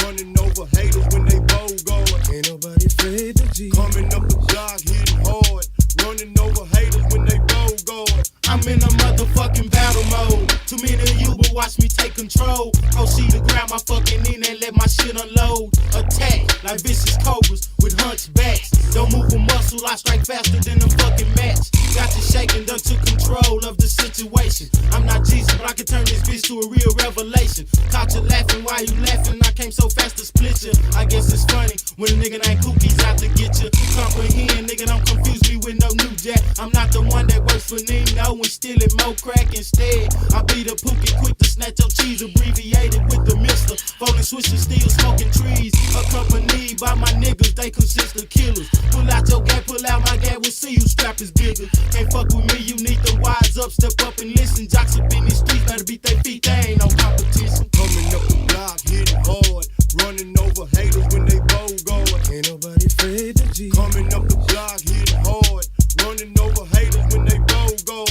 running over haters when they BOGO. Ain't nobody afraid to G. Coming up the block, hitting hard, running over haters when they BOGO. I'm in a motherfucking battle mode. Too many of you will watch me take control. Proceed to grab my fucking in and let my shit unload. Attack like vicious cobras with hunchbacks. Don't move a muscle, I strike faster than a fucking match. Got you shaking, done took control of the situation. I'm not Jesus, but I can turn this bitch to a real revelation. Caught you laughing while you laughing, I came so fast to split you. I guess it's funny when a nigga named Cookie's out to get you. Comprehend, nigga, don't confuse me with no new jack. I'm not the one that works for Nino and stealing more crack instead. I be the Pookie quick to snatch your cheese, abbreviated with the mister. Folding switches, still smoking trees. Accompanied by my niggas, they consist of killers. Pull out your gap, pull out my gap, we'll see whose strap is bigger. Can't fuck with me, you need to wise up, step up and listen. Jocks up in these streets, better beat their feet, they ain't no competition. Coming up the block, hitting hard, running over haters when they BOGO. Ain't nobody afraid to G. Coming up the block, hitting hard, running over haters when they BOGO.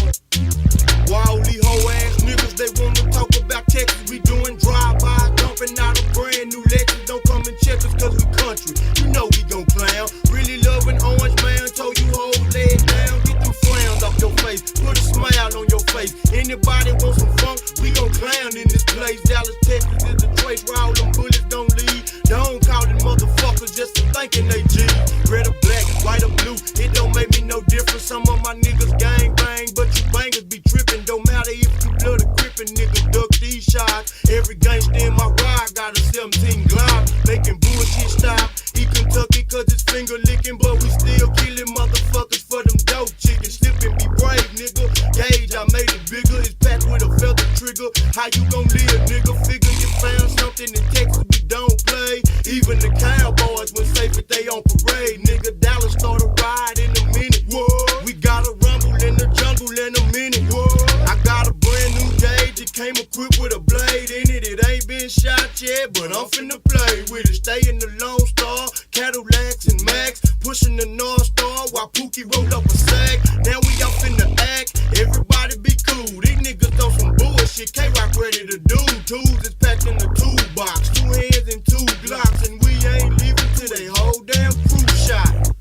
Wildly hoe ass niggas, they wanna talk about Texas. We doing drive-by, dumping out a brand new Lexus. Don't come and check us cause we country, you know we gon' clown. Really loving Orange Man, told you hold leg down. Get them frowns off your face, put a smile on your face. Anybody want some funk, we gon' clown in this place. Dallas, Texas is the trace where all them bullets gon' lead. Don't call them motherfuckers just to thinking they G. Red or black, white or blue, it don't make me no difference. Some of my niggas gang bang, but you bangers be trippin'. Don't matter if you blood or grippin', nigga, duck these shots. Every gangster in my ride got a 17 Glock, making bullshit stop. He Kentucky cause his finger licking, but we still killing motherfuckers for them dope chickens. Slip and be brave, nigga. Gauge, I made it bigger. It's packed with a feather trigger. How you gon' live, nigga? Figure you found something in Texas we don't play. Even the Cowboys when safe if they on parade, nigga. Dallas start a ride in a minute. Whoa. We got a rumble in the jungle in a minute. Whoa. I got a brand new gauge. It came equipped with a blade in it. It ain't been shot yet, but I'm finna play with it. Stay in the Lone Star, Cadillacs and Max, pushing the North Star while Pookie rolled up a sack. Now we off in the act. Everybody be cool. These niggas on some bullshit. K-Rock ready to do. Tools is packed in the toolbox. 2 hands and 2 Glocks, and we ain't leaving till they whole damn crew shot.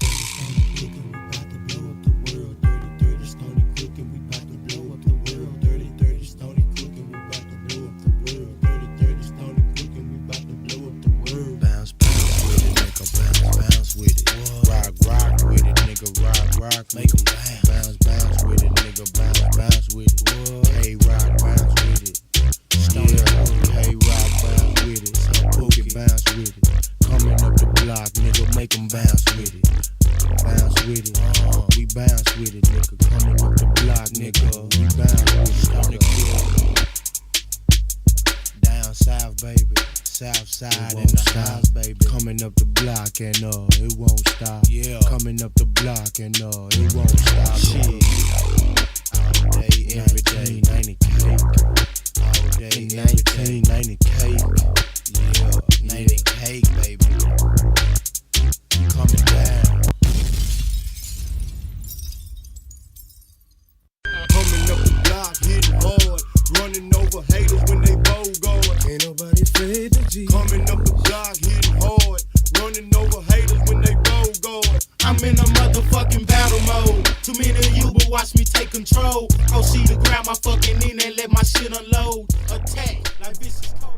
Rock, make 'em bounce, bounce with it, nigga, bounce with it. Hey, rock, bounce with it. Yeah, hey, rock, bounce with it. Pookie, bounce with it. Coming up the block, nigga, make 'em bounce with it. Bounce with it, we bounce with it, nigga. Coming up the block, nigga, we bounce with it. Down south, baby. South side in the house, baby. Coming up the block and it won't stop. Yeah. Coming up the block and it won't stop. Shit. All day, every day, 90 cake. All day, 19, 90 cake. Yeah, 90 cake, baby. Coming down. Coming up the block, hitting hard, running over haters when they BOGO. Ain't nobody afraid to G. Coming up the block, hitting hard, running over haters when they BOGO. I'm in a motherfucking battle mode. Too many of you will watch me take control. Proceed to grab my fucking in and let my shit unload. Attack like vicious cobra.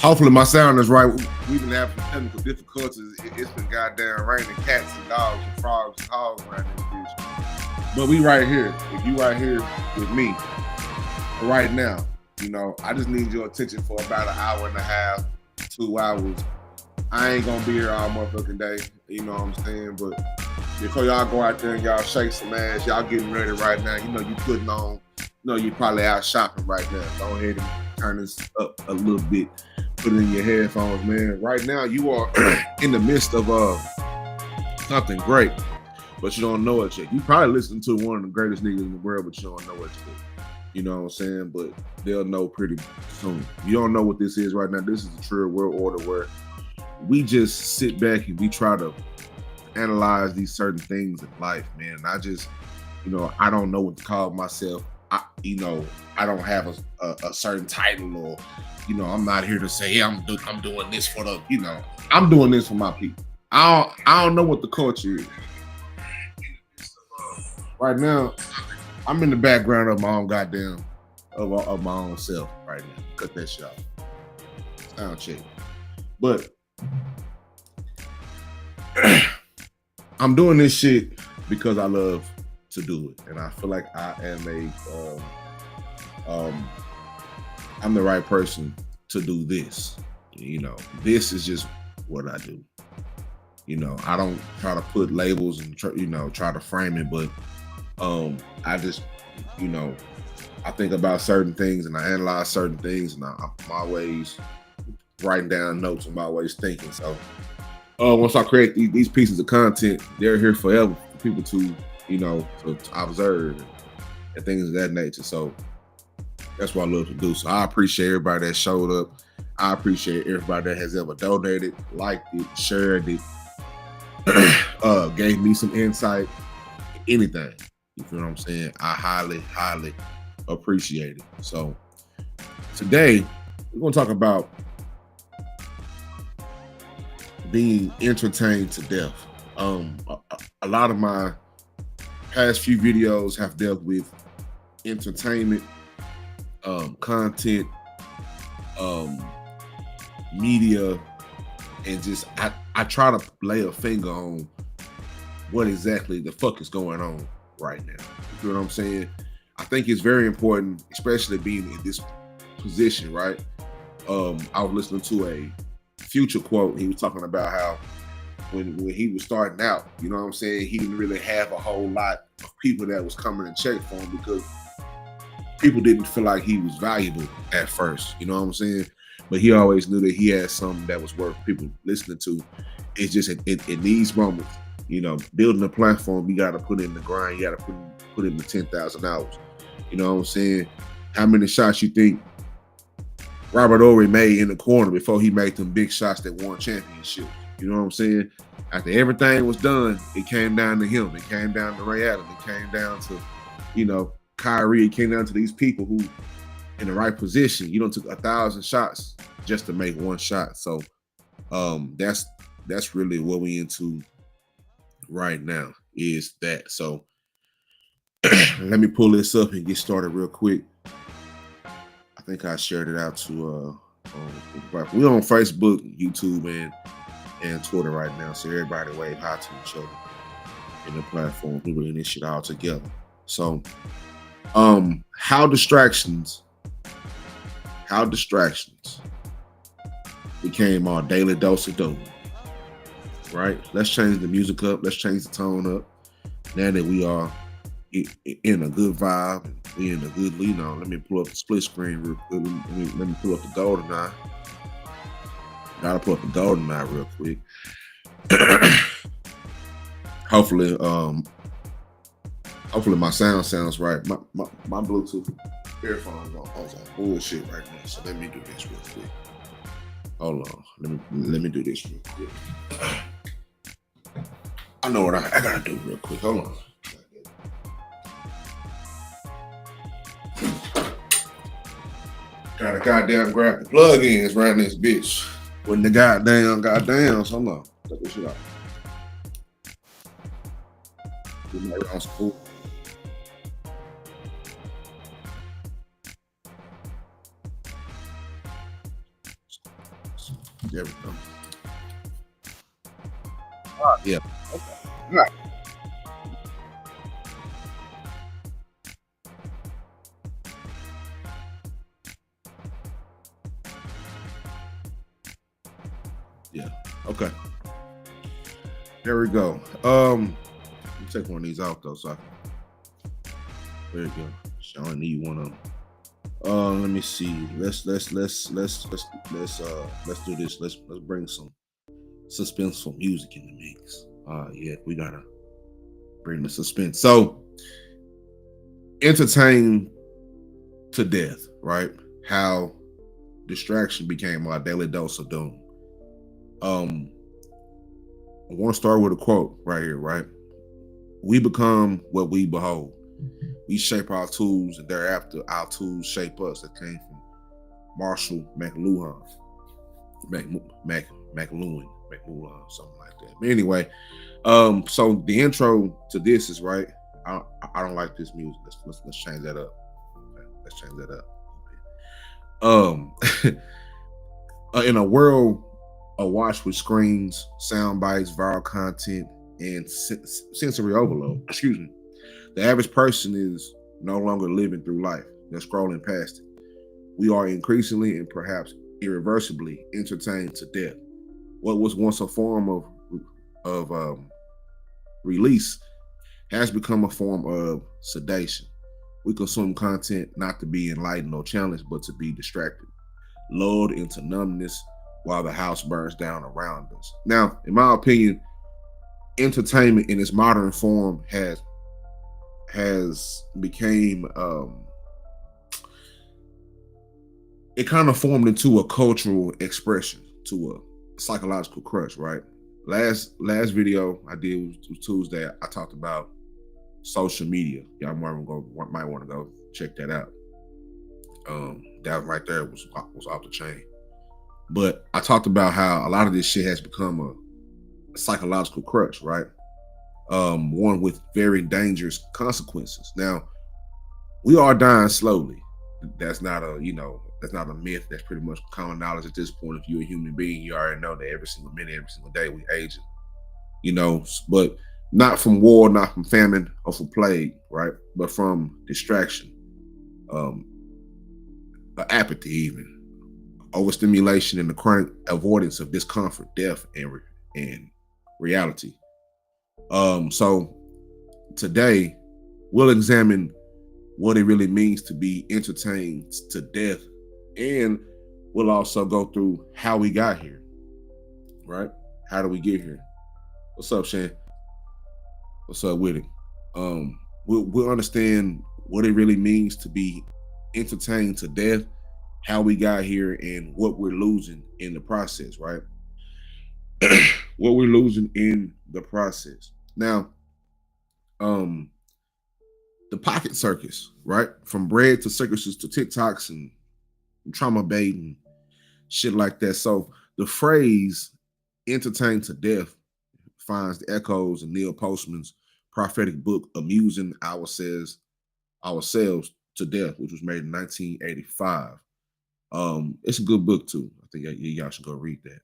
Hopefully my sound is right. We've been having technical difficulties. It's been goddamn raining cats and dogs and frogs and hogs around this bitch. But we right here. If you right here with me right now, you know, I just need your attention for about an hour and a half, 2 hours. I ain't gonna be here all motherfucking day, you know what I'm saying? But before y'all go out there and y'all shake some ass, y'all getting ready right now. You know you putting on, you know you probably out shopping right now. Go ahead and turn this up a little bit. Put it in your headphones, man. Right now you are in the midst of something great, but you don't know it yet. You probably listening to one of the greatest niggas in the world, but you don't know it yet. You know what I'm saying? But they'll know pretty soon. You don't know what this is right now. This is the true world order where we just sit back and we try to analyze these certain things in life, man. And I just, you know, I don't know what to call myself. You know, I don't have a certain title, or, you know, I'm not here to say, hey, I'm doing this for the, you know, I'm doing this for my people. I don't know what the culture is. Right now, I'm in the background of my own goddamn, of my own self right now. Cut that shit off. Sound check. But I'm doing this shit because I love to do it, and I feel like I am I'm the right person to do this. You know, this is just what I do. You know, I don't try to put labels and try to frame it, but I just, you know, I think about certain things and I analyze certain things, and I'm always writing down notes. I'm always thinking. So once I create these pieces of content, they're here forever for people to, you know, to observe and things of that nature. So that's what I love to do. So I appreciate everybody that showed up. I appreciate everybody that has ever donated, liked it, shared it, gave me some insight, anything. You feel what I'm saying? I highly, highly appreciate it. So today we're gonna talk about being entertained to death. A lot of my past few videos have dealt with entertainment, content, media, and just I try to lay a finger on what exactly the fuck is going on right now. You know what I'm saying? I think it's very important, especially being in this position, right? I was listening to a Future quote. He was talking about how when he was starting out, you know what I'm saying, he didn't really have a whole lot of people that was coming and check for him because people didn't feel like he was valuable at first, you know what I'm saying? But he always knew that he had something that was worth people listening to. It's just in these moments, you know, building a platform, you got to put in the grind, you got to put in the 10,000 hours. You know what I'm saying? How many shots you think Robert Ory made in the corner before he made them big shots that won championships? You know what I'm saying? After everything was done, it came down to him. It came down to Ray Allen. It came down to, you know, Kyrie. It came down to these people who, in the right position, you know, took 1,000 shots just to make one shot. So that's really what we into right now, is that. So let me pull this up and get started real quick. I think I shared it out to we're on Facebook, YouTube, and Twitter right now. So everybody wave hi to each other in the platform. We're in this shit all together. So how distractions became our daily dose of dope. Right? Let's change the music up. Let's change the tone up. Now that we are in a good vibe, we in a good, you know, let me pull up the split screen real quick. Let me pull up the golden eye. Gotta pull up the golden eye real quick. Hopefully my sound sounds right. My Bluetooth earphones on bullshit right now. So let me do this real quick. Hold on. Let me do this real quick. I know what I gotta do real quick. Hold on. Gotta goddamn grab the plug-ins around this bitch. When the goddamn, so hold on. Cut this shit out. Get my around school. There we go. Yeah. Okay. All right. Yeah. Okay. There we go. Let me take one of these out though, so I can, there you go. I only need one of them. Let me see. Let's do this. Let's bring some suspenseful music in the mix. Yeah, we gotta bring the suspense. So, entertain to death, right? How distraction became our daily dose of doom. I want to start with a quote right here, right? We become what we behold. We shape our tools, and thereafter our tools shape us. That came from Marshall McLuhan. McLuhan, something like that. But anyway, so the intro to this is right. I don't like this music. Let's change that up. Okay, let's change that up. In a world awash with screens, sound bites, viral content, and sensory overload, excuse me, the average person is no longer living through life. They're scrolling past it. We are increasingly and perhaps irreversibly entertained to death. What was once a form of release has become a form of sedation. We consume content not to be enlightened or challenged, but to be distracted, lulled into numbness while the house burns down around us. Now, in my opinion, entertainment in its modern form has became it kind of formed into a cultural expression, to a psychological crush, right? Last video I did was Tuesday. I talked about social media. Y'all might want to go check that out. That right there was off the chain. But I talked about how a lot of this shit has become a psychological crush, right? One with very dangerous consequences. Now, we are dying slowly. That's not a myth. That's pretty much common knowledge at this point. If you're a human being, you already know that every single minute, every single day, we aging. But not from war, not from famine or from plague, right? But from distraction, apathy, even overstimulation, and the chronic avoidance of discomfort, death, and reality. So today we'll examine what it really means to be entertained to death, and we'll also go through how we got here, right? How do we get here? What's up, Shan? What's up with it? We'll understand what it really means to be entertained to death, how we got here, and what we're losing in the process, right? What we're losing in the process. Now, the pocket circus, right? From bread to circuses to TikToks and trauma bait and shit like that. So the phrase entertained to death finds the echoes in Neil Postman's prophetic book, Amusing Ourselves to Death, which was made in 1985. It's a good book too. I think y'all should go read that.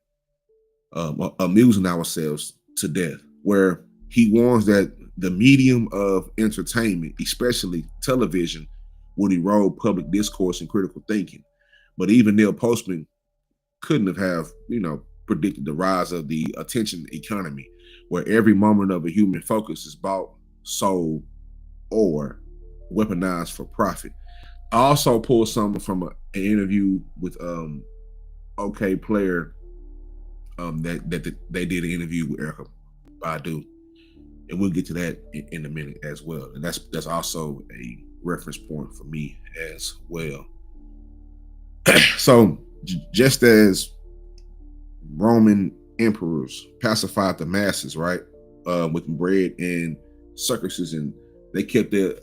Amusing Ourselves to Death, where he warns that the medium of entertainment, especially television, would erode public discourse and critical thinking. But even Neil Postman couldn't have predicted the rise of the attention economy, where every moment of a human focus is bought, sold, or weaponized for profit. I also pulled something from an interview with OK Player that they did an interview with Erykah Badu, and we'll get to that in a minute as well. And that's also a reference point for me as well. So just as Roman emperors pacified the masses, right, with bread and circuses, and they kept their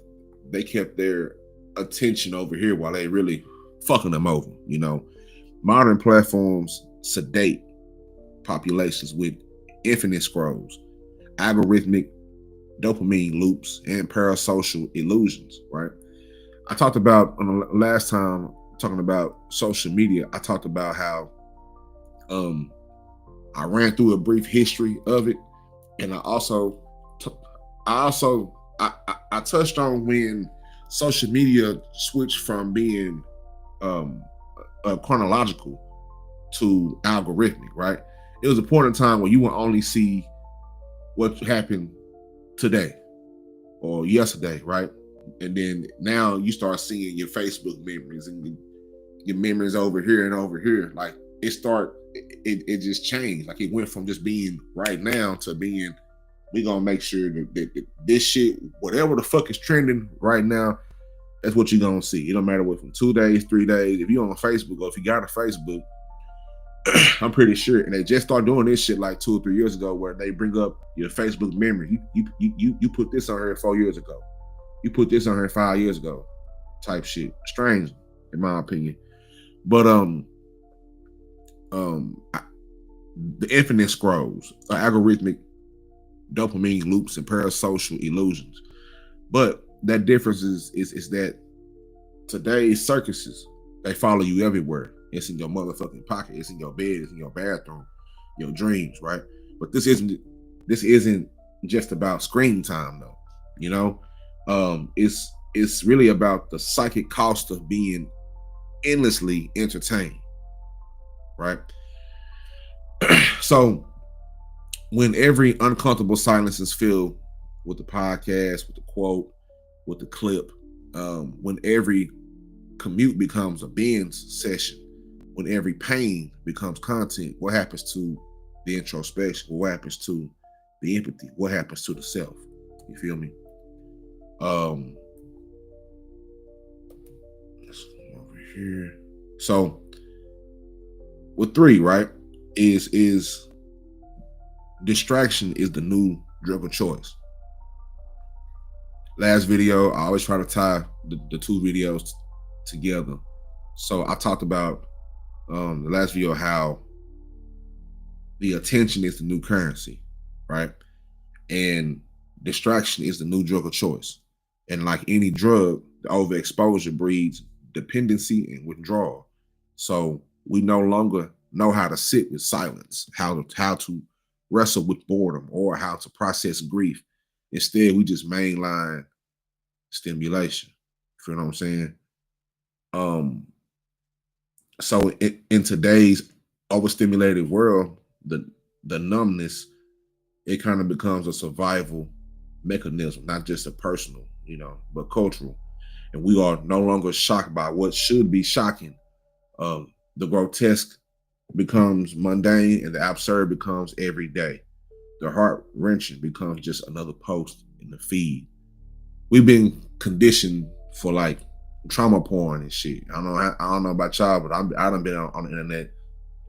attention over here while they really fucking them over. Modern platforms sedate populations with infinite scrolls, algorithmic dopamine loops, and parasocial illusions, right? I talked about on the last time talking about social media, I talked about how I ran through a brief history of it, and I touched on when social media switched from being chronological to algorithmic, right? It was a point in time where you would only see what happened today or yesterday, right? And then now you start seeing your Facebook memories and your memories over here and over here. Like it just changed. Like it went from just being right now to being, we gonna make sure that this shit, whatever the fuck is trending right now, that's what you're gonna see. It don't matter what, from 2 days, 3 days. If you're on Facebook or if you got a Facebook, I'm pretty sure, and they just started doing this shit like 2 or 3 years ago, where they bring up your Facebook memory. You put this on here 4 years ago. You put this on here 5 years ago, type shit. Strange, in my opinion. But the infinite scrolls, algorithmic dopamine loops and parasocial illusions. But that difference is that today's circuses, they follow you everywhere. It's in your motherfucking pocket. It's in your bed. It's in your bathroom, your dreams, right? But this isn't just about screen time, though. You know, it's really about the psychic cost of being endlessly entertained, right? So when every uncomfortable silence is filled with the podcast, with the quote, with the clip, when every commute becomes a binge session, when every pain becomes content, what happens to the introspection? What happens to the empathy? What happens to the self? You feel me? Let's go over here. So with 3, right, is distraction is the new drug of choice. Last video, I always try to tie the 2 videos together. So I talked about the last video how the attention is the new currency, right? And distraction is the new drug of choice. And like any drug, the overexposure breeds dependency and withdrawal. So we no longer know how to sit with silence, how to wrestle with boredom, or how to process grief. Instead, we just mainline stimulation. You feel what I'm saying? So in today's overstimulated world, the numbness, it kind of becomes a survival mechanism, not just a personal, but cultural. And we are no longer shocked by what should be shocking. The grotesque becomes mundane and the absurd becomes everyday. The heart-wrenching becomes just another post in the feed. We've been conditioned for like trauma porn and shit. I don't know about y'all, but I done been on the internet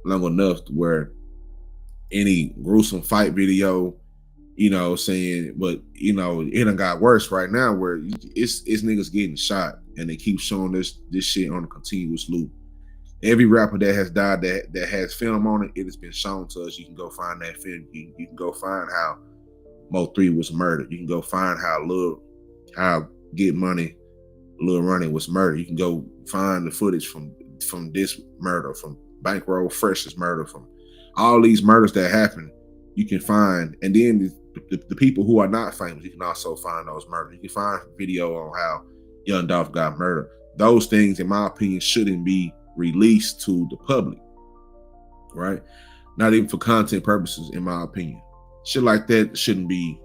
long enough where any gruesome fight video, saying, but it done got worse right now where it's niggas getting shot and they keep showing this shit on a continuous loop. Every rapper that has died that has film on it, it has been shown to us. You can go find that film. You can go find how Mo3 was murdered. You can go find how Get Money, Lil Ronnie was murdered. You can go find the footage from this murder, from Bankroll Fresh's murder, from all these murders that happened. You can find, and then the people who are not famous, you can also find those murders. You can find video on how Young Dolph got murdered. Those things, in my opinion, shouldn't be released to the public, right? Not even for content purposes, in my opinion. Shit like that shouldn't be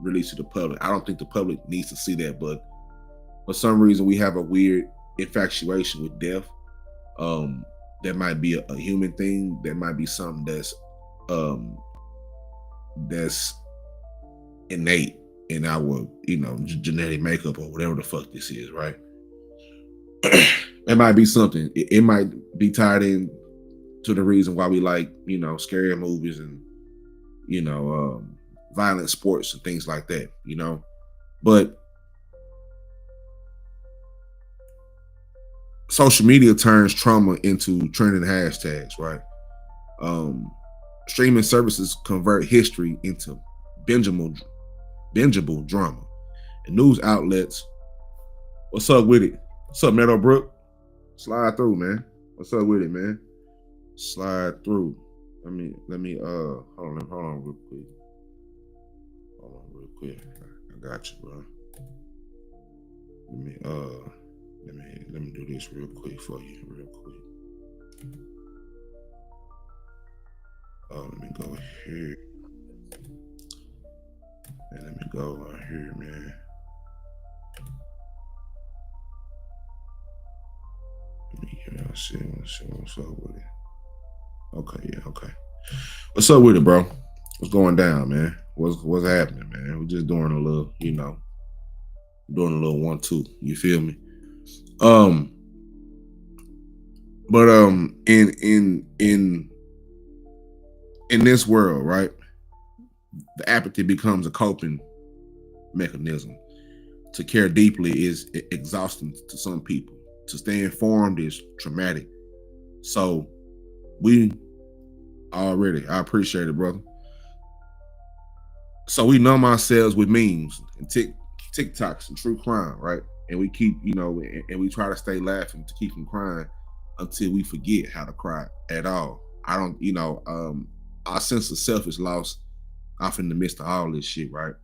released to the public. I don't think the public needs to see that, but for some reason we have a weird infatuation with death. That might be a human thing. That might be something that's innate in our genetic makeup or whatever the fuck this is, right? It might be something. It might be tied in to the reason why we like, scary movies and, violent sports and things like that, But social media turns trauma into trending hashtags, right? Streaming services convert history into bingeable drama. And news outlets, what's up with it? What's up, Meadowbrook? Slide through, man. What's up with it, man? slide through. Let me hold on real quick. Hold on real quick. I got you, bro. Let me do this real quick for you, real quick. Let me go here. And let me go right here, man. Let me give y'all see what's up with it. Okay, yeah, okay. What's up with it, bro? What's going down, man? What's happening, man? We're just doing a little, doing a little 1-2. You feel me? But in this world, right? The apathy becomes a coping mechanism. To care deeply is exhausting to some people. To stay informed is traumatic. So I appreciate it, brother. So we numb ourselves with memes and TikToks and true crime, right? And we keep, and we try to stay laughing to keep from crying until we forget how to cry at all. I don't, our sense of self is lost off in the midst of all this shit, right?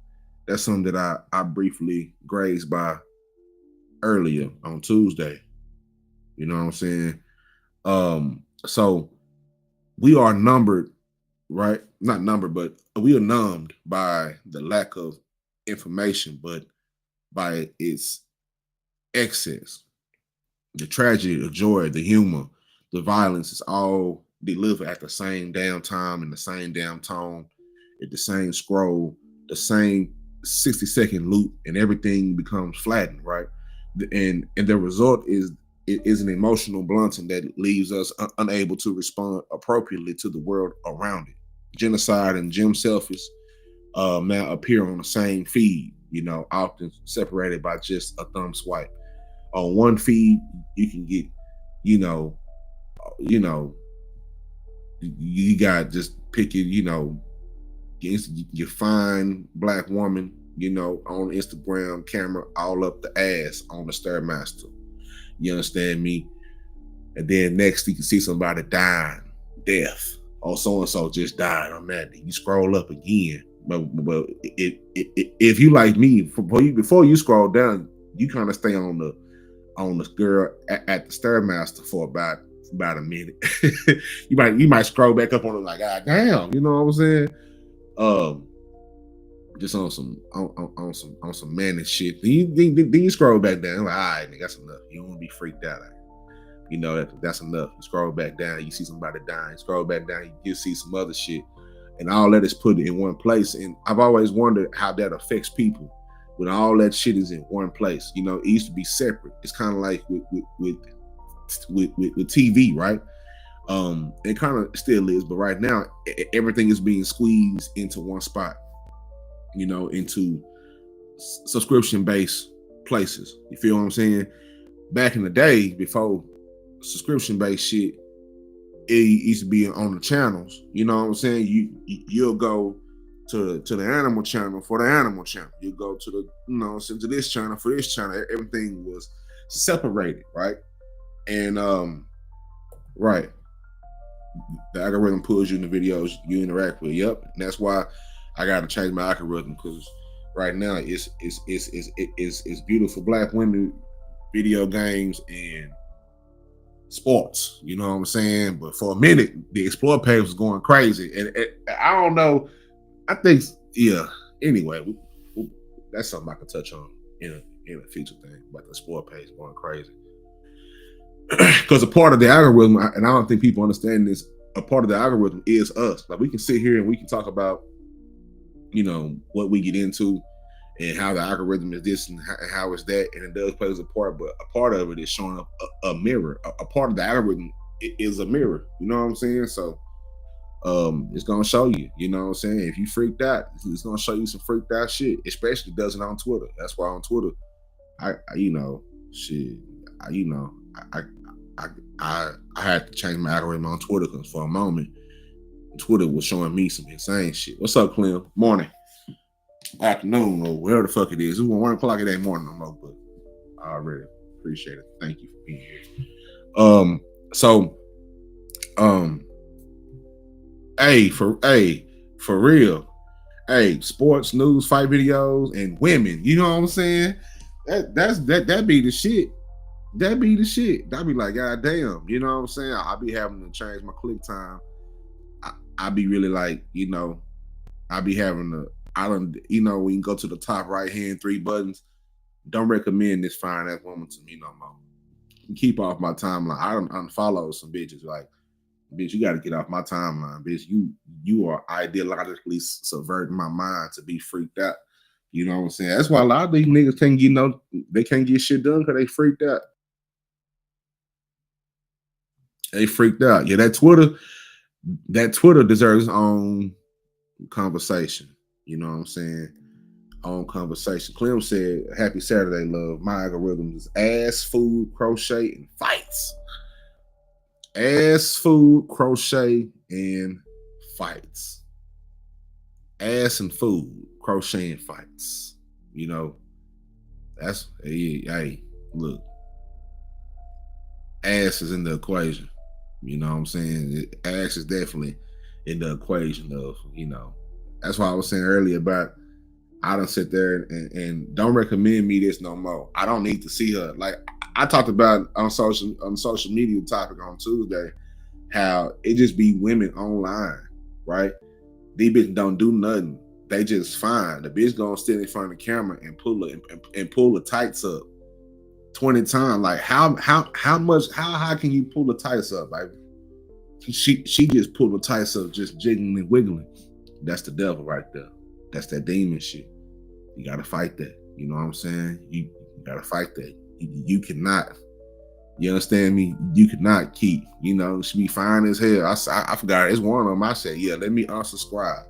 That's something that I briefly grazed by earlier on Tuesday. You know what I'm saying? So we are numbered, right? Not numbered, but we are numbed by the lack of information, but by its excess. The tragedy, the joy, the humor, the violence is all delivered at the same damn time in the same damn tone, at the same scroll, the same 60-second loop, and everything becomes flattened, right? And the result is an emotional blunting that leaves us unable to respond appropriately to the world around it. Genocide and Jim Selfish now appear on the same feed, often separated by just a thumb swipe. On one feed, you can get, you got just picking, your fine black woman, on Instagram camera, all up the ass on the Stairmaster. You understand me? And then next you can see somebody dying, death, or so-and-so just died on that. You scroll up again. But if you like me, before you scroll down, you kind of stay on the girl at the Stairmaster for about a minute. you might scroll back up on it like, God damn, you know what I'm saying? Just on some manic shit. Then you scroll back down, like, all right, nigga, that's enough. You don't want to be freaked out. That's enough. You scroll back down, you see somebody dying. Scroll back down, you see some other shit, and all that is put in one place. And I've always wondered how that affects people when all that shit is in one place. It used to be separate. It's kind of like with TV, right? It kind of still is, but right now everything is being squeezed into one spot. Into subscription-based places. You feel what I'm saying? Back in the day, before subscription-based shit, it used to be on the channels. You know what I'm saying? You'll go to the animal channel for the animal channel. You go to the to this channel for this channel. Everything was separated, right? And right, the algorithm pulls you in the videos you interact with. Yep, and that's why I got to change my algorithm, because right now it's beautiful black women, video games, and sports. You know what I'm saying? But for a minute, the Explore page was going crazy, and I don't know. I think, yeah. Anyway, that's something I can touch on in a future thing about the Explore page going crazy. Because a part of the algorithm, and I don't think people understand this, a part of the algorithm is us. Like, we can sit here and we can talk about, what we get into and how the algorithm is this and how it's that, and it does play a part, but a part of it is showing up a mirror. A part of the algorithm is a mirror. You know what I'm saying? So it's gonna show you. You know what I'm saying? If you freaked out, it's gonna show you some freaked out shit. Especially does it on Twitter. That's why on Twitter, I had to change my algorithm on Twitter, because for a moment, Twitter was showing me some insane shit. What's up, Clem? Morning, afternoon, or whatever the fuck it is. It's 1 o'clock. It ain't morning no more, but I already appreciate it. Thank you for being here. So Um, for real. Hey, sports, news, fight videos, and women. You know what I'm saying? That be the shit. That be the shit. That be like, God damn. You know what I'm saying? I be having to change my click time. I be really like, I be having to. I don't. When you go to the top right hand 3 buttons, don't recommend this fine ass woman to me no more. Keep off my timeline. I don't unfollow some bitches like, bitch, you got to get off my timeline, bitch. You are ideologically subverting my mind to be freaked out. You know what I'm saying? That's why a lot of these niggas can't get they can't get shit done because they freaked out. They freaked out. Yeah, that Twitter deserves its own conversation. You know what I'm saying? Own conversation. Clem said, "Happy Saturday, love. My algorithm is ass, food, crochet, and fights." Ass, food, crochet, and fights. Ass and food, crochet, and fights. That's hey, look. Ass is in the equation. You know what I'm saying? Ass is definitely in the equation of, That's why I was saying earlier about I don't sit there and don't recommend me this no more. I don't need to see her. Like I talked about on social media topic on Tuesday, how it just be women online, right? These bitches don't do nothing. They just fine. The bitch gonna sit in front of the camera and pull the tights up 20 times. Like how high can you pull the tights up? Like she just pulled the tights up, just jiggling and wiggling. That's the devil right there. That's that demon shit. You gotta fight that. You know what I'm saying? You gotta fight that. You cannot. You understand me? You cannot keep. She be fine as hell. I forgot. It's one of them. I said, yeah, let me unsubscribe.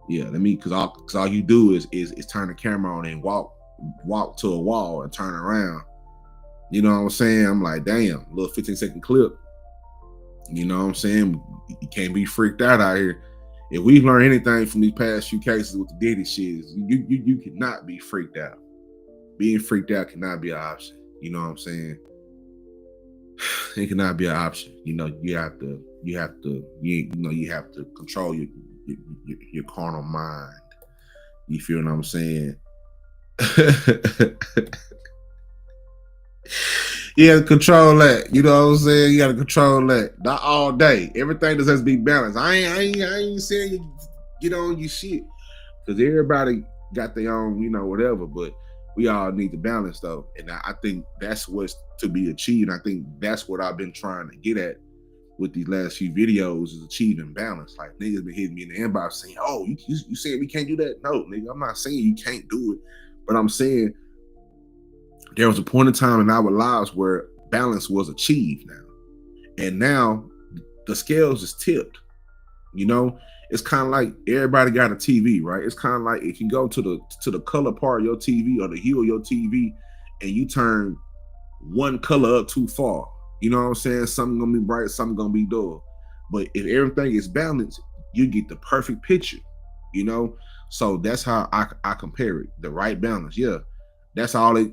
Yeah, let me, cause all you do is turn the camera on and walk to a wall and turn around. You know what I'm saying? I'm like, damn, little 15-second clip. You know what I'm saying? You can't be freaked out here. If we've learned anything from these past few cases with the Diddy shit, you cannot be freaked out. Being freaked out cannot be an option. You know what I'm saying? It cannot be an option. You have to control your carnal mind. You feel what I'm saying? You have to control that. You know what I'm saying? You got to control that. Not all day. Everything just has to be balanced. I ain't saying you get on your shit, because everybody got their own, whatever. But we all need to balance though, and I think that's what's to be achieved. I think that's what I've been trying to get at with these last few videos, is achieving balance. Like niggas been hitting me in the inbox saying, "Oh, you saying we can't do that?" No, nigga, I'm not saying you can't do it, but I'm saying there was a point in time in our lives where balance was achieved now. And now the scales is tipped. It's kind of like everybody got a TV, right? It's kind of like if you go to the color part of your TV or the hue of your TV and you turn one color up too far, you know what I'm saying? Something gonna be bright, something gonna be dull. But if everything is balanced, you get the perfect picture, So that's how I compare it. The right balance. Yeah. That's all it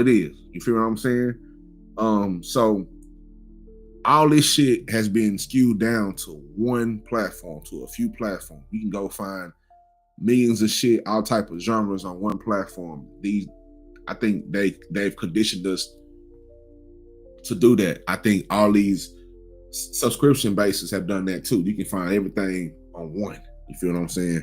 is. You feel what I'm saying? So all this shit has been skewed down to one platform, to a few platforms. You can go find millions of shit, all type of genres on one platform. I think they've conditioned us to do that. I think all these subscription bases have done that too. You can find everything on one. You feel what I'm saying?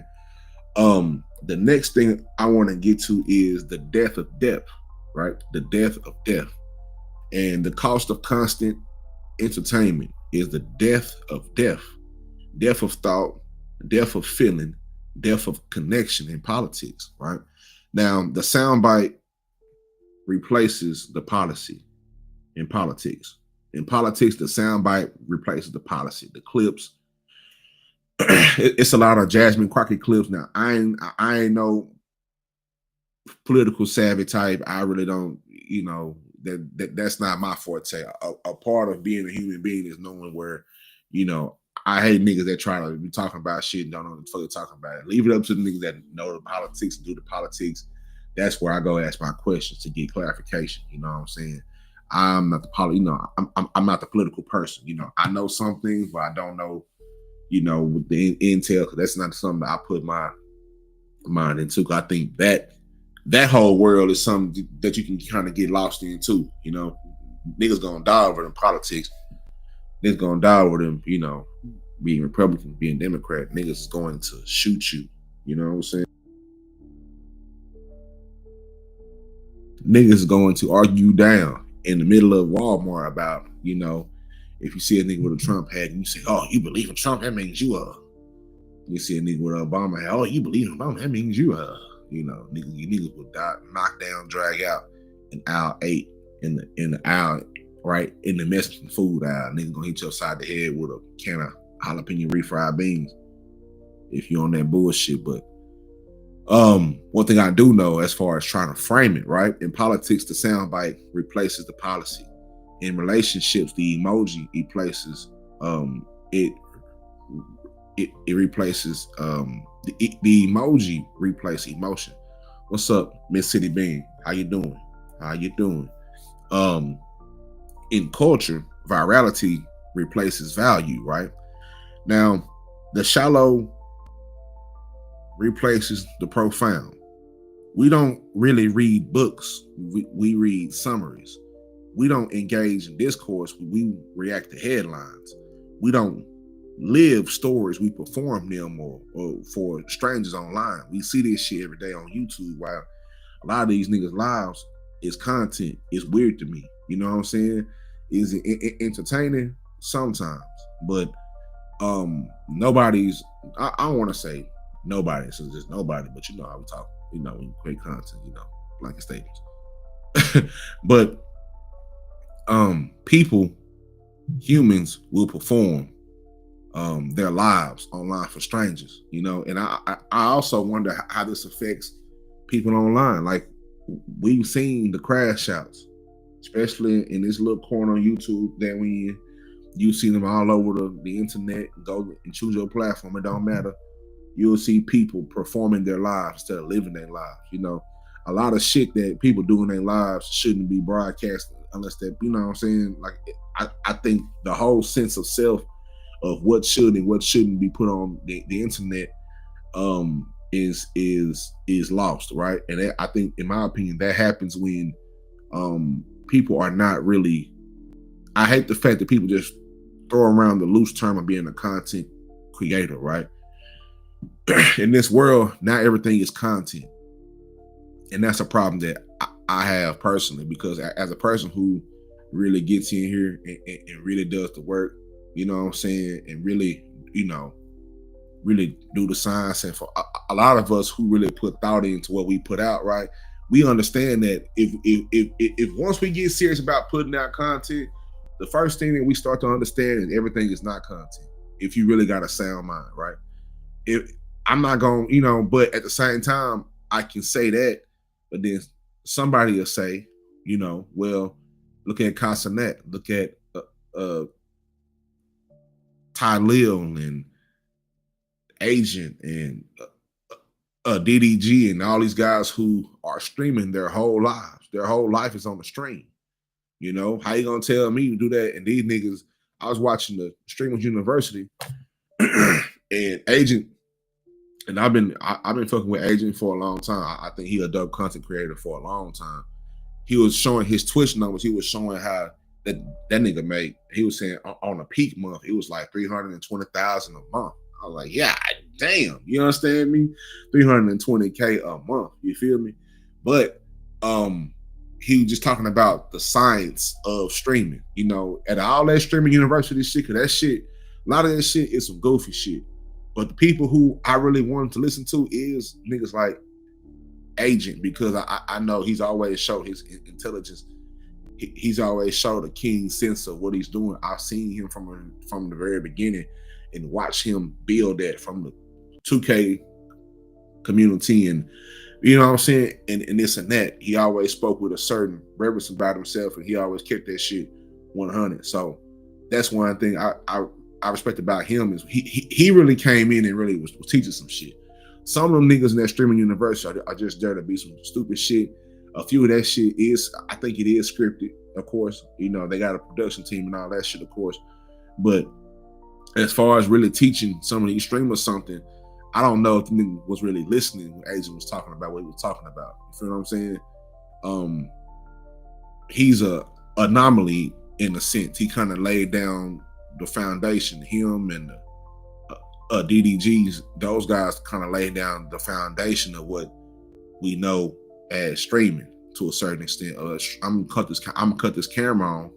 The next thing I want to get to is the death of depth, right? The death of depth. And the cost of constant entertainment is the death of depth. Death of thought, death of feeling, death of connection in politics, right? Now, the soundbite replaces the policy in politics. In politics, the soundbite replaces the policy. The clips, it's a lot of Jasmine Crockett clips now. I ain't no political savvy type. I really don't, that's not my forte. A part of being a human being is knowing where, I hate niggas that try to be talking about shit and don't know what the fuck they're talking about. Leave it up to the niggas that know the politics and do the politics. That's where I go ask my questions to get clarification. You know what I'm saying? I'm not I'm not the political person. I know some things, but I don't know, with the intel, because that's not something that I put my mind into. I think that whole world is something that you can kind of get lost in too. Niggas gonna die over them politics. Niggas gonna die over them, being Republican, being Democrat. Niggas is going to shoot you. You know what I'm saying? Niggas is going to argue you down in the middle of Walmart about, if you see a nigga with a Trump hat and you say, oh, you believe in Trump, that means you see a nigga with an Obama hat, oh, you believe in Obama, that means niggas will die, knock down, drag out in aisle 8 in the aisle, right, in the Mexican food aisle. Nigga gonna hit you upside the head with a can of jalapeno refried beans if you on that bullshit. But one thing I do know, as far as trying to frame it, right, in politics, the soundbite replaces the policy. In relationships, the emoji replaces it replaces the emoji replaces emotion. What's up, Miss City Bean? How you doing? In culture, virality replaces value, right? Now, the shallow replaces the profound. We don't really read books. We read summaries. We don't engage in discourse. We react to headlines. We don't live stories. We perform them or for strangers online. We see this shit every day on YouTube. While a lot of these niggas' lives is content. It's weird to me. You know what I'm saying? Is it entertaining? Sometimes. But nobody's, I don't want to say nobody, so there's nobody, but you know how we talk, when you create content, blanket statements. But humans will perform their lives online for strangers, and I also wonder how this affects people online. Like, we've seen the crash outs, especially in this little corner on YouTube that we in. You see them all over the internet. Go and choose your platform. It don't matter. You'll see people performing their lives instead of living their lives. A lot of shit that people do in their lives shouldn't be broadcast unless that, you know what I'm saying? Like, I think the whole sense of self of what should and what shouldn't be put on the internet is lost, right? And I think, in my opinion, that happens when people are not really. I hate the fact that people just throw around the loose term of being a content creator, right? In this world, not everything is content. And that's a problem that I have personally, because as a person who really gets in here and really does the work, you know what I'm saying, and really, really do the science, and for a lot of us who really put thought into what we put out, right, we understand that if once we get serious about putting out content, the first thing that we start to understand is everything is not content. If you really got a sound mind, right? If I'm not going, but at the same time, I can say that, but then somebody will say, well, look at Casanet, look at Ty Lil and Agent and DDG and all these guys who are streaming their whole lives. Their whole life is on the stream. How you gonna tell me to do that? And these niggas, I was watching the Streamers University and Agent, and I've been fucking with Agent for a long time. I think he a dope content creator for a long time. He was showing his Twitch numbers. He was showing how that nigga made. He was saying on a peak month, it was like 320,000 a month. I was like, yeah, damn. You understand me? 320K a month. You feel me? But he was just talking about the science of streaming, at all that streaming university shit, because that shit, a lot of that shit is some goofy shit. But the people who I really wanted to listen to is niggas like Agent, because I know he's always showed his intelligence. He's always showed a keen sense of what he's doing. I've seen him from the very beginning and watch him build that from the 2K community, and you know what I'm saying, and this and that. He always spoke with a certain reverence about himself, and he always kept that shit 100. So that's one thing I respect about him, is he really came in and really was teaching some shit. Some of them niggas in that streaming universe are just there to be some stupid shit. A few of that shit is, I think it is scripted. of course. You know, they got a production team and all that shit, of course. But as far as really teaching some of these streamers something, I don't know if the nigga was really listening when Agent was talking about what he was talking about. You feel what I'm saying? He's a anomaly in a sense. He kind of laid down the foundation. Him and DDGs, those guys kind of laid down the foundation of what we know as streaming to a certain extent. I'm gonna cut this camera on.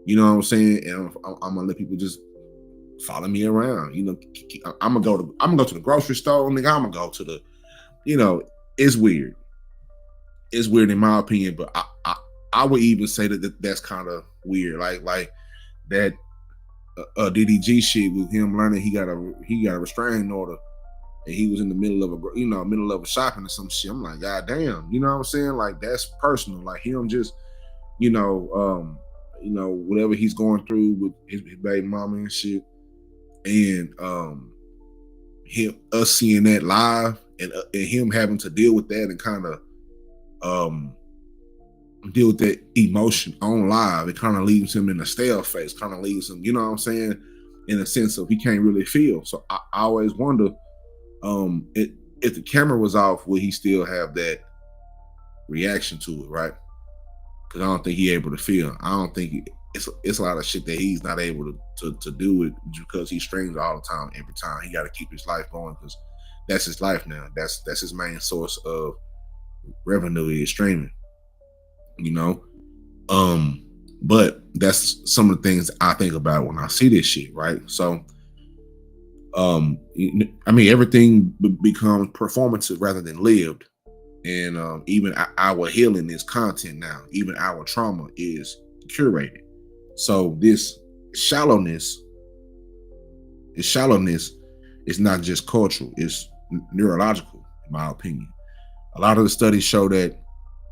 You know what I'm saying? And I'm gonna let people just follow me around. You know, I'm gonna go to the grocery store. Nigga, I'm gonna go to the. You know, it's weird. It's weird in my opinion, but I would even say that's kind of weird. Like that DDG shit with him learning he got a restraining order, and he was in the middle of a shopping or some shit. I'm like, God damn, you know what I'm saying? Like that's personal. Like him just, whatever he's going through with his baby mama and shit, and us seeing that live and him having to deal with that and kind of deal with that emotion on live, it kind of leaves him in a stale face, kind of leaves him, you know what I'm saying, in a sense of he can't really feel. So I always wonder, if the camera was off, would he still have that reaction to it, right? Because I don't think he's able to feel. I don't think it's a lot of shit that he's not able to do it because he streams all the time, every time. He got to keep his life going because that's his life now. That's his main source of revenue is streaming. You know, but that's some of the things I think about when I see this shit, right? So, I mean, everything becomes performative rather than lived, and even our healing is content now. Even our trauma is curated. So this shallowness is not just cultural; it's neurological, in my opinion. A lot of the studies show that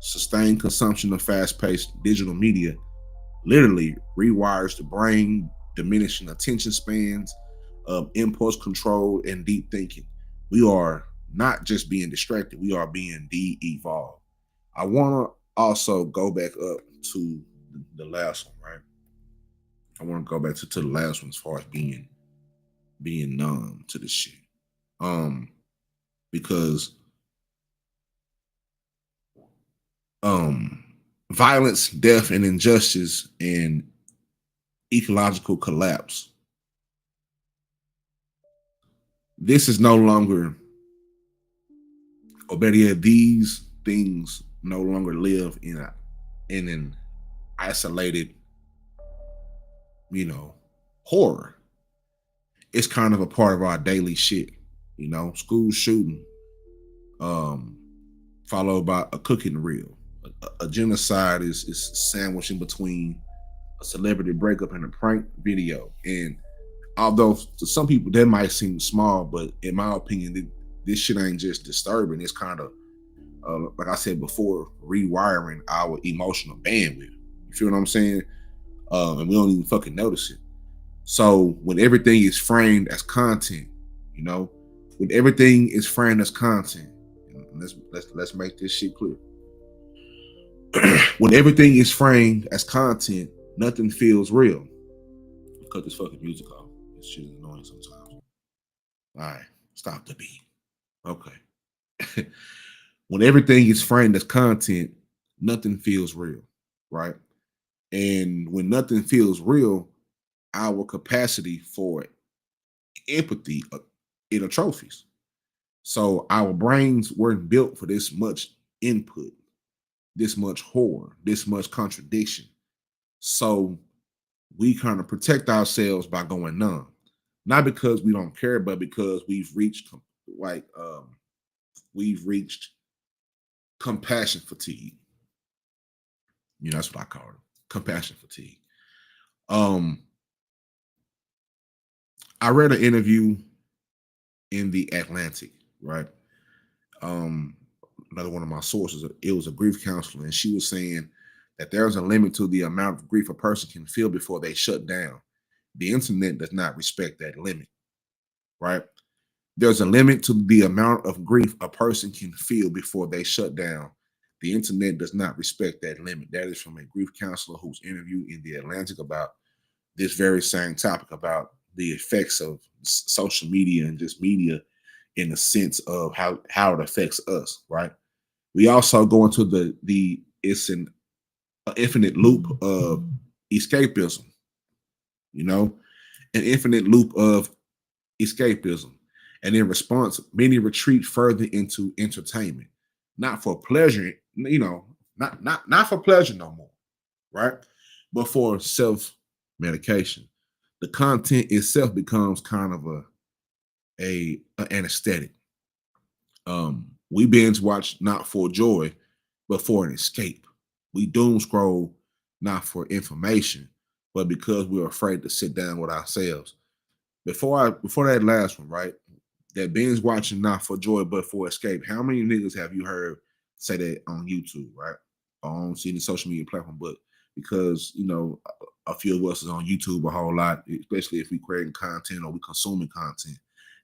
sustained consumption of fast-paced digital media literally rewires the brain, diminishing attention spans, impulse control, and deep thinking. We are not just being distracted, we are being de-evolved. I want to also go back up to the last one, right? I want to go back to the last one as far as being numb to this shit. Because violence, death, and injustice and ecological collapse. This is no longer, or better yet, these things no longer live in an isolated, horror. It's kind of a part of our daily shit, school shooting, followed by a cooking reel. A genocide is sandwiched in between a celebrity breakup and a prank video. And although to some people that might seem small, but in my opinion, this shit ain't just disturbing. It's kind of, like I said before, rewiring our emotional bandwidth. You feel what I'm saying? And we don't even fucking notice it. So when everything is framed as content, when everything is framed as content, let's make this shit clear. When everything is framed as content, nothing feels real. Cut this fucking music off. This shit is annoying sometimes. All right, stop the beat. Okay. When everything is framed as content, nothing feels real, right? And when nothing feels real, our capacity for empathy it atrophies. So our brains weren't built for this much input, this much horror, this much contradiction. So we kind of protect ourselves by going numb, not because we don't care, but because we've reached compassion fatigue. That's what I call it, compassion fatigue. I read an interview in the Atlantic, right? Another one of my sources, it was a grief counselor, and she was saying that there's a limit to the amount of grief a person can feel before they shut down. The internet does not respect that limit, right? There's a limit to the amount of grief a person can feel before they shut down. The internet does not respect that limit. That is from a grief counselor who's interviewed in the Atlantic about this very same topic, about the effects of social media and just media in the sense of how it affects us, right? We also go into the it's an infinite loop of escapism, you know, an infinite loop of escapism. And in response, many retreat further into entertainment, not for pleasure, not for pleasure no more, right? But for self-medication. The content itself becomes kind of a anesthetic. We binge watch not for joy, but for an escape. We doom scroll not for information, but because we're afraid to sit down with ourselves. Before that last one, right? That binge watching not for joy, but for escape. How many niggas have you heard say that on YouTube, right? Or on seeing the social media platform, but because a few of us is on YouTube a whole lot, especially if we creating content or we consuming content.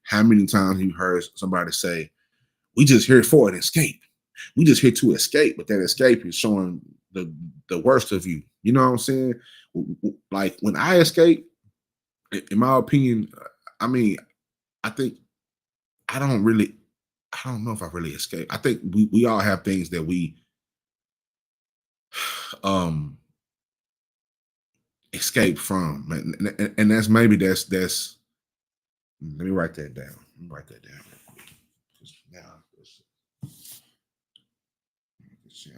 How many times have you heard somebody say, "We just here for an escape. We just here to escape," but that escape is showing the worst of you. You know what I'm saying? Like when I escape, in my opinion, I mean, I think I don't know if I really escape. I think we all have things that we escape from, and that's let me write that down. Let me write that down. Now,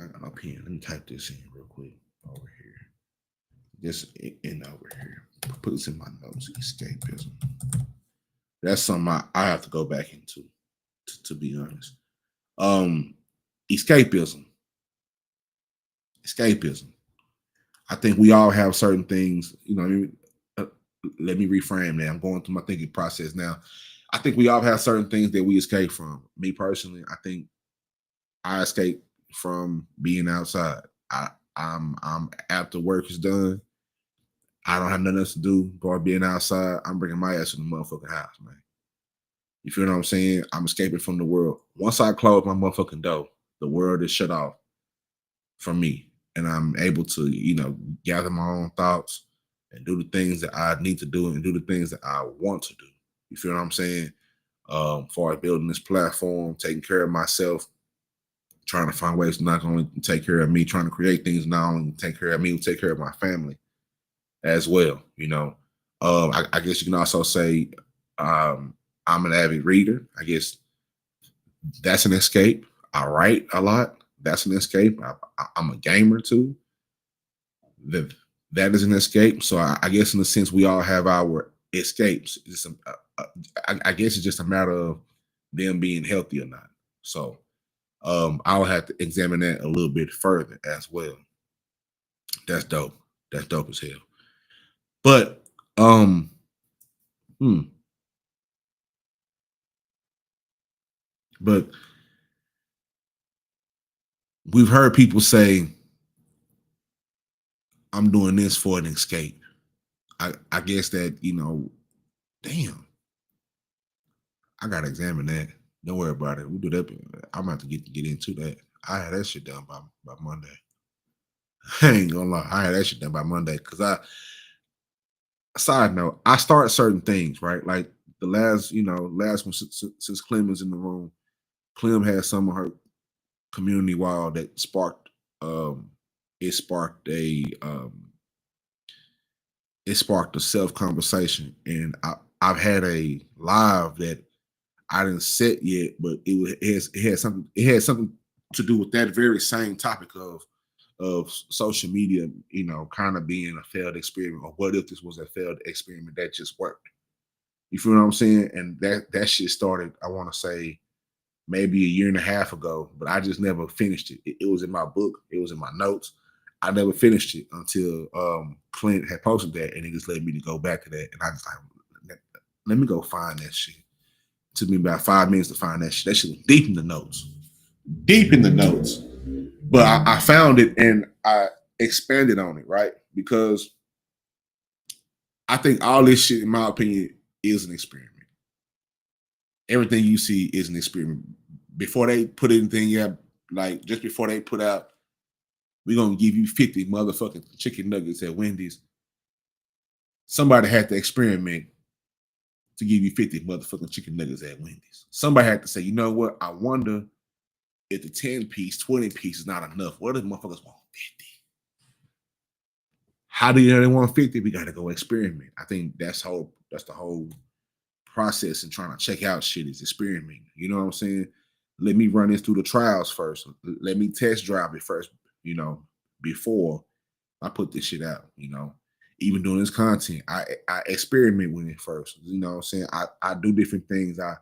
I got no pen. Let me type this in real quick over here. Just in over here. Put this in my notes. Escapism. That's something I have to go back into, to be honest. Escapism. Escapism. I think we all have certain things, let me reframe that. I'm going through my thinking process now. I think we all have certain things that we escape from. Me personally, I think I escape from being outside. I'm after work is done. I don't have nothing else to do but being outside. I'm bringing my ass to the motherfucking house, man. You feel what I'm saying? I'm escaping from the world. Once I close my motherfucking door, the world is shut off from me, and I'm able to, gather my own thoughts and do the things that I need to do and do the things that I want to do. You feel what I'm saying? Far as building this platform, taking care of myself, trying to find ways to not only take care of me, trying to create things not only take care of me, but take care of my family as well. I guess you can also say I'm an avid reader. I guess that's an escape. I write a lot. That's an escape. I'm a gamer too. That is an escape. So I guess in a sense we all have our escapes. I guess it's just a matter of them being healthy or not. So I'll have to examine that a little bit further as well. That's dope. That's dope as hell. But but we've heard people say, "I'm doing this for an escape." I guess that, damn, I gotta examine that. Don't worry about it. We'll do that. I'm about to get into that. I had that shit done by Monday. I ain't gonna lie. I had that shit done by Monday because side note, I start certain things, right? Like the last one since Clem was in the room, Clem had some of her community wall that sparked it sparked a self conversation, and I've had a live that I didn't set yet, but it had something to do with that very same topic of social media, kind of being a failed experiment, or what if this was a failed experiment that just worked? You feel what I'm saying? And that shit started, I want to say, maybe a year and a half ago, but I just never finished it. It was in my book. It was in my notes. I never finished it until Clint had posted that, and he just led me to go back to that. And I just like, let me go find that shit. It took me about 5 minutes to find that shit. That shit was deep in the notes. Deep in the notes. But I found it and I expanded on it, right? Because I think all this shit, in my opinion, is an experiment. Everything you see is an experiment. Before they put anything like just before they put out, we're gonna give you 50 motherfucking chicken nuggets at Wendy's. Somebody had to experiment to give you 50 motherfucking chicken nuggets at Wendy's. Somebody had to say, you know what? I wonder if the 10 piece, 20 piece is not enough. What if motherfuckers want 50? How do you know they want 50? We gotta go experiment. I think that's the whole process in trying to check out shit is experiment. You know what I'm saying? Let me run this through the trials first. Let me test drive it first, before I put this shit out, Even doing this content, I experiment with it first. You know what I'm saying? I do different things. I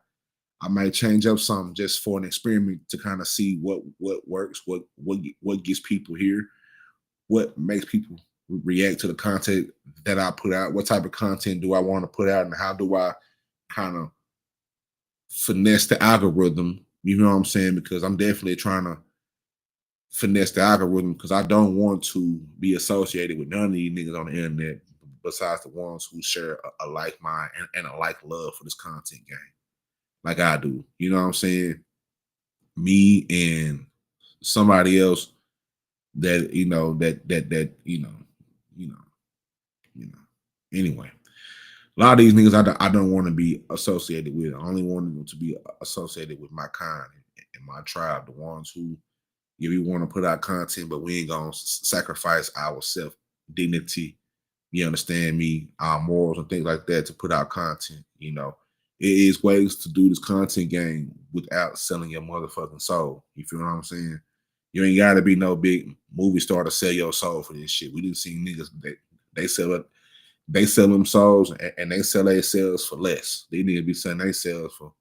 might change up something just for an experiment to kind of see what works, what gets people here, what makes people react to the content that I put out, what type of content do I want to put out, and how do I kind of finesse the algorithm, you know what I'm saying? Because I'm definitely trying to finesse the algorithm because I don't want to be associated with none of these niggas on the internet besides the ones who share a like mind and a like love for this content game. Like I do. You know what I'm saying? Me and somebody else that, anyway. A lot of these niggas I don't want to be associated with. I only want them to be associated with my kind and my tribe, the ones who, we want to put out content, but we ain't gonna sacrifice our self dignity. You understand me? Our morals and things like that to put out content. It is ways to do this content game without selling your motherfucking soul. You feel what I'm saying? You ain't gotta be no big movie star to sell your soul for this shit. We didn't see niggas that they sell it. They sell them souls and they sell their sales for less. They need to be selling their sales for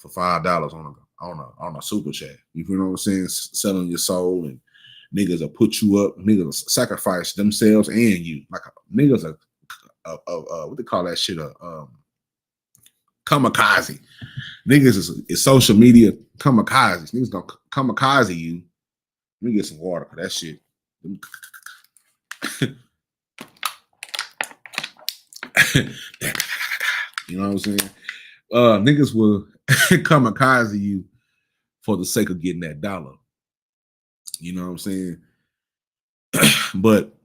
$5 on a super chat. You feel what I'm saying? Selling your soul and niggas will put you up. Niggas will sacrifice themselves and you. Like niggas are what they call that shit? Kamikaze. Niggas is social media kamikazes. Niggas gonna kamikaze you. Let me get some water for that shit. You know what I'm saying? Niggas will kamikaze you for the sake of getting that dollar. You know what I'm saying? But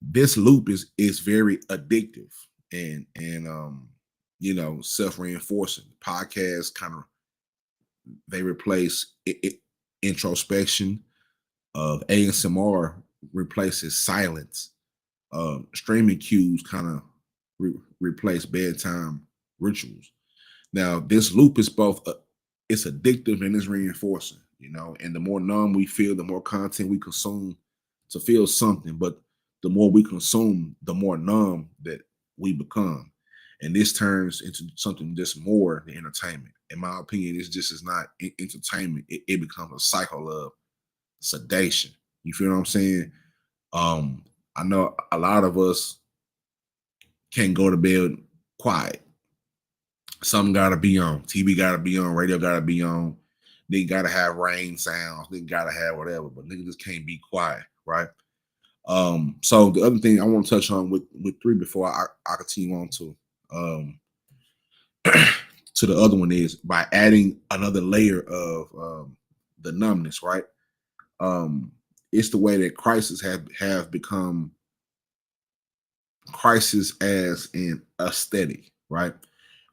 this loop is very addictive and self-reinforcing. Podcasts kind of they replace introspection. Of ASMR replaces silence. Streaming cues kind of replace bedtime rituals. Now, this loop is both it's addictive and it's reinforcing, and the more numb we feel, the more content we consume to feel something. But the more we consume, the more numb that we become. And this turns into something just more than entertainment. In my opinion, this just is not entertainment. It becomes a cycle of sedation. You feel what I'm saying? I know a lot of us can't go to bed quiet. Something gotta be on. TV gotta be on. Radio gotta be on. They gotta have rain sounds. They gotta have whatever. But niggas just can't be quiet, right? So the other thing I want to touch on with 3 before I continue on to to the other one is by adding another layer of the numbness, right? It's the way that crises have become crisis as an aesthetic, right?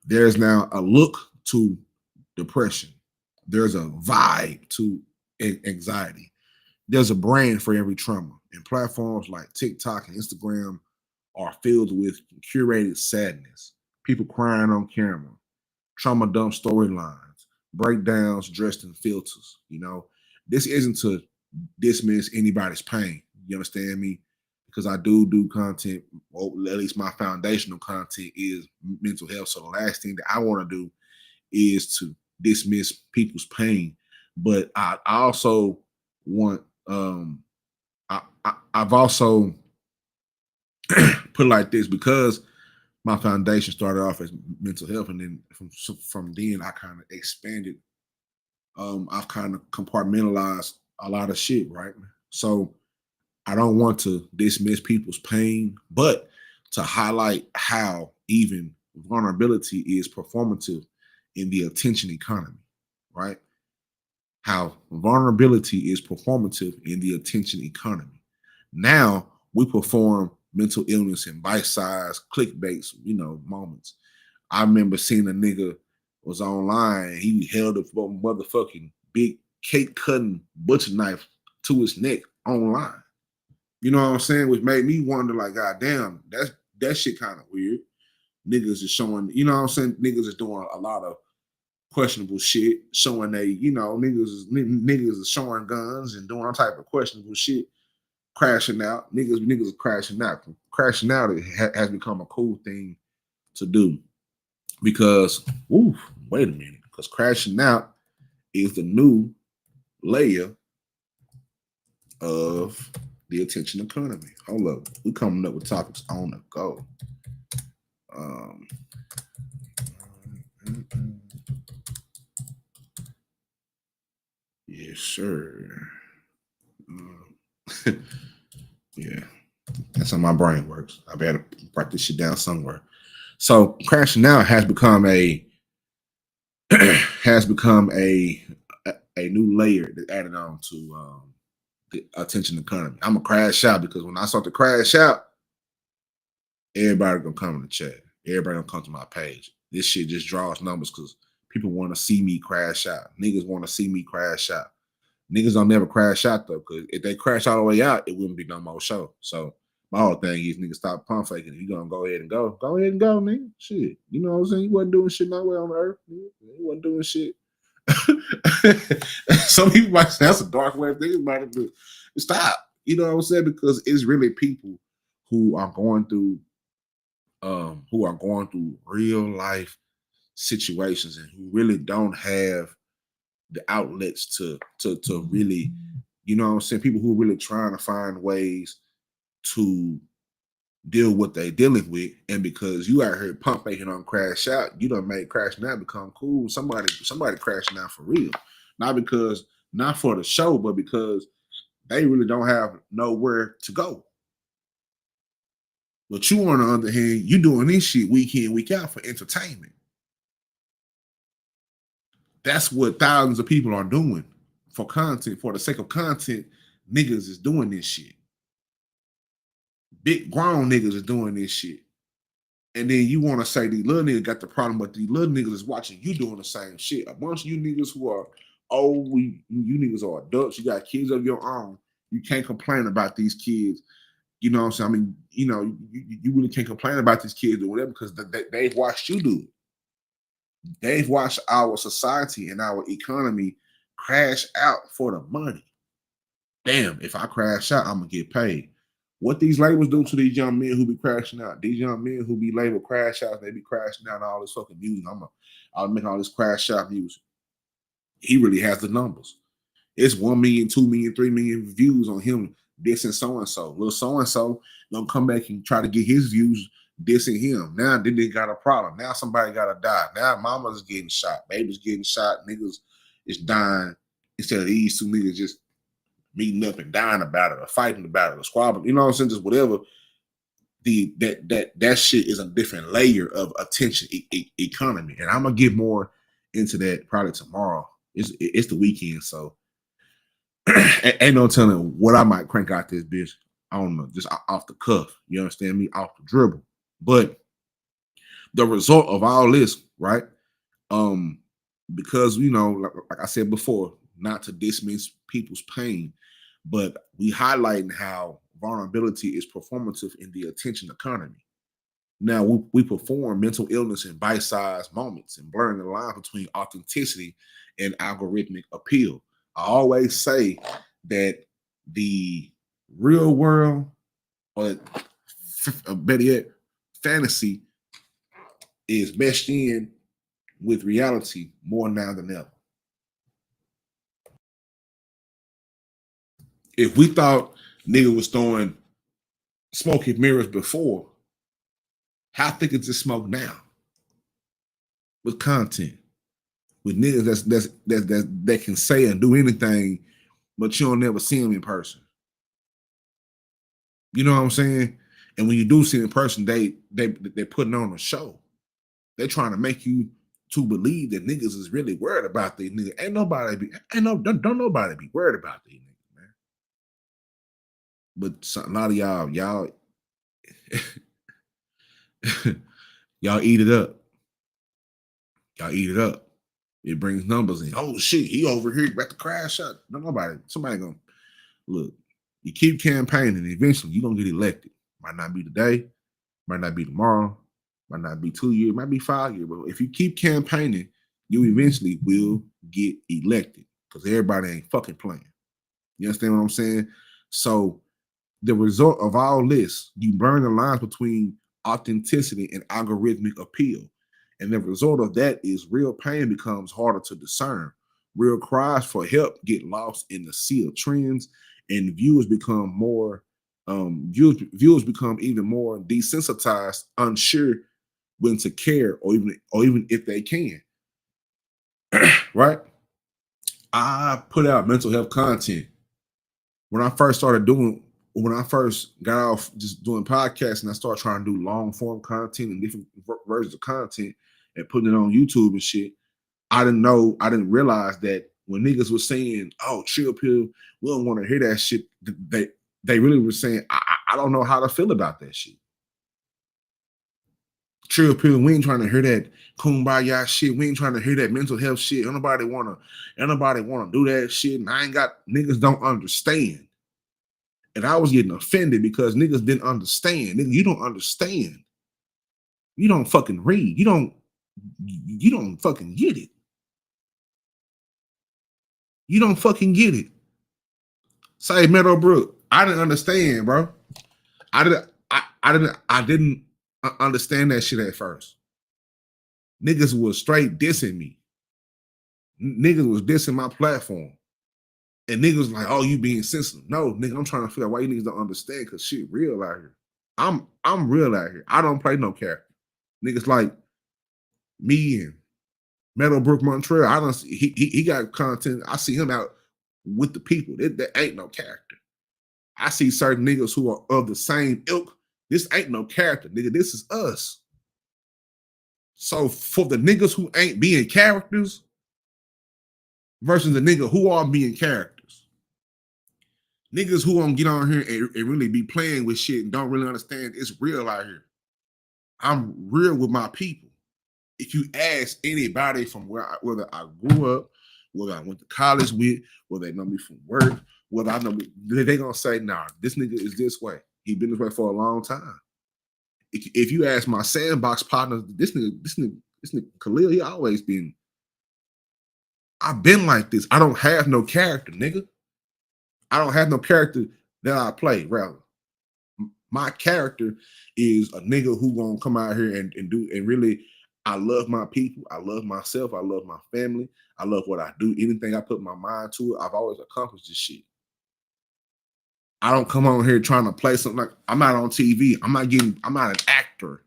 There's now a look to depression. There's a vibe to anxiety. There's a brand for every trauma. And platforms like TikTok and Instagram are filled with curated sadness, people crying on camera, trauma dump storylines, breakdowns dressed in filters. This isn't to dismiss anybody's pain. You understand me? Because I do content, or at least my foundational content is mental health. So the last thing that I want to do is to dismiss people's pain. But I also want, I've also put it like this, because my foundation started off as mental health, and then from then I kind of expanded. I've kind of compartmentalized a lot of shit, right? So I don't want to dismiss people's pain, but to highlight how even vulnerability is performative in the attention economy, right? how vulnerability is performative in the attention economy. Now we perform mental illness in bite-sized clickbaits, moments. I remember seeing a nigga was online. He held a motherfucking big cake cutting butcher knife to his neck online. You know what I'm saying? Which made me wonder, like, God damn, that shit kind of weird. Niggas is showing, you know what I'm saying? Niggas is doing a lot of questionable shit, showing niggas is showing guns and doing all type of questionable shit, crashing out. Niggas are crashing out. Crashing out has become a cool thing to do because, wait a minute, because crashing out is the new layer of the attention economy. Hold up, we coming up with topics on the go. Yes, sir. Yeah, that's how my brain works. I better write this shit down somewhere. So crashing out has become a new layer that added on to the attention economy. I'm gonna crash out because when I start to crash out, everybody gonna come in the chat. Everybody gonna come to my page. This shit just draws numbers because people want to see me crash out. Niggas want to see me crash out. Niggas don't never crash out though, because if they crash all the way out, it wouldn't be no more show. So my whole thing is niggas stop pump faking. You gonna go ahead and go. Go ahead and go, nigga. Shit. You know what I'm saying? You wasn't doing shit nowhere on the earth. You wasn't doing shit. Some people might say that's a dark way of thinking about it, but stop. You know what I'm saying? Because it's really people who are going through real life situations and who really don't have the outlets to really, you know what I'm saying? People who are really trying to find ways to deal with what they dealing with, and because you out here pump faking on crash out, you done made crashing out become cool. Somebody crashing out for real, not for the show, but because they really don't have nowhere to go. But you, on the other hand, you doing this shit week in, week out for entertainment. That's what thousands of people are doing for content, for the sake of content. Niggas is doing this shit. Big grown niggas is doing this shit. And then you want to say these little niggas got the problem, but these little niggas is watching you doing the same shit. A bunch of you niggas who are old, you niggas are adults, you got kids of your own. You can't complain about these kids. You know what I'm saying? I mean, you really can't complain about these kids or whatever because they've watched you do it. They've watched our society and our economy crash out for the money. Damn, if I crash out, I'm going to get paid. What these labels do to these young men who be crashing out, these young men who be labeled crash out, they be crashing out all this fucking music. I'll make all this crash out music. He really has the numbers. It's 1 million, 2 million, 3 million views on him dissing so-and-so. Little so-and-so gonna come back and try to get his views dissing him. Now then they got a problem. Now somebody gotta die. Now mama's getting shot. Baby's getting shot. Niggas is dying. Instead of these two niggas just meeting up and dying about it or fighting about it or squabbling. You know what I'm saying? Just whatever. That shit is a different layer of attention economy. And I'm gonna get more into that probably tomorrow. It's the weekend, so ain't no telling what I might crank out this bitch. I don't know, just off the cuff. You understand me? Off the dribble. But the result of all this, right? Because like I said before, not to dismiss people's pain, but we highlighting how vulnerability is performative in the attention economy. Now we perform mental illness in bite-sized moments and blurring the line between authenticity and algorithmic appeal. I always say that the real world, or better yet, fantasy, is meshed in with reality more now than ever. If we thought nigga was throwing smoke and mirrors before, how thick is this smoke now? With content, with niggas that can say and do anything, but you don't never see them in person. You know what I'm saying? And when you do see them in person, they're putting on a show. They're trying to make you to believe that niggas is really worried about these niggas. Don't nobody be worried about these niggas, man. But a lot of y'all y'all eat it up. Y'all eat it up. It brings numbers in. Oh shit, he over here about to crash out. Somebody gonna look. You keep campaigning, eventually you're gonna get elected. Might not be today, might not be tomorrow, might not be 2 years, might be 5 years. But if you keep campaigning, you eventually will get elected because everybody ain't fucking playing. You understand what I'm saying? So the result of all this, you burn the lines between authenticity and algorithmic appeal. And the result of that is real pain becomes harder to discern. Real cries for help get lost in the sea of trends, and viewers become even more desensitized, unsure when to care, or even if they can. Right? I put out mental health content when I first got off just doing podcasts, and I started trying to do long form content and different versions of content and putting it on YouTube and shit. I didn't realize that when niggas were saying, "Oh, chill pill," we don't want to hear that shit. They really were saying, I don't know how to feel about that shit. Chill pill, we ain't trying to hear that kumbaya shit. We ain't trying to hear that mental health shit. Anybody wanna do that shit. And niggas don't understand. And I was getting offended because niggas didn't understand. Nigga, you don't understand. You don't fucking read. You don't fucking get it. You don't fucking get it. Say Meadowbrook, I didn't understand, bro. I didn't understand that shit at first. Niggas was straight dissing me. Niggas was dissing my platform. And niggas was like, "Oh, you being sensitive." No, nigga, I'm trying to figure out why you niggas don't understand, because shit real out here. I'm real out here. I don't play no character. Niggas like me and Meadowbrook Montreal, he got content. I see him out with the people. That ain't no character. I see certain niggas who are of the same ilk. This ain't no character, nigga. This is us. So for the niggas who ain't being characters versus the nigga who are being characters, niggas who won't get on here and really be playing with shit and don't really understand it's real out here. I'm real with my people. If you ask anybody from whether I grew up, whether I went to college with, whether they know me from work, whether I know me, they gonna say, "Nah, this nigga is this way. He been this way for a long time." If you ask my sandbox partners, this nigga Khalil, he always been. I've been like this. I don't have no character, nigga. I don't have no character that I play. Rather, my character is a nigga who gonna come out here and do and really. I love my people. I love myself. I love my family. I love what I do. Anything I put my mind to it, I've always accomplished this shit. I don't come on here trying to play something like I'm not on TV. I'm not an actor.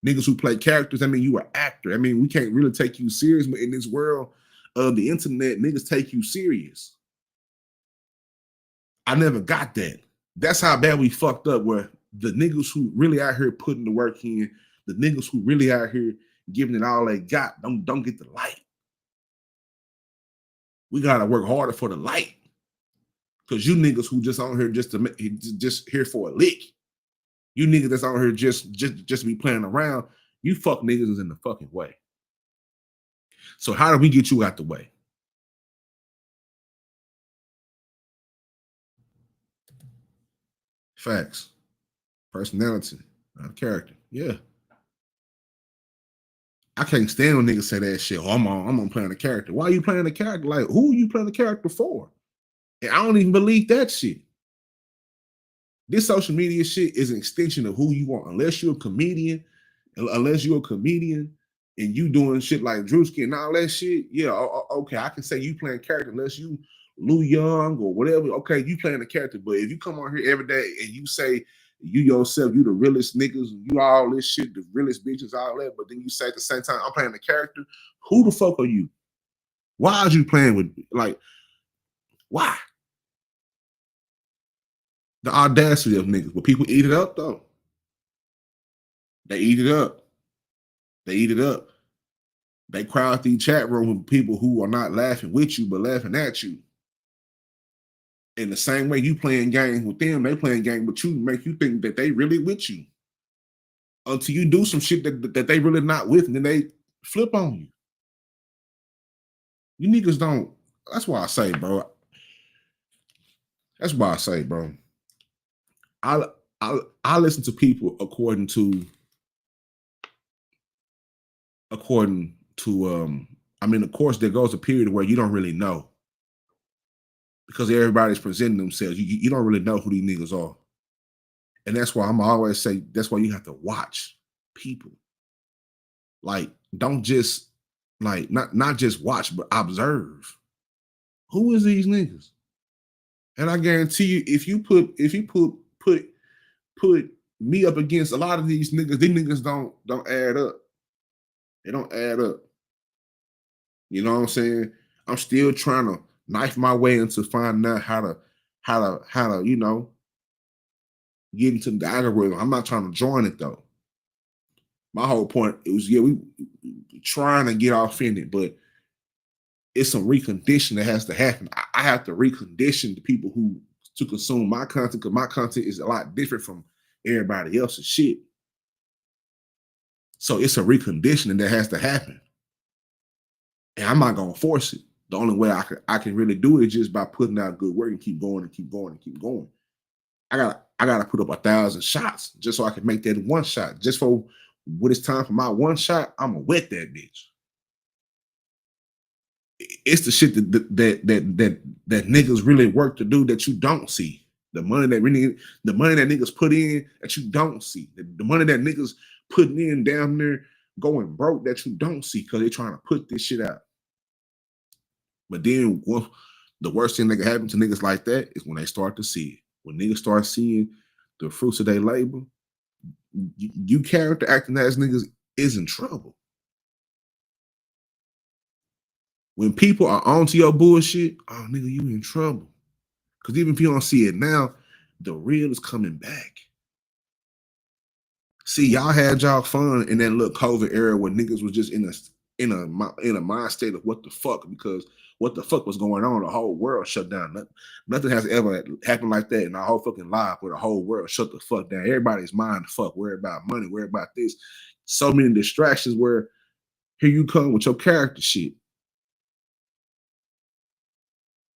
Niggas who play characters, I mean, you an actor. I mean, we can't really take you serious, but in this world of the internet, niggas take you serious. I never got that. That's how bad we fucked up, where the niggas who really out here putting the work in, the niggas who really out here giving it all they got, don't get the light. We gotta work harder for the light. Cause you niggas who just on here just here for a lick. You niggas that's on here just be playing around, you fuck niggas is in the fucking way. So how do we get you out the way? Facts. Personality. Not character. Yeah. I can't stand when niggas say that shit. Oh, I'm on playing a character. Why are you playing a character? Like, who are you playing a character for? And I don't even believe that shit. This social media shit is an extension of who you are. Unless you're a comedian and you doing shit like Drewski and all that shit, yeah, okay, I can say you playing character unless you Lou Young or whatever. Okay, you playing a character. But if you come on here every day and you say you yourself, you the realest niggas, you all this shit, the realest bitches, all that, but then you say at the same time, I'm playing a character, who the fuck are you? Why are you playing with, like, why? The audacity of niggas. But people eat it up, though. They eat it up. They eat it up. They crowd the chat room with people who are not laughing with you, but laughing at you. In the same way you playing games with them, they playing games with you to make you think that they really with you. Until you do some shit that they really not with, and then they flip on you. You niggas don't. That's why I say, bro. That's why I say, bro. I I listen to people according to I mean, of course, there goes a period where you don't really know because everybody's presenting themselves. You don't really know who these niggas are. And that's why I'm always say that's why you have to watch people. Like, don't just like not just watch, but observe. Who is these niggas? And I guarantee you, if you put me up against a lot of these niggas don't add up. They don't add up. You know what I'm saying? I'm still trying to knife my way into finding out how to, you know, get into the algorithm. I'm not trying to join it though. My whole point was, yeah, we trying to get off in it, but it's some recondition that has to happen. I have to recondition the people who to consume my content because my content is a lot different from everybody else's shit. So it's a reconditioning that has to happen. And I'm not gonna force it. The only way I can really do it is just by putting out good work and keep going and keep going and keep going. I gotta put up 1,000 shots just so I can make that one shot. Just for when it's time for my one shot, I'm gonna wet that bitch. It's the shit that niggas really work to do that you don't see. The money that niggas put in that you don't see. The money that niggas putting in down there going broke that you don't see because they're trying to put this shit out. But then the worst thing that can happen to niggas like that is when they start to see it. When niggas start seeing the fruits of their labor, you character acting as niggas is in trouble. When people are onto your bullshit, oh nigga, you in trouble. Because even if you don't see it now, the real is coming back. See, y'all had y'all fun in that little COVID era when niggas was just in a mind state of what the fuck, because what the fuck was going on? The whole world shut down. Nothing has ever happened like that in our whole fucking life where the whole world shut the fuck down. Everybody's mind fuck, worry about money, worry about this. So many distractions where here you come with your character shit.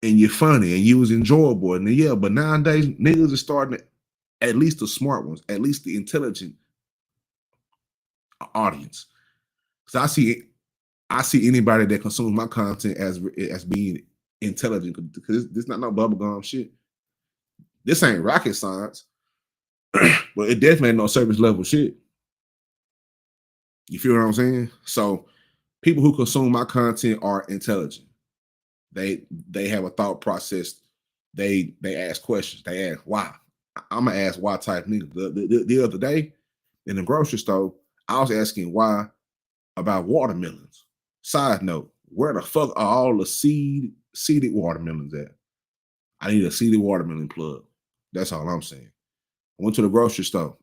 And you're funny and you was enjoyable. And yeah, but nowadays niggas are starting to, at least the smart ones, at least the intelligent audience. So I see anybody that consumes my content as being intelligent because this not no bubblegum shit. This ain't rocket science, but it definitely ain't no service level shit. You feel what I'm saying? So people who consume my content are intelligent. They have a thought process. They ask questions. They ask why. I'm gonna ask why type nigga. The other day in the grocery store, I was asking why about watermelons. Side note, where the fuck are all the seeded watermelons at? I need a seeded watermelon plug. That's all I'm saying. I went to the grocery store.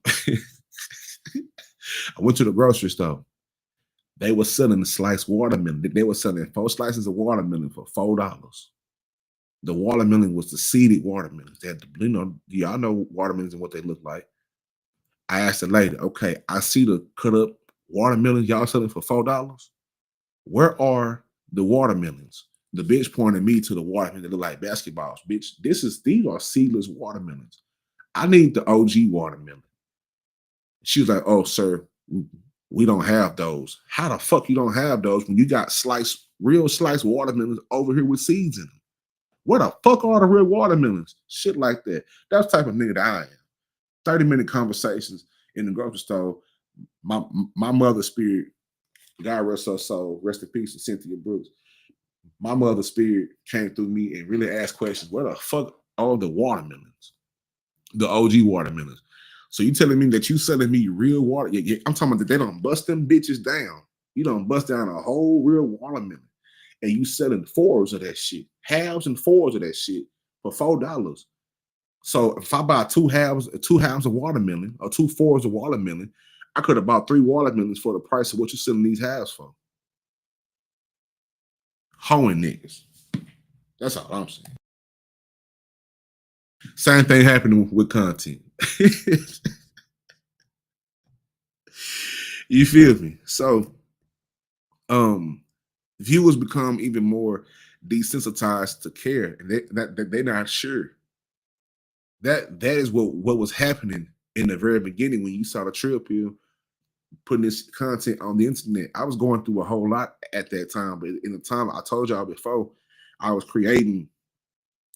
They were selling the sliced watermelon. They were selling 4 slices of watermelon for $4. The watermelon was the seeded watermelons. They had the, you know, y'all know watermelons and what they look like. I asked the lady, okay, I see the cut up watermelons y'all selling for $4. Where are the watermelons? The bitch pointed me to the watermelons that look like basketballs. Bitch, these are seedless watermelons. I need the OG watermelon. She was like, oh, sir, we don't have those. How the fuck you don't have those when you got real sliced watermelons over here with seeds in them? Where the fuck are the real watermelons? Shit like that. That's the type of nigga that I am. 30-minute conversations in the grocery store. My mother's spirit, God rest her soul, rest in peace to Cynthia Brooks. My mother's spirit came through me and really asked questions. Where the fuck are the watermelons? The OG watermelons. So you telling me that you selling me real water? Yeah, I'm talking about that they don't bust them bitches down. You don't bust down a whole real watermelon. And you selling 4s of that shit. Halves and 4s of that shit for $4. So if I buy two halves of watermelon or 2 4s of watermelon, I could have bought 3 watermelons for the price of what you're selling these halves for. hoeing niggas. That's all I'm saying. Same thing happening with content. You feel me? So, viewers become even more desensitized to care, and they're not sure. That is what was happening in the very beginning when you saw the Trill Pill putting this content on the internet. I was going through a whole lot at that time, but in the time I told y'all before, I was creating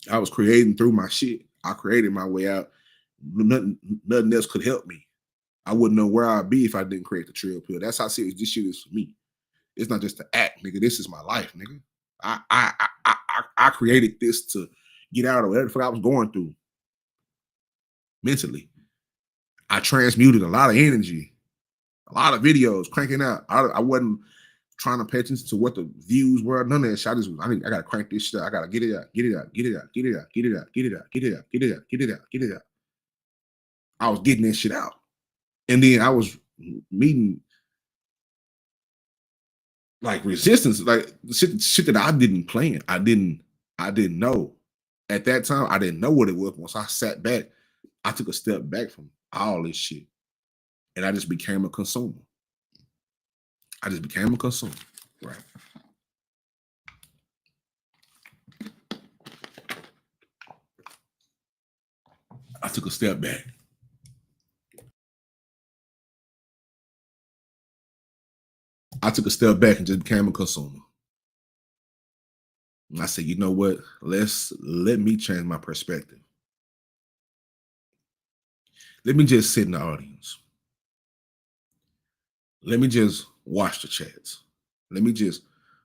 through my shit. I created my way out. Nothing else could help me. I wouldn't know where I'd be if I didn't create the Trill Pill. That's how serious this shit is for me. It's not just to act, nigga. This is my life, nigga. I created this to get out of whatever the fuck I was going through mentally. I transmuted a lot of energy, a lot of videos cranking out. I wasn't trying to pay attention to what the views were. None of that shit. I gotta crank this shit out. I gotta get it out, get it out, get it out, get it out, get it out, get it out, get it out, get it out, get it out, get it out. I was getting that shit out. And then I was meeting like resistance, like shit that I didn't plan. I didn't know. At that time, I didn't know what it was. Once I sat back, I took a step back from all this shit. And I just became a consumer. I just became a consumer. Right. I took a step back. I took a step back and just became a consumer. And I said, you know what? Let me change my perspective. Let me just sit in the audience. Let me just watch the chats. Let me just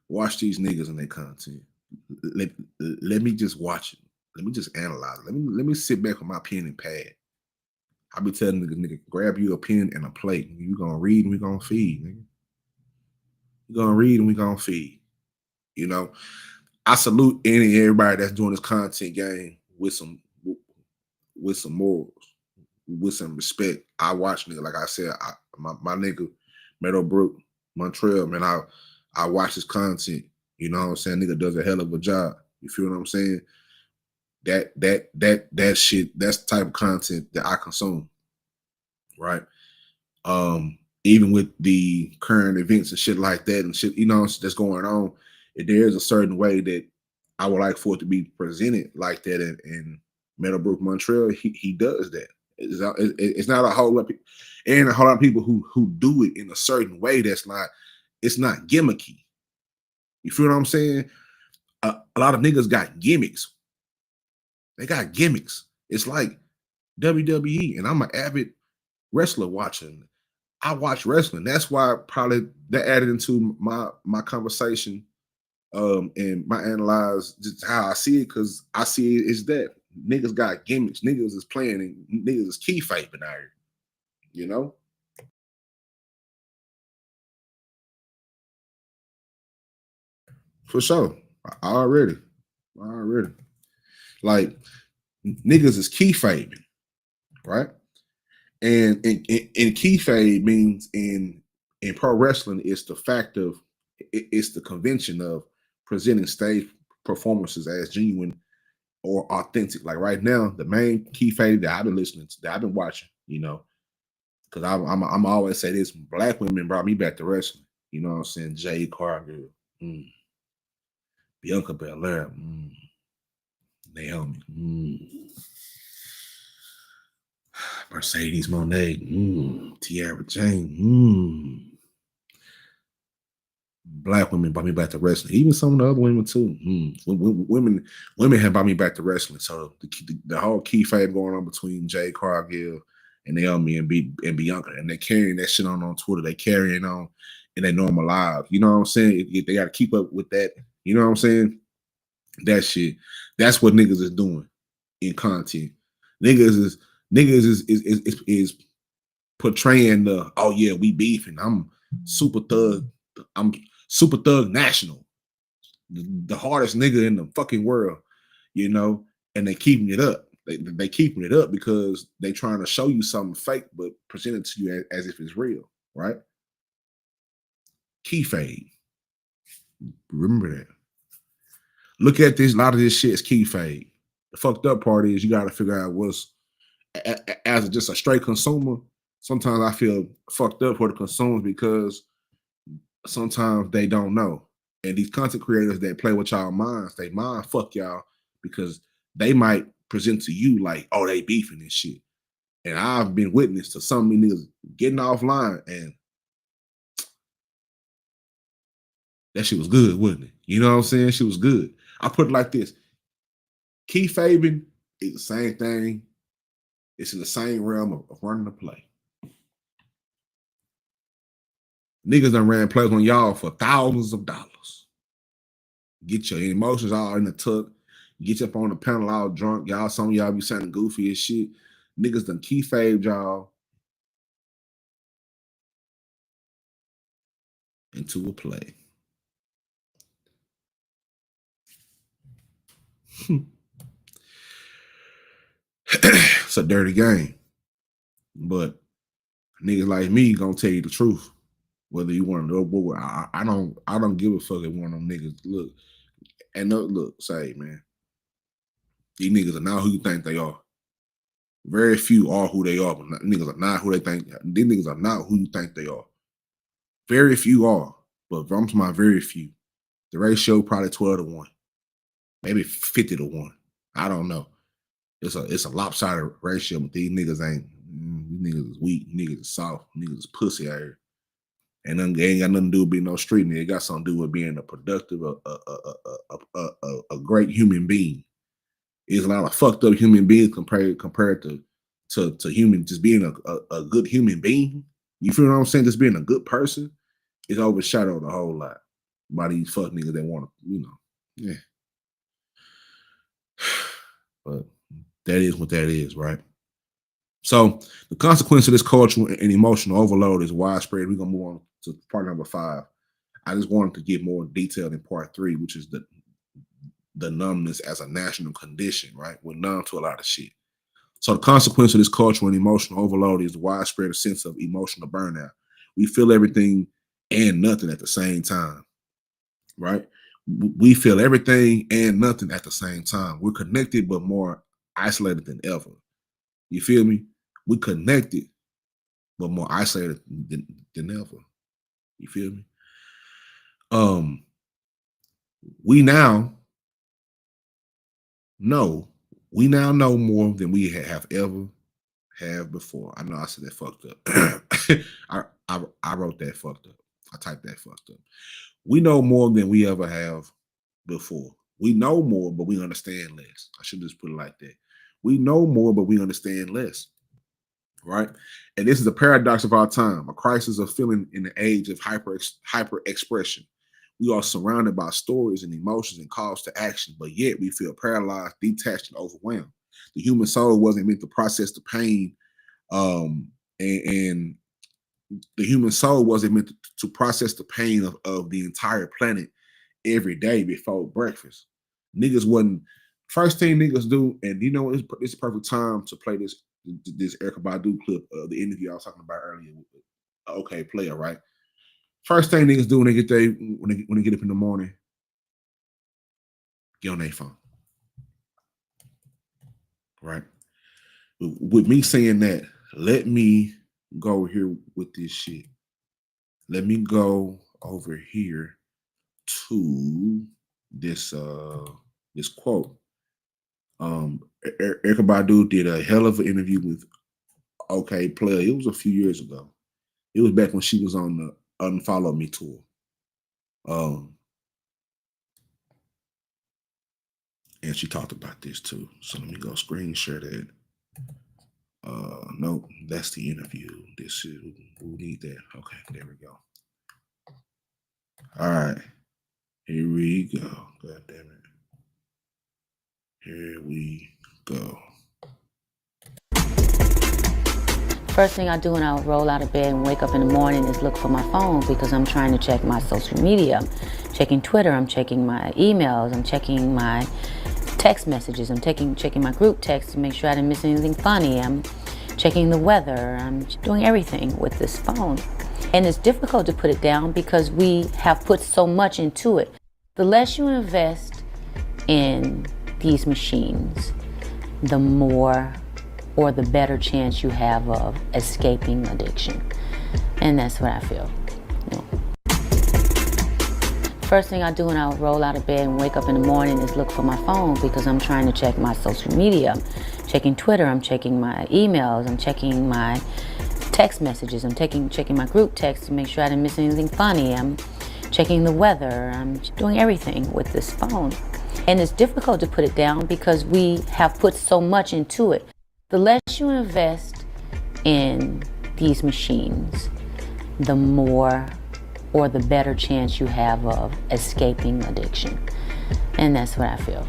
watch these niggas and their content. Let me just watch it. Let me just analyze it. Let me sit back with my pen and pad. I be telling nigga, grab you a pen and a plate. You gonna read and we gonna feed, nigga. You gonna read and we gonna feed. You know, I salute any and everybody that's doing this content game with some morals, with some respect. I watch nigga, like I said, my nigga Meadowbrook Montreal, man, I watch his content. You know what I'm saying? Nigga does a hell of a job. You feel what I'm saying? That shit, that's the type of content that I consume. Right. Even with the current events and shit like that and shit, you know, that's going on, there is a certain way that I would like for it to be presented like that. And Meadowbrook Montreal, he does that. It's not a whole lot of people, and a whole lot of people who do it in a certain way it's not gimmicky. You feel what I'm saying? A lot of niggas got gimmicks. They got gimmicks. It's like WWE, and I'm an avid wrestler watching. I watch wrestling. That's why probably that added into my conversation and my analyze just how I see it, because I see it is that niggas got gimmicks. Niggas is playing and niggas is keyfaping out here. You know? For sure. Already. Like, niggas is keyfaping, right? And keyfade means in pro wrestling, it's the fact of, it's the convention of presenting stage performances as genuine or authentic. Like right now, the main keyfade that I've been listening to, that I've been watching, you know, because I'm always say this: black women brought me back to wrestling. You know what I'm saying? Jade Cargill, Bianca Belair, Naomi, Mercedes Moné, Tiara Jane, Black women brought me back to wrestling. Even some of the other women too. Women have brought me back to wrestling. So the whole key fight going on between Jade Cargill and Naomi and Bianca, and they're carrying that shit on Twitter. They carrying on in their normal lives. You know what I'm saying? They got to keep up with that. You know what I'm saying? That shit. That's what niggas is doing in content. Niggas is portraying the, oh yeah, we beefing. I'm super thug national, the hardest nigga in the fucking world, you know, and they keeping it up. They keeping it up because they trying to show you something fake, but present it to you as if it's real, right? Keyfade. Remember that. Look at this. A lot of this shit is keyfade. The fucked up part is you got to figure out what's as just a straight consumer. Sometimes I feel fucked up for the consumers because sometimes they don't know. And these content creators that play with y'all minds, they mind fuck y'all because they might present to you like, oh, they beefing and shit. And I've been witness to some of these niggas getting offline, and that shit was good, wasn't it? You know what I'm saying? She was good. I put it like this. Keyfabing is the same thing. It's in the same realm of running a play. Niggas done ran plays on y'all for thousands of dollars. Get your emotions all in the tuck. Get you up on the panel all drunk. Y'all, some of y'all be sounding goofy as shit. Niggas done keyfabed y'all into a play. It's a dirty game. But niggas like me gonna tell you the truth. Whether you want to know, I don't give a fuck if one of them niggas look. And look, say, man, these niggas are not who you think they are. Very few are who they are, but niggas are not who they think. These niggas are not who you think they are. Very few are, but I'm talking about very few. The ratio probably 12-1, maybe 50-1. I don't know. It's a lopsided ratio, but these niggas ain't. These niggas is weak. Niggas is soft. Niggas is pussy out here. And then it ain't got nothing to do with being no street nigga. It got something to do with being a productive, a great human being. There's a lot of fucked up human beings compared to human, just being a good human being. You feel what I'm saying? Just being a good person is overshadowed a whole lot by these fuck niggas that want to, yeah. But that is what that is, right? So the consequence of this cultural and emotional overload is widespread. We're gonna move on to part number 5. I just wanted to get more detailed in part 3, which is the numbness as a national condition, right? We're numb to a lot of shit. So the consequence of this cultural and emotional overload is the widespread sense of emotional burnout. We feel everything and nothing at the same time, right? We feel everything and nothing at the same time. We're connected, but more isolated than ever. You feel me? We connected, but more isolated than ever. You feel me? We now know more than we have ever have before. I know I said that fucked up. I wrote that fucked up. I typed that fucked up. We know more than we ever have before. We know more, but we understand less. I should just put it like that. We know more, but we understand less. Right? And this is a paradox of our time, a crisis of feeling in the age of hyper expression. We are surrounded by stories and emotions and calls to action, but yet we feel paralyzed, detached, and overwhelmed. The human soul wasn't meant to process the pain, and the human soul wasn't meant to process the pain of the entire planet every day before breakfast. Niggas wasn't. First thing niggas do, and you know, it's a perfect time to play this Erykah Badu clip of the interview I was talking about earlier with OK Player, right? First thing niggas do when they get up in the morning, get on their phone, right? With me saying that, let me go here with this shit. Let me go over here to this this quote. Erykah Badu did a hell of an interview with OK Player. It was a few years ago. It was back when she was on the Unfollow Me tour. And she talked about this too. So let me go screen share that. Nope, that's the interview. This is who need that. Okay, there we go. All right. Here we go. God damn it. Here we go. First thing I do when I roll out of bed and wake up in the morning is look for my phone because I'm trying to check my social media. I'm checking Twitter, I'm checking my emails, I'm checking my text messages, I'm checking my group text to make sure I didn't miss anything funny. I'm checking the weather, I'm doing everything with this phone. And it's difficult to put it down because we have put so much into it. The less you invest in these machines, the more or the better chance you have of escaping addiction. And that's what I feel. You know. First thing I do when I roll out of bed and wake up in the morning is look for my phone because I'm trying to check my social media. I'm checking Twitter, I'm checking my emails, I'm checking my text messages, I'm checking my group text to make sure I didn't miss anything funny. I'm checking the weather, I'm doing everything with this phone. And it's difficult to put it down because we have put so much into it. The less you invest in these machines, the more or the better chance you have of escaping addiction. And that's what I feel.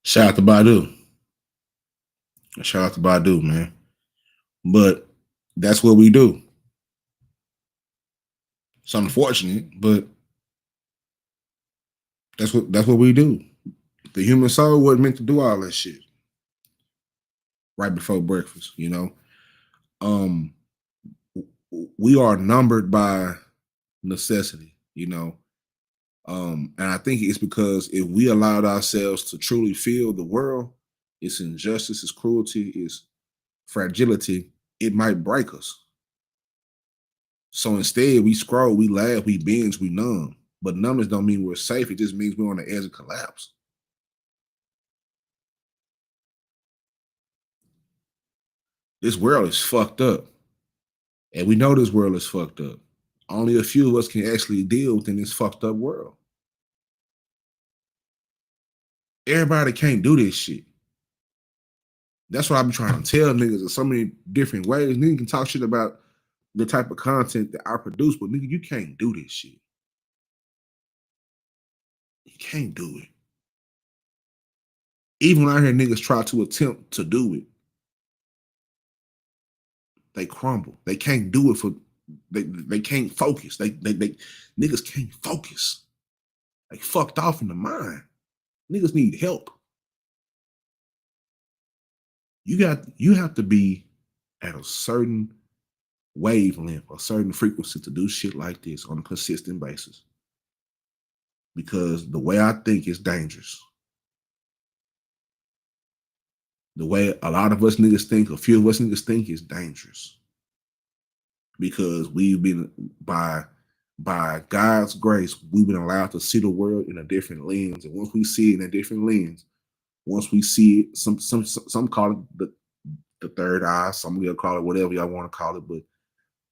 Shout out to Badu. Shout out to Badu, man. But that's what we do. It's unfortunate, but that's what we do. The human soul wasn't meant to do all that shit right before breakfast, you know. We are numbered by necessity, you know. And I think it's because if we allowed ourselves to truly feel the world, its injustice, its cruelty, its fragility, it might break us. So instead, we scroll, we laugh, we binge, we numb. But numbness don't mean we're safe. It just means we're on the edge of collapse. This world is fucked up. And we know this world is fucked up. Only a few of us can actually deal within this fucked up world. Everybody can't do this shit. That's what I've been trying to tell niggas in so many different ways. Niggas can talk shit about the type of content that I produce, but nigga, you can't do this shit. You can't do it. Even when I hear niggas try to attempt to do it, they crumble. They can't do it for they can't focus. They niggas can't focus. They fucked off in the mind. Niggas need help. You have to be at a certain wavelength, a certain frequency to do shit like this on a consistent basis. Because the way I think is dangerous. The way a lot of us niggas think, a few of us niggas think is dangerous. Because we've been, by God's grace, we've been allowed to see the world in a different lens. And once we see it in a different lens, once we see it, some call it the third eye, some will call it whatever y'all want to call it, but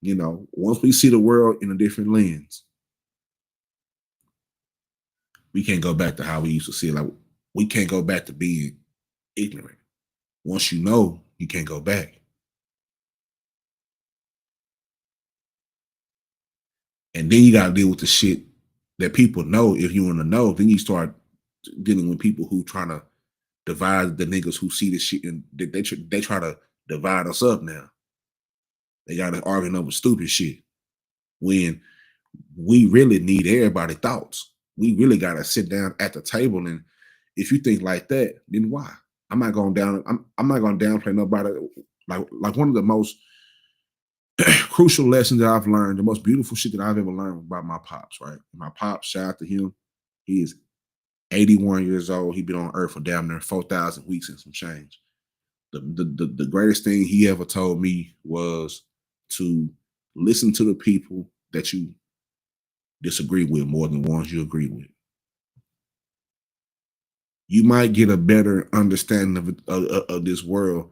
you know, once we see the world in a different lens, we can't go back to how we used to see it. Like, we can't go back to being ignorant. Once you know, you can't go back. And then you got to deal with the shit that people know. If you want to know, then you start dealing with people who trying to divide the niggas who see this shit, and they try to divide us up now. They got to arguing over stupid shit when we really need everybody's thoughts. We really got to sit down at the table, and if you think like that, then why? I'm not going to downplay nobody. Like one of the most crucial lessons that I've learned, the most beautiful shit that I've ever learned about my pops, right? My pops, shout out to him. He is 81 years old. He's been on earth for damn near 4,000 weeks and some change. The greatest thing he ever told me was to listen to the people that you disagree with more than ones you agree with. You might get a better understanding of this world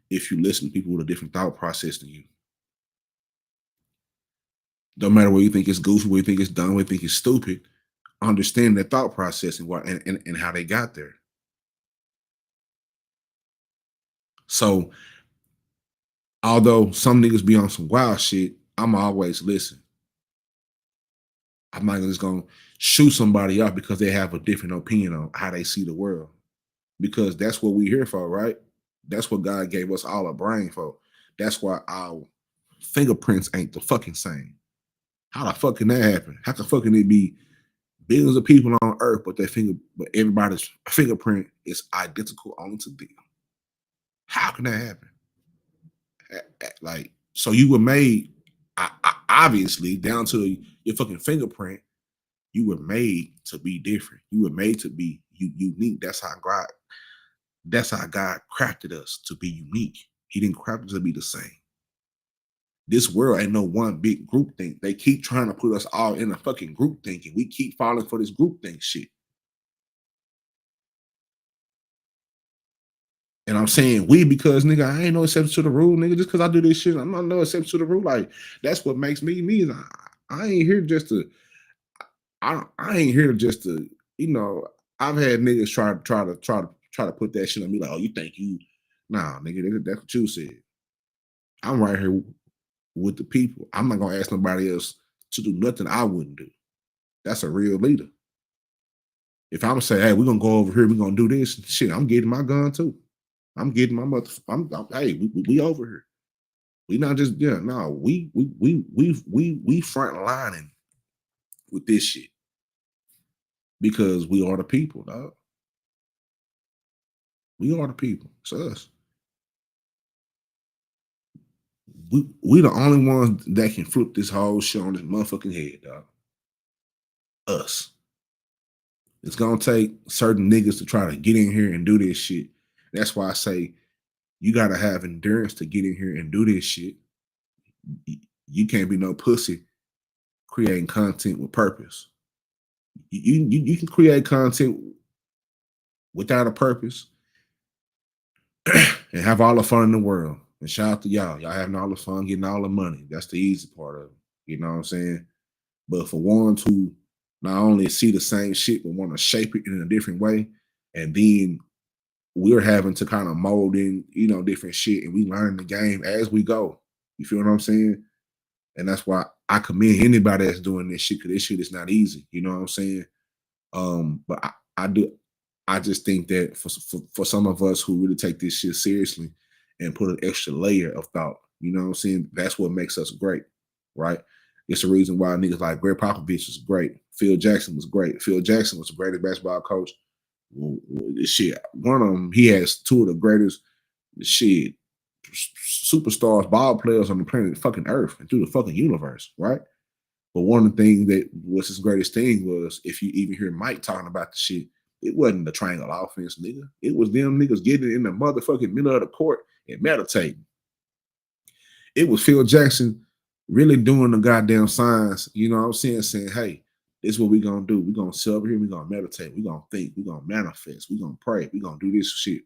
if you listen to people with a different thought process than you. Don't matter whether you think it's goofy, whether you think it's dumb, whether you think it's stupid, understand their thought process and how they got there. So, although some niggas be on some wild shit, I'm always listen. I'm not just gonna shoot somebody up because they have a different opinion on how they see the world. Because that's what we're here for, right? That's what God gave us all a brain for. That's why our fingerprints ain't the fucking same. How the fuck can that happen? How the fuck can it be billions of people on Earth, but everybody's fingerprint is identical only to them. How can that happen? Like, so you were made, obviously, down to your fucking fingerprint. You were made to be different. You were made to be unique. That's how God crafted us to be unique. He didn't craft us to be the same. This world ain't no one big group think. They keep trying to put us all in a fucking group think, and we keep falling for this group think shit. And I'm saying we because, nigga, I ain't no exception to the rule, nigga. Just because I do this shit, I'm not no exception to the rule. Like, that's what makes me me. Is I ain't here just to. I ain't here just to. You know, I've had niggas try to put that shit on me. Like, oh, you think you? Nah, nigga, that's what you said. I'm right here with the people. I'm not gonna ask nobody else to do nothing I wouldn't do. That's a real leader. If I'm gonna say, hey, we're gonna go over here, we're gonna do this, shit, I'm getting my gun too. I'm getting my mother. Hey, we over here. We not just no. We front lining with this shit because we are the people, dog. We are the people. It's us. We the only ones that can flip this whole shit on this motherfucking head, dog. Us. It's gonna take certain niggas to try to get in here and do this shit. That's why I say you gotta have endurance to get in here and do this shit. You can't be no pussy creating content with purpose. You can create content without a purpose and have all the fun in the world. And shout out to y'all. Y'all having all the fun, getting all the money. That's the easy part of it. You know what I'm saying? But for ones who not only see the same shit, but want to shape it in a different way, and then we're having to kind of mold in, different shit, and we learn the game as we go. You feel what I'm saying? And that's why I commend anybody that's doing this shit, because this shit is not easy. You know what I'm saying? But I just think that for some of us who really take this shit seriously and put an extra layer of thought, you know what I'm saying? That's what makes us great, right? It's the reason why niggas like Greg Popovich was great. Phil Jackson was great. Phil Jackson was the greatest basketball coach. Shit, one of them, he has two of the greatest shit superstars, ball players on the planet, fucking Earth, and through the fucking universe, right? But one of the things that was his greatest thing was, if you even hear Mike talking about the shit, it wasn't the triangle offense, nigga. It was them niggas getting in the motherfucking middle of the court and meditating. It was Phil Jackson really doing the goddamn signs, you know what I'm saying, hey, this is what we're gonna do. We're gonna sit over here, we're gonna meditate, we're gonna think, we're gonna manifest, we're gonna pray, we're gonna do this shit.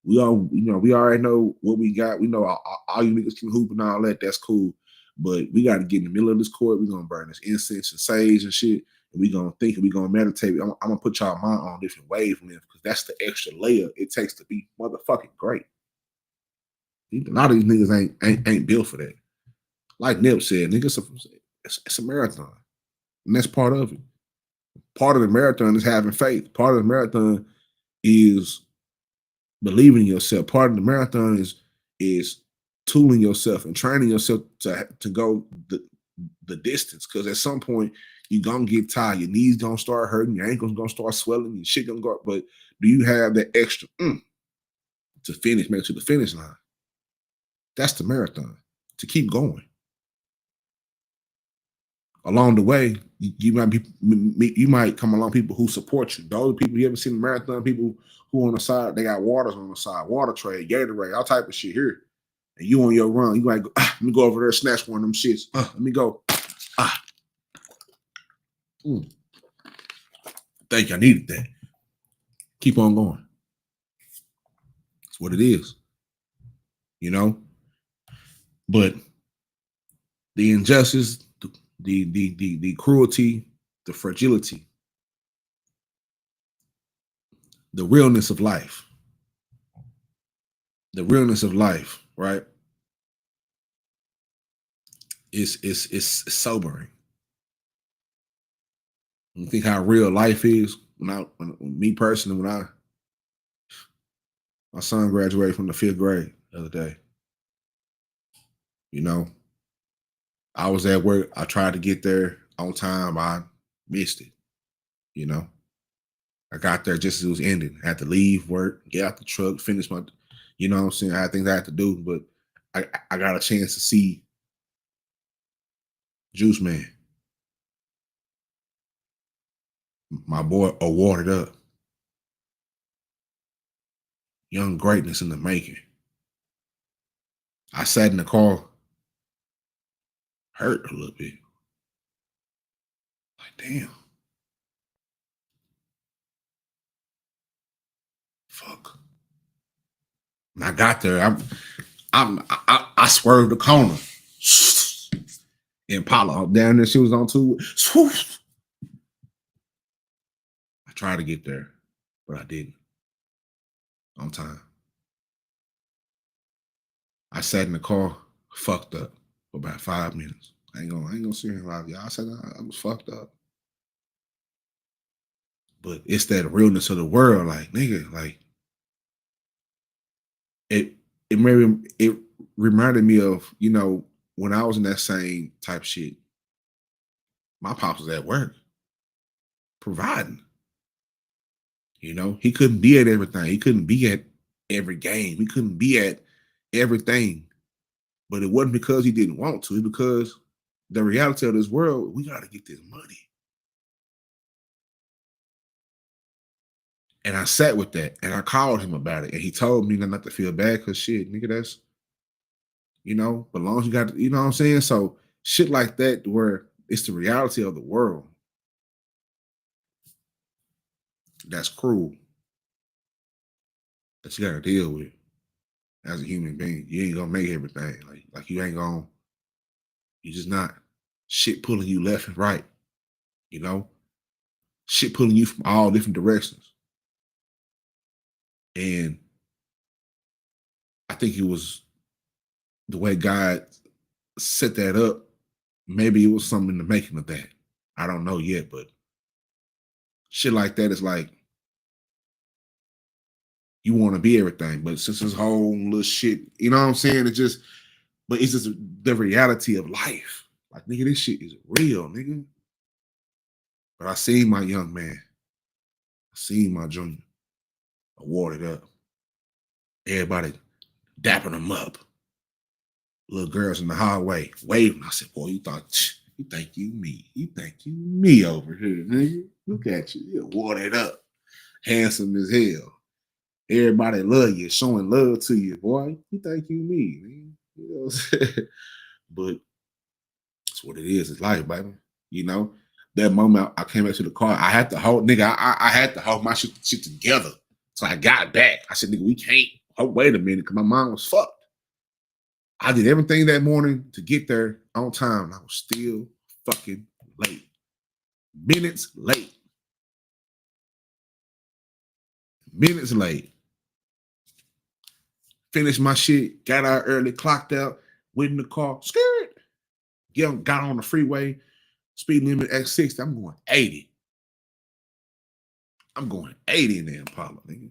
We already know what we got. We know all you niggas can hoop and all that. That's cool. But we got to get in the middle of this court. We're going to burn this incense and sage and shit. And we're going to think and we're going to meditate. I'm going to put y'all mind on different wavelengths, because that's the extra layer it takes to be motherfucking great. A lot of these niggas ain't built for that. Like Nip said, nigga, it's a marathon. And that's part of it. Part of the marathon is having faith. Part of the marathon is believing in yourself. Part of the marathon is tooling yourself and training yourself to go the distance. Because at some point you're gonna get tired. Your knees gonna start hurting. Your ankles gonna start swelling. Your shit gonna go. But do you have that extra to finish? Make it to the finish line. That's the marathon. To keep going. Along the way, you might come along people who support you. Those people you ever seen the marathon, people who on the side, they got waters on the side, water tray, Gatorade, all type of shit here. And you on your run, you like, let me go over there, snatch one of them shits. Let me go. Think I needed that. Keep on going. That's what it is. But the injustice, the cruelty, the fragility, the realness of life. The realness of life, right? It's sobering. You think how real life is. Me personally, my son graduated from the 5th grade the other day. I was at work. I tried to get there on time. I missed it. You know, I got there just as it was ending. I had to leave work, get out the truck, finish my, you know what I'm saying? I had things I had to do, but I got a chance to see Juice Man, my boy, awarded up. Young greatness in the making. I sat in the car, hurt a little bit. Like, damn. Fuck. When I got there, I swerved the corner. Impala down there, she was on two. I tried to get there, but I didn't. On time. I sat in the car, fucked up for about 5 minutes. I ain't gonna sit here and lie to y'all. I said I was fucked up. But it's that realness of the world, like, nigga, like it it reminded me of, you know, when I was in that same type of shit, my pops was at work providing. You know, he couldn't be at everything. He couldn't be at every game. He couldn't be at everything. But it wasn't because he didn't want to. It's because the reality of this world, we got to get this money. And I sat with that and I called him about it. And he told me not to feel bad because shit, nigga, that's, you know, but as long as you got, you know what I'm saying? So shit like that where it's the reality of the world. That's cruel. That you got to deal with as a human being. You ain't going to make everything. Like you ain't going to, you just not. Shit pulling you left and right, you know? Shit pulling you from all different directions. And I think it was the way God set that up. Maybe it was something in the making of that. I don't know yet, but shit like that is like, you want to be everything, but since this whole little shit, you know what I'm saying? It's just, but it's just the reality of life. Like, nigga, this shit is real, nigga. But I seen my young man. I seen my junior awarded up. Everybody dapping him up. Little girls in the hallway waving. I said, boy, you think you me. You think you me over here, nigga. Look at you. You awarded up. Handsome as hell. Everybody love you, showing love to you, boy. You think you me, man. You know what I'm saying? But that's what it is. It's life, baby. You know? That moment I came back to the car, I had to hold, nigga, I had to hold my shit together. So I got back. I said, nigga, we can't. Oh, wait a minute, because my mind was fucked. I did everything that morning to get there on time. I was still fucking late. Minutes late. Minutes late. Finished my shit, got out early, clocked out, went in the car, scared. Got on the freeway, speed limit at 60. I'm going 80. I'm going 80 in the Impala, nigga.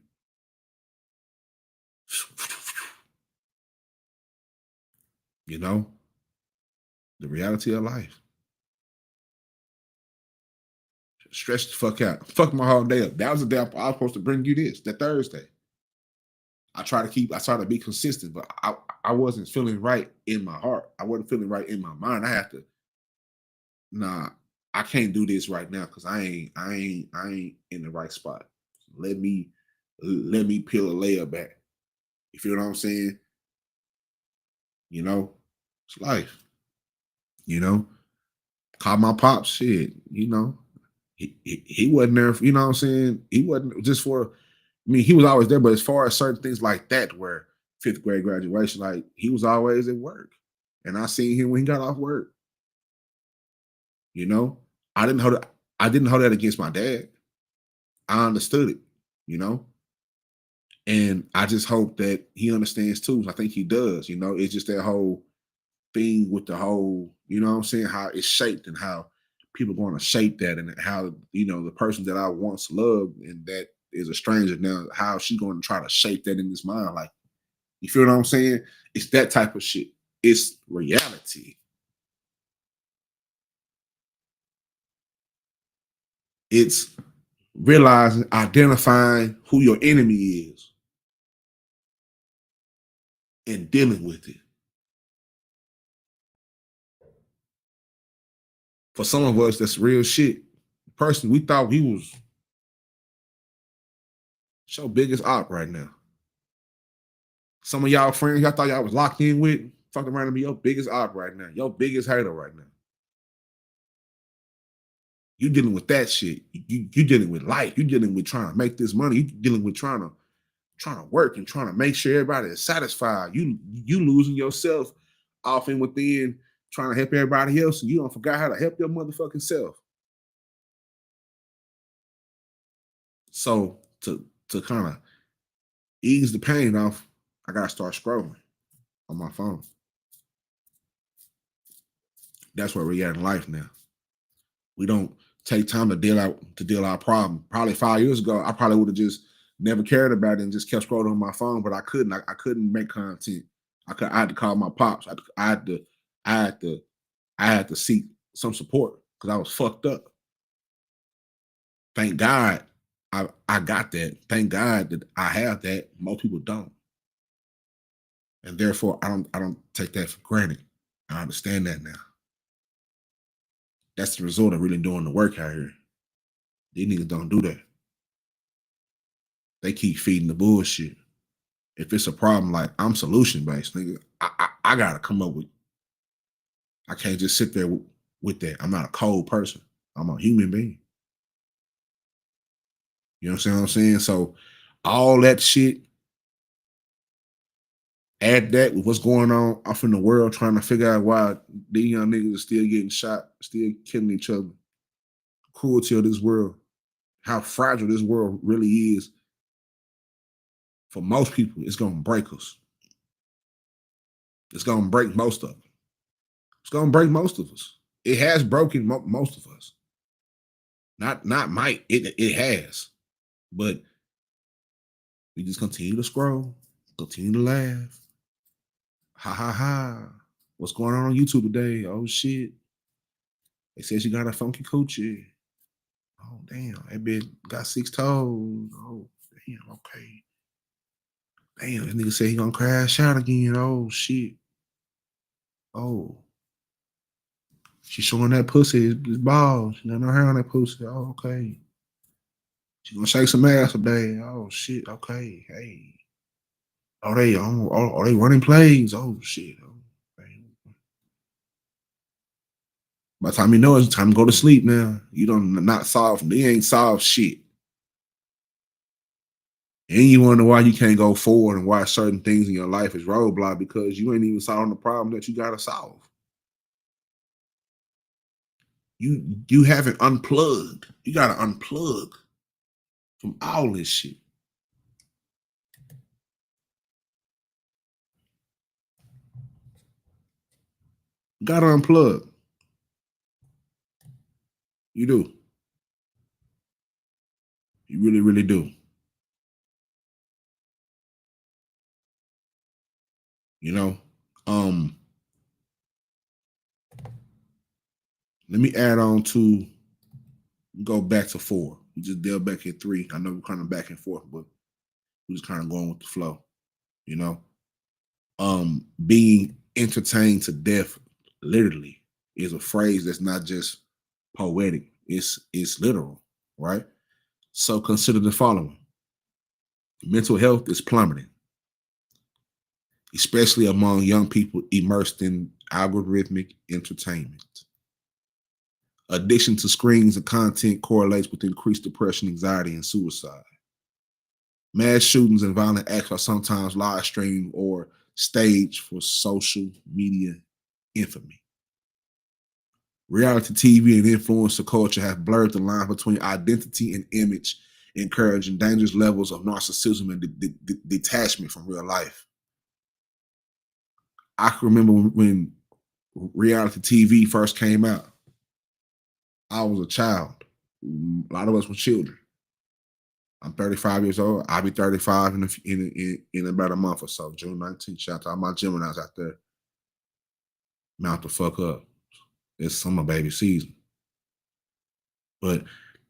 You know, the reality of life. Stretch the fuck out. Fuck my whole day up. That was the day I was supposed to bring you this, that Thursday. I try to be consistent, but I wasn't feeling right in my heart. I wasn't feeling right in my mind. I have to, nah, I can't do this right now because I ain't in the right spot. Let me peel a layer back. You feel what I'm saying? You know, it's life. You know, call my pops, shit. You know, he wasn't there. You know what I'm saying? He wasn't just for. I mean, he was always there, but as far as certain things like that, where 5th grade graduation, like he was always at work, and I seen him when he got off work. You know, I didn't hold that against my dad. I understood it. You know, and I just hope that he understands too. I think he does. You know, it's just that whole thing with the whole, you know what I'm saying, how it's shaped and how people are going to shape that, and how, you know, the person that I once loved and that is a stranger now, how she going to try to shape that in his mind. Like, you feel what I'm saying? It's that type of shit. It's reality. It's realizing, identifying who your enemy is and dealing with it. For some of us, that's real shit. Personally, we thought he was your biggest op right now. Some of y'all friends, y'all thought y'all was locked in with, fucking around to be your biggest op right now, your biggest hater right now. You dealing with that shit. You dealing with life. You dealing with trying to make this money. You dealing with trying to work and trying to make sure everybody is satisfied. You losing yourself off and within, trying to help everybody else, and you don't forgot how to help your motherfucking self. So to kind of ease the pain off, I gotta start scrolling on my phone. That's where we at in life now. We don't take time to deal our problem. Probably 5 years ago, I probably would have just never cared about it and just kept scrolling on my phone, but I couldn't. I couldn't make content. I had to call my pops. I had to seek some support because I was fucked up. Thank God I got that. Thank God that I have that. Most people don't. And therefore I don't take that for granted. I understand that now. That's the result of really doing the work out here. These niggas don't do that. They keep feeding the bullshit. If it's a problem, like, I'm solution based, nigga, I gotta come up with. I can't just sit there with that. I'm not a cold person. I'm a human being. You know what I'm saying? So all that shit, add that with what's going on off in the world, trying to figure out why these young niggas are still getting shot, still killing each other. Cruelty of this world, how fragile this world really is. For most people, it's gonna break us. It's gonna break most of them. It's gonna break most of us. It has broken most of us. Not might. It has. But we just continue to scroll, continue to laugh. Ha ha ha. What's going on YouTube today? Oh shit. They said she got a funky coochie. Oh damn. That bitch got 6 toes. Oh damn, okay. Damn, this nigga said he gonna crash out again. Oh shit. Oh. She showing that pussy, his balls. She got no hair on that pussy. Oh, okay. She gonna shake some ass today. Oh shit. Okay. Hey. Are they running plays? Oh shit. Oh, by the time you know it's time to go to sleep now. You don't not solve. They ain't solved shit. And you wonder why you can't go forward and why certain things in your life is roadblock because you ain't even solving the problem that you gotta solve. You haven't unplugged. You gotta unplug from all this shit. You gotta unplug. You do. You really, really do. You know, let me add on to go back to 4. We just dealt back at 3. I know we're kind of back and forth, but we're just kind of going with the flow, you know. Being entertained to death, literally, is a phrase that's not just poetic. It's literal, right? So consider the following. Mental health is plummeting, especially among young people immersed in algorithmic entertainment. Addiction to screens and content correlates with increased depression, anxiety, and suicide. Mass shootings and violent acts are sometimes live streamed or staged for social media infamy. Reality TV and influencer culture have blurred the line between identity and image, encouraging dangerous levels of narcissism and detachment from real life. I can remember when reality TV first came out. I was a child. A lot of us were children. I'm 35 years old. I'll be 35 in about a month or so. June 19th. Shout out to all my Geminis out there. Mount the fuck up. It's summer baby season. But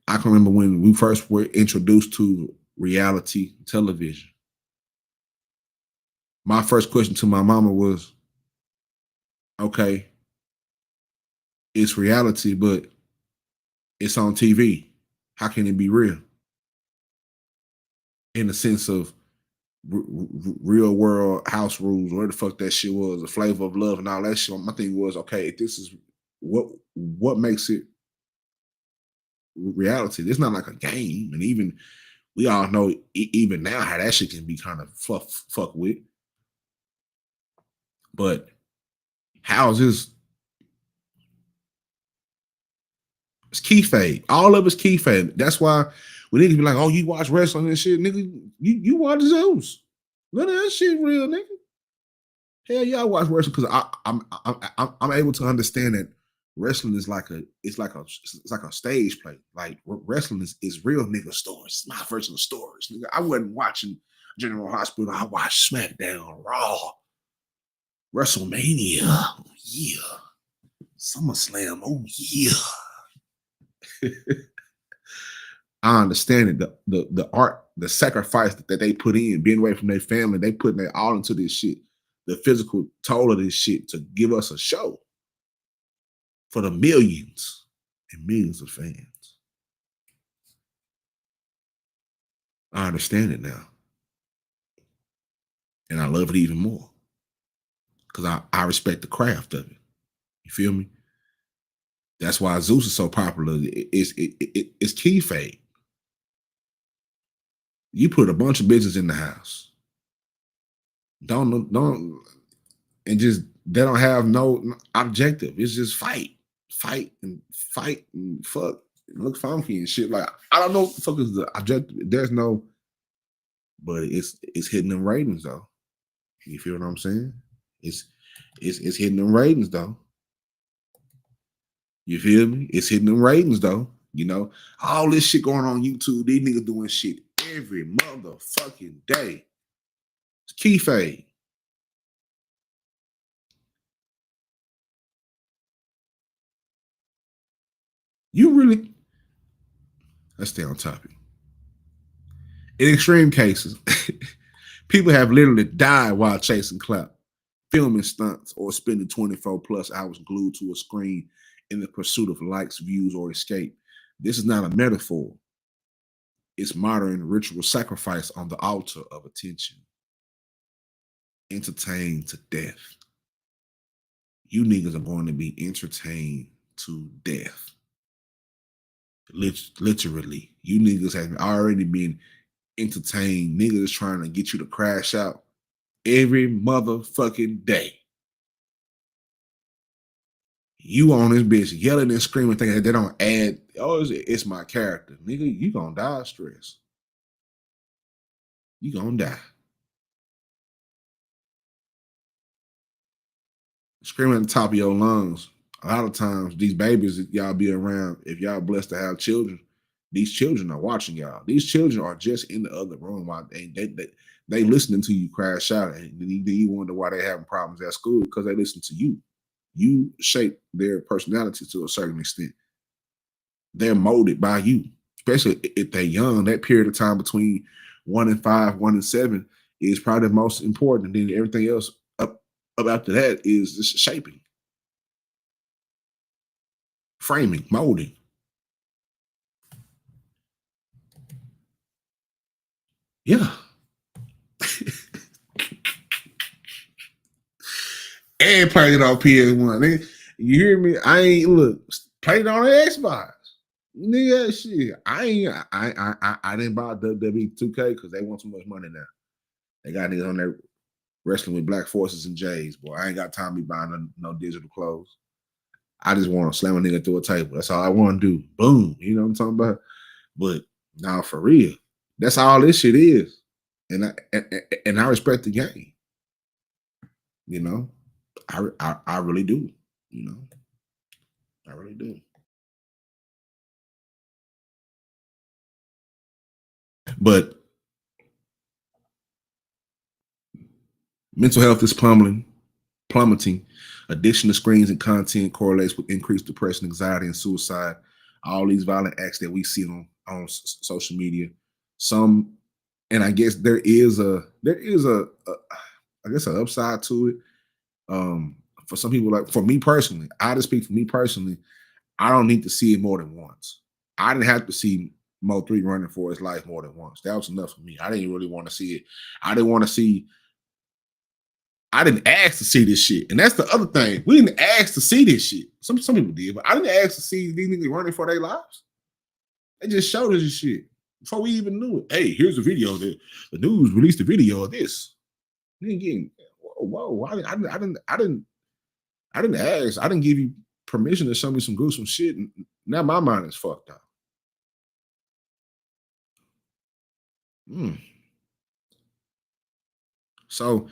I can remember when we first were introduced to reality television. My first question to my mama was, okay, it's reality, but it's on TV. How can it be real? In the sense of real world house rules, where the fuck that shit was, the flavor of love and all that shit. My thing was, okay, if this is what makes it reality. It's not like a game, and even we all know even now how that shit can be kind of fuck with. But how is this? It's kayfabe. All of it's kayfabe. That's why we need to be like, oh, you watch wrestling and shit, nigga. You watch Zeus. None of that shit real, nigga. Hell yeah, I watch wrestling because I'm able to understand that wrestling is like a stage play. Like wrestling is real nigga stories. It's my version of stories. Nigga, I wasn't watching General Hospital. I watched SmackDown, Raw, WrestleMania. Oh, yeah. SummerSlam. Oh yeah. I understand it. The art, the sacrifice that they put in, being away from their family, they putting their all into this shit. The physical toll of this shit to give us a show for the millions and millions of fans. I understand it now. And I love it even more. Because I respect the craft of it. You feel me? That's why Zeus is so popular. It's kayfabe. You put a bunch of bitches in the house. Don't and just they don't have no objective. It's just fight and fuck. Look funky and shit. Like I don't know what the fuck is the objective. There's no, but it's hitting them ratings though. You feel what I'm saying? It's hitting them ratings though. You feel me? It's hitting them ratings though. You know, all this shit going on YouTube. These niggas doing shit every motherfucking day. It's kayfabe. You really, let's stay on topic. In extreme cases, people have literally died while chasing clout, filming stunts, or spending 24 plus hours glued to a screen in the pursuit of likes, views, or escape. This is not a metaphor. It's modern ritual sacrifice on the altar of attention. Entertained to death. You niggas are going to be entertained to death. Literally, you niggas have already been entertained. Niggas trying to get you to crash out every motherfucking day. You on this bitch yelling and screaming, thinking that they don't add, oh, it's my character. Nigga, you gonna die of stress. You gonna die. Screaming at the top of your lungs. A lot of times, these babies that y'all be around, if y'all blessed to have children, these children are watching y'all. These children are just in the other room while they listening to you crash out, and then you wonder why they having problems at school because they listen to you. You shape their personality to a certain extent. They're molded by you, especially if they're young. That period of time between 1 and 5, 1 and 7 is probably the most important. And then everything else up after that is just shaping, framing, molding. Yeah. And played it on PS1. You hear me? I ain't played it on the Xbox. Nigga, shit. I didn't buy WWE 2K because they want too much money now. They got niggas on there wrestling with black forces and J's. Boy, I ain't got time to be buying no digital clothes. I just want to slam a nigga through a table. That's all I want to do. Boom. You know what I'm talking about? But now for real, that's all this shit is. And I respect the game. You know, I really do. You know, I really do. But mental health is plummeting. Addiction to screens and content correlates with increased depression, anxiety, and suicide. all these violent acts that we see on social media. Some, and I guess there is a I guess an upside to it. For some people, like for me personally, I just speak for me personally. I don't need to see it more than once. I didn't have to see Mo3 running for his life more than once. That was enough for me. I didn't really want to see it. I didn't want to see. I didn't ask to see this shit, and that's the other thing. We didn't ask to see this shit. Some people did, but I didn't ask to see these niggas running for their lives. They just showed us this shit before we even knew it. Hey, here's a video that the news released a video of this. Again, whoa! I didn't ask. I didn't give you permission to show me some gruesome shit. And now my mind is fucked up. So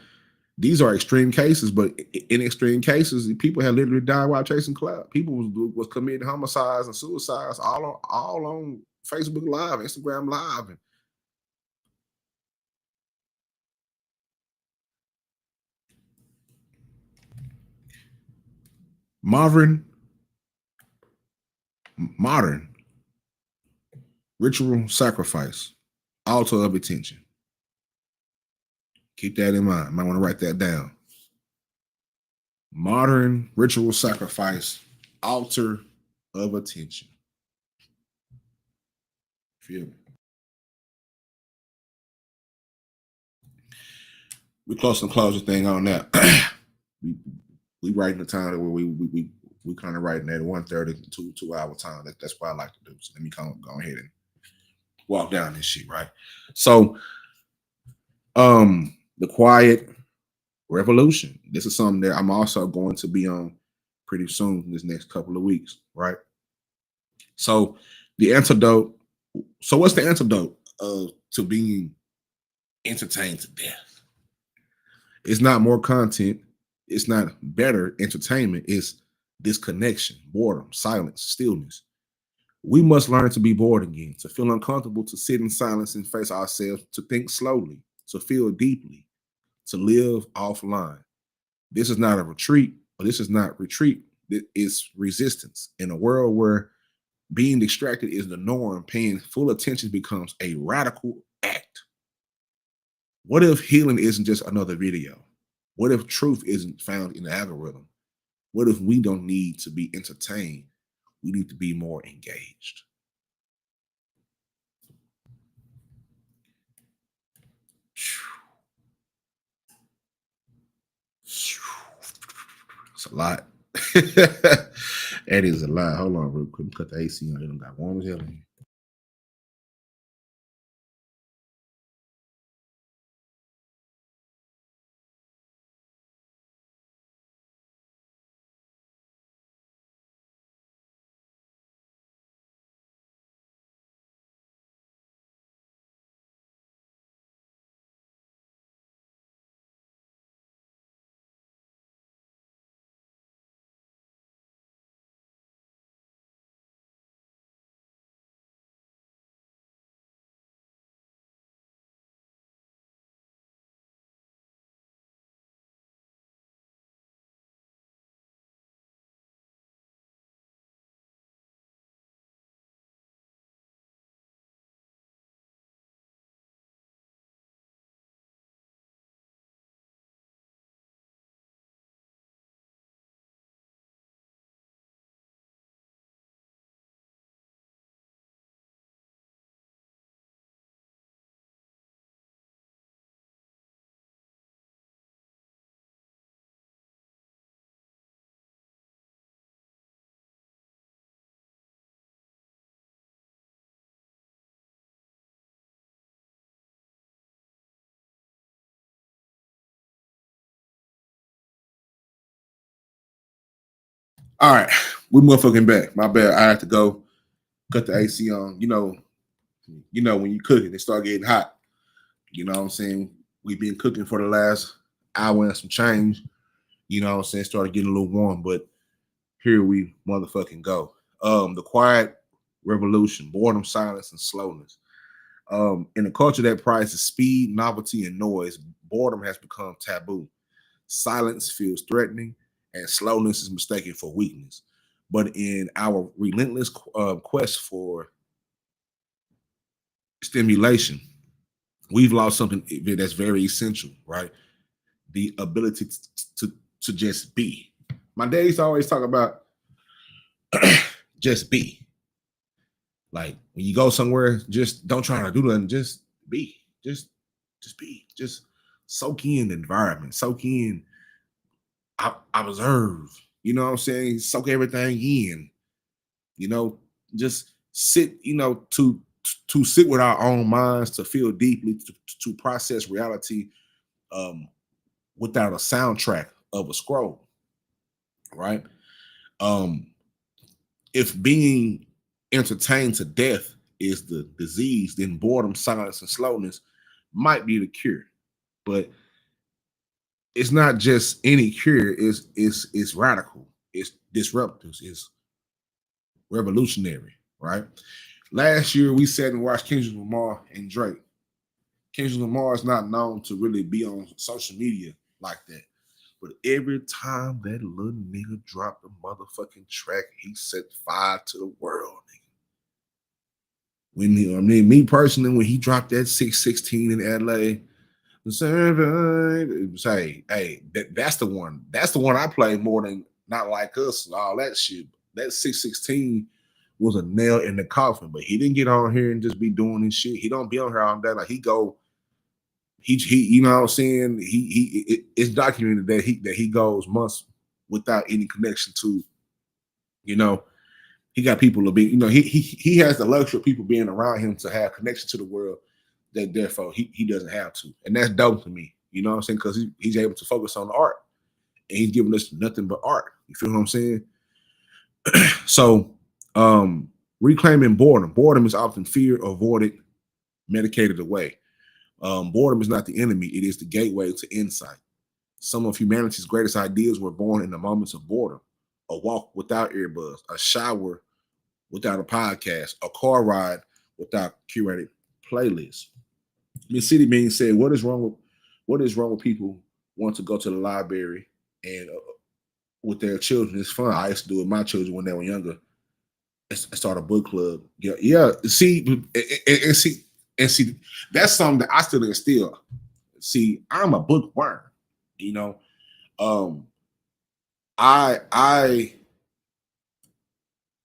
these are extreme cases, but in extreme cases, people have literally died while chasing clout. People was committing homicides and suicides all on Facebook Live, Instagram Live, and modern ritual sacrifice, altar of attention. Keep that in mind. Might want to write that down. Modern ritual sacrifice, altar of attention. Feel me? We close the thing on that. we writing the time where we kind of writing at 1:30 to 2 hour time. That's what I like to do. So let me go ahead and walk down this shit, right? So the quiet revolution. This is something that I'm also going to be on pretty soon in this next couple of weeks, right? So the antidote. So what's the antidote to being entertained to death? It's not more content. It's not better entertainment. It's disconnection, boredom, silence, stillness. We must learn to be bored again, to feel uncomfortable, to sit in silence and face ourselves, to think slowly, to feel deeply, to live offline. This is not a retreat, or this is not retreat. It's resistance. In a world where being distracted is the norm, paying full attention becomes a radical act. What if healing isn't just another video? What if truth isn't found in the algorithm? What if we don't need to be entertained? We need to be more engaged. It's a lot. That is a lot. Hold on real quick. Cut the AC on. It got warm as hell in here. All right, we motherfucking back. My bad. I had to go cut the AC on. You know when you cooking, it start getting hot. You know what I'm saying? We've been cooking for the last hour and some change. You know what I'm saying? Started getting a little warm, but here we motherfucking go. The quiet revolution, boredom, silence, and slowness. In a culture that prizes speed, novelty, and noise, boredom has become taboo. Silence feels threatening, and slowness is mistaken for weakness. But in our relentless quest for stimulation, we've lost something that's very essential, right? The ability to just be. My dad used to always talk about just be. Like when you go somewhere, just don't try to do nothing. Just be. Just be. Just soak in the environment. Soak in. Observe. You know what I'm saying? Soak everything in. You know, just sit. You know, to sit with our own minds, to feel deeply, to process reality, without a soundtrack of a scroll. Right. Um, if being entertained to death is the disease, then boredom, silence, and slowness might be the cure. But it's not just any cure, it's radical, it's disruptive, it's revolutionary, right? Last year we sat and watched Kendrick Lamar and Drake. Kendrick Lamar is not known to really be on social media like that. But every time that little nigga dropped a motherfucking track, he set fire to the world, nigga. When he, I mean, me personally, when he dropped that 616 in LA, that's the one. That's the one I play more than Not Like Us and all that shit. That 616 was a nail in the coffin, but he didn't get on here and just be doing his shit. He don't be on here all day. Like he you know what I'm saying? It's documented that he goes months without any connection to, you know, he got people to be, you know, he has the luxury of people being around him to have connection to the world that therefore he doesn't have to. And that's dope to me. You know what I'm saying? Because he's able to focus on the art. And he's giving us nothing but art. You feel what I'm saying? So reclaiming boredom. Boredom is often fear avoided, medicated away. Boredom is not the enemy, it is the gateway to insight. Some of humanity's greatest ideas were born in the moments of boredom. A walk without earbuds, a shower without a podcast, a car ride without curated playlists. Miss City Bean said, "What is wrong with people want to go to the library and with their children? It's fun. I used to do it with my children when they were younger. I start a book club. Yeah. See, and see, that's something that I still instill. See, I'm a bookworm. You know, I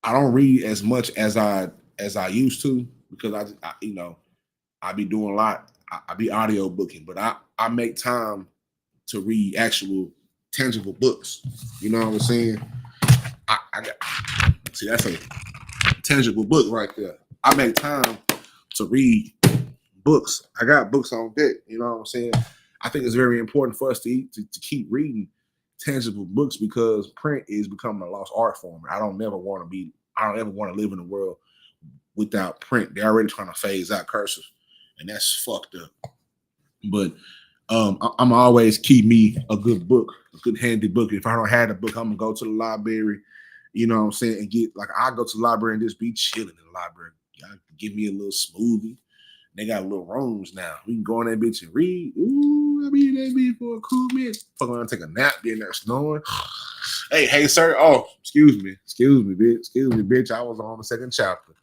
don't read as much as I used to because I you know, I be doing a lot. I be audio booking, but I make time to read actual tangible books. You know what I'm saying? I got see that's a tangible book right there. I make time to read books. I got books on deck. You know what I'm saying? I think it's very important for us to keep reading tangible books because print is becoming a lost art form. I don't ever want to live in a world without print. They're already trying to phase out cursive, and that's fucked up. But I'm always keep me a good book, a good handy book. If I don't have a book, I'm gonna go to the library. You know what I'm saying? And get like I go to the library and just be chilling in the library. Y'all give me a little smoothie. They got little rooms now. We can go in that bitch and read. Ooh, I mean that bitch for a cool minute. Fuck around, take a nap, be in there snoring. Hey, sir. Oh, excuse me, bitch. I was on the second chapter.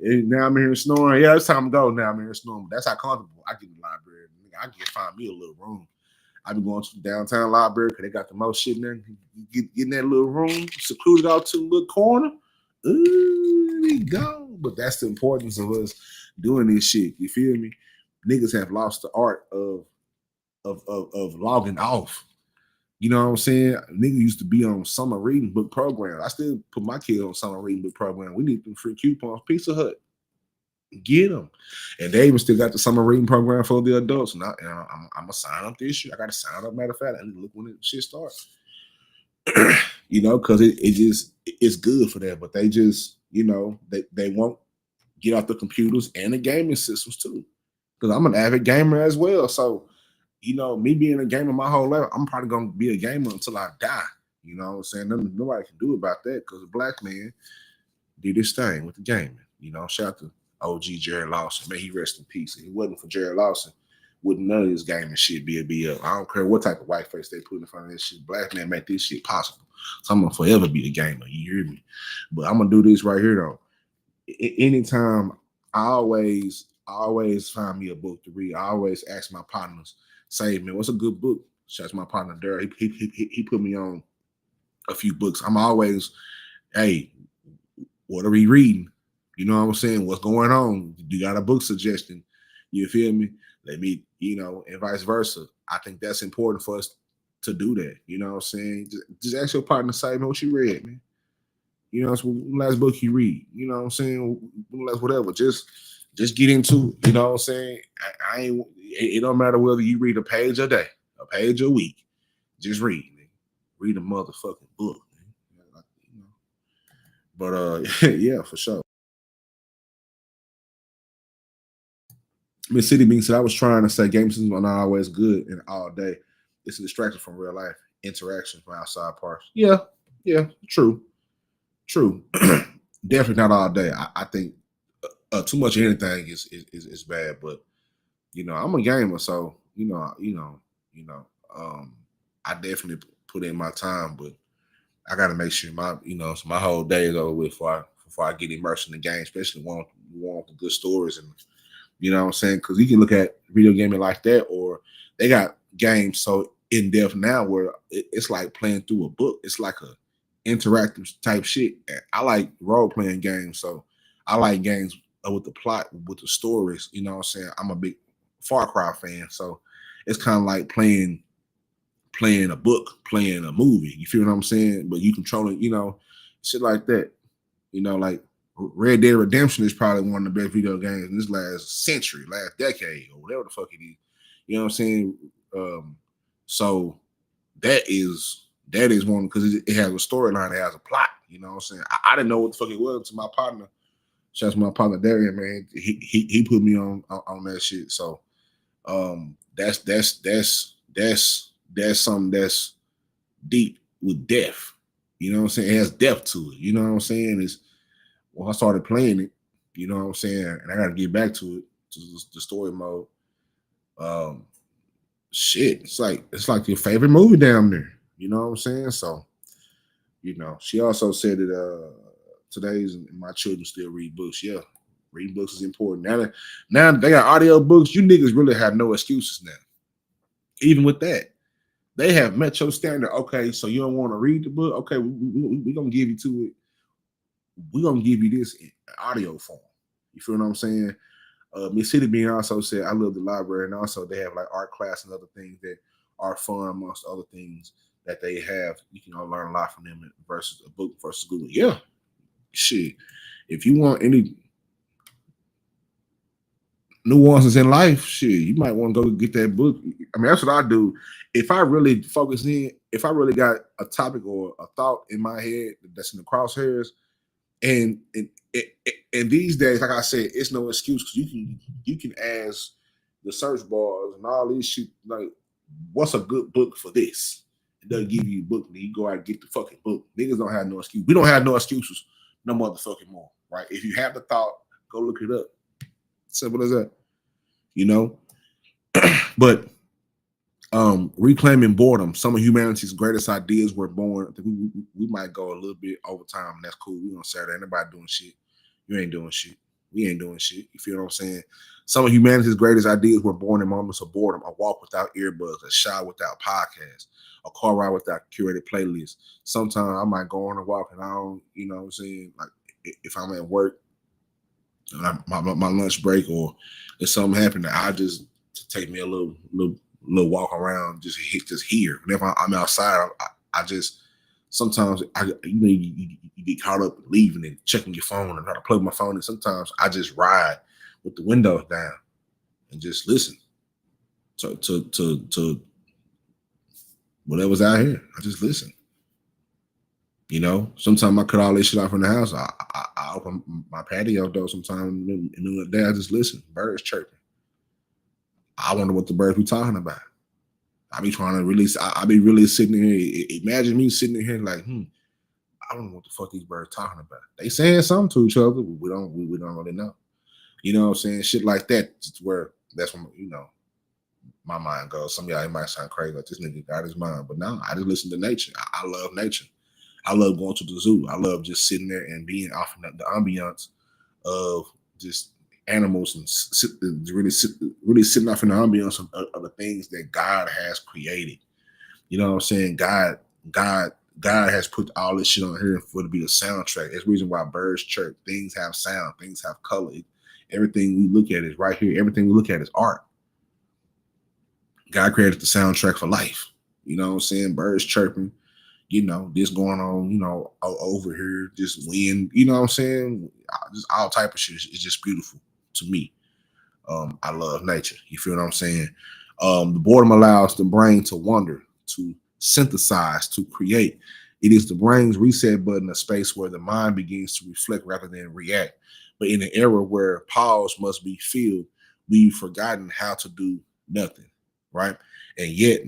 And now I'm here snoring. Yeah, it's time to go. Now I'm here snoring. But that's how comfortable I get in the library. I can find me a little room. I be going to the downtown library because they got the most shit in there. Get in that little room, secluded out to a little corner. Ooh, we go. But that's the importance of us doing this shit. You feel me? Niggas have lost the art of logging off. You know what I'm saying? Niggas used to be on summer reading book programs. I still put my kid on summer reading book program. We need them free coupons. Pizza Hut. Get them. And they even still got the summer reading program for the adults. And I'm going to sign up this year. I got to sign up. Matter of fact, I need to look when the shit starts. You know, because it's good for them. But they just, you know, they won't get off the computers and the gaming systems too. Because I'm an avid gamer as well. So, you know, me being a gamer my whole life, I'm probably going to be a gamer until I die. You know what I'm saying? Nobody can do about that because a black man did his thing with the gaming. You know, shout out to OG Jerry Lawson. May he rest in peace. If it wasn't for Jerry Lawson, wouldn't none of this game and shit be up. I don't care what type of white face they put in front of this shit. Black man make this shit possible. So I'm gonna forever be the gamer. You hear me? But I'm gonna do this right here though. Anytime, I always find me a book to read. I always ask my partners, say, man, what's a good book? Shouts my partner Derek. He put me on a few books. I'm always, hey, what are we reading? You know what I'm saying? What's going on? You got a book suggestion? You feel me? Let me, and vice versa. I think that's important for us to do that. You know what I'm saying? Just ask your partner, say, man, what you read, man? So last book you read. You know what I'm saying? Last whatever. Just get into it. You know what I'm saying? I ain't. It don't matter whether you read a page a day, a page a week. Just read, man. Read a motherfucking book, man. But yeah, for sure. Miss City Bean said, I was trying to say games are not always good and all day. It's a distraction from real life interaction from outside parts. Yeah, true. Definitely not all day. I think too much of anything is bad. But I'm a gamer, so I definitely put in my time. But I got to make sure my whole day is over with before I get immersed in the game, especially one with the good stories and. You know what I'm saying? Because you can look at video gaming like that, or they got games so in depth now where it's like playing through a book. It's like a interactive type shit. I like role playing games, so I like games with the plot, with the stories. You know what I'm saying? I'm a big Far Cry fan, so it's kind of like playing a book, playing a movie. You feel what I'm saying? But you controlling, shit like that. Like. Red Dead Redemption is probably one of the best video games in this last century, last decade, or whatever the fuck it is. You know what I'm saying? So that is one because it has a storyline, it has a plot. You know what I'm saying? I didn't know what the fuck it was until my partner, shouts my partner Darian, man. He put me on that shit. So that's something that's deep with depth. You know what I'm saying? It has depth to it. You know what I'm saying? When I started playing it, you know what I'm saying, and I got to get back to it, to the story mode. Shit, it's like your favorite movie down there. You know what I'm saying? So, she also said that today's my children still read books. Yeah, reading books is important. Now they got audio books. You niggas really have no excuses now. Even with that, they have met your standard. Okay, so you don't want to read the book? Okay, we're gonna give you to it. We're gonna give you this in audio form. You feel what I'm saying? Miss City Bean also said, I love the library, and also they have like art class and other things that are fun amongst other things that they have. You can learn a lot from them versus a book versus Google. Yeah, shit. If you want any nuances in life, shit, you might want to go get that book. I mean, that's what I do. If I really focus in, if I really got a topic or a thought in my head that's in the crosshairs. And these days, like I said, it's no excuse because you can ask the search bars and all these shit like, what's a good book for this? It doesn't give you a book, then you go out and get the fucking book. Niggas don't have no excuse. We don't have no excuses, no motherfucking more, right? If you have the thought, go look it up. Simple as that, But reclaiming boredom. Some of humanity's greatest ideas were born. I think we might go a little bit over time, and that's cool. We on Saturday. Ain't nobody doing shit. You ain't doing shit. We ain't doing shit. You feel what I'm saying? Some of humanity's greatest ideas were born in moments of boredom. A walk without earbuds, a shower without podcasts, a car ride without curated playlists. Sometimes I might go on a walk and I don't, you know what I'm saying? Like if I'm at work, my lunch break, or if something happened, I just take me a little walk around, just here. Whenever I'm outside, I just sometimes you get caught up leaving and checking your phone and try to plug my phone. And sometimes I just ride with the windows down and just listen to whatever's out here. I just listen. Sometimes I cut all this shit out from the house. I open my patio door sometime in the middle of the day. I just listen. Birds chirping. I wonder what the birds be talking about. I be trying to really, I be really sitting here. Imagine me sitting in here like, I don't know what the fuck these birds talking about. They saying something to each other, but we don't really know. You know what I'm saying? Shit like that. That's when my mind goes. Some of y'all, it might sound crazy, like this nigga got his mind, but no, I just listen to nature. I love nature. I love going to the zoo. I love just sitting there and being off in the ambiance of just animals and really sitting off in the ambiance of the things that God has created. You know what I'm saying? God has put all this shit on here for it to be the soundtrack. That's the reason why birds chirp. Things have sound. Things have color. Everything we look at is right here. Everything we look at is art. God created the soundtrack for life. You know what I'm saying? Birds chirping. You know, this going on, you know, over here, just wind, you know what I'm saying? Just all type of shit. It's just beautiful to me. I love nature. You feel what I'm saying? The boredom allows the brain to wander, to synthesize, to create. It is the brain's reset button, a space where the mind begins to reflect rather than react. But in an era where pause must be filled, we've forgotten how to do nothing, right? And yet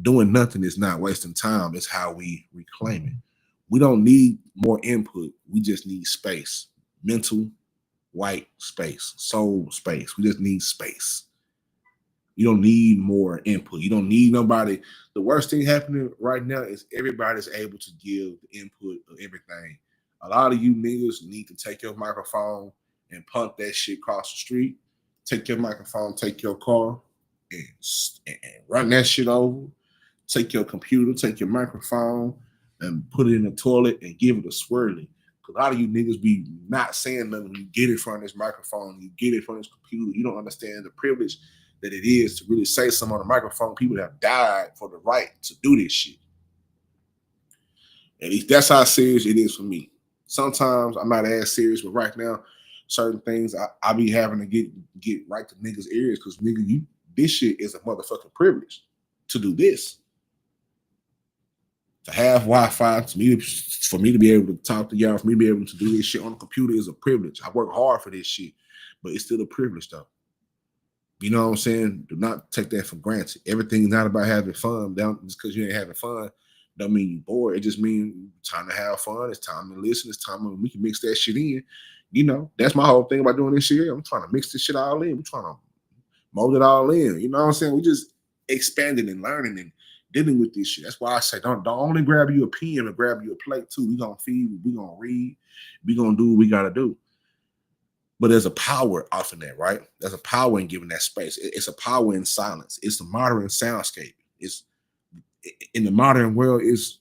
doing nothing is not wasting time. It's how we reclaim it. We don't need more input. We just need space. Mental, white space, soul space. We just need space. You don't need more input. You don't need nobody. The worst thing happening right now is everybody's able to give the input of everything. A lot of you niggas need to take your microphone and pump that shit across the street. Take your microphone, take your car, and run that shit over. Take your computer, take your microphone, and put it in the toilet and give it a swirly. Because a lot of you niggas be not saying nothing when you get in front of this microphone, you get in front of this computer. You don't understand the privilege that it is to really say something on the microphone. People have died for the right to do this shit. And that's how serious it is for me. Sometimes I'm not as serious, but right now, certain things I be having to get right to niggas' ears because nigga, this shit is a motherfucking privilege to do this. To have Wi-Fi, for me to be able to talk to y'all, for me to be able to do this shit on the computer is a privilege. I work hard for this shit, but it's still a privilege though. You know what I'm saying? Do not take that for granted. Everything's not about having fun. Just because you ain't having fun, don't mean you bored. It just means time to have fun. It's time to listen. It's time we can mix that shit in. You know, that's my whole thing about doing this shit. I'm trying to mix this shit all in. We're trying to mold it all in. You know what I'm saying? We just expanding and learning and dealing with this shit. That's why I say don't only grab you a pen, but grab you a plate too. We gonna feed, we gonna read, we gonna do what we gotta do. But there's a power off in that, right? There's a power in giving that space. It's a power in silence. It's the modern soundscape. It's in the modern world, it's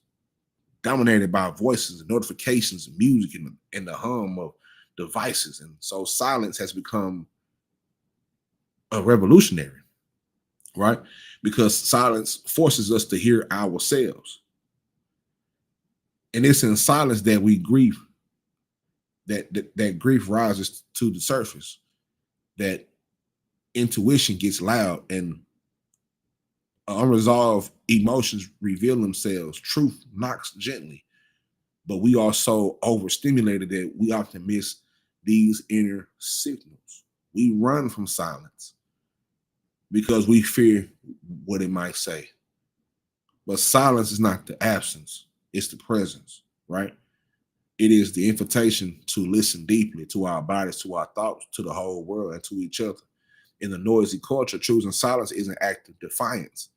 dominated by voices and notifications and music and the hum of devices. And so silence has become a revolutionary, right? Because silence forces us to hear ourselves. And it's in silence that we grieve, that grief rises to the surface, that intuition gets loud and unresolved emotions reveal themselves. Truth knocks gently, but we are so overstimulated that we often miss these inner signals. We run from silence because we fear what it might say. But silence is not the absence, it's the presence, right? It is the invitation to listen deeply to our bodies, to our thoughts, to the whole world, and to each other. In the noisy culture, choosing silence is an act of defiance.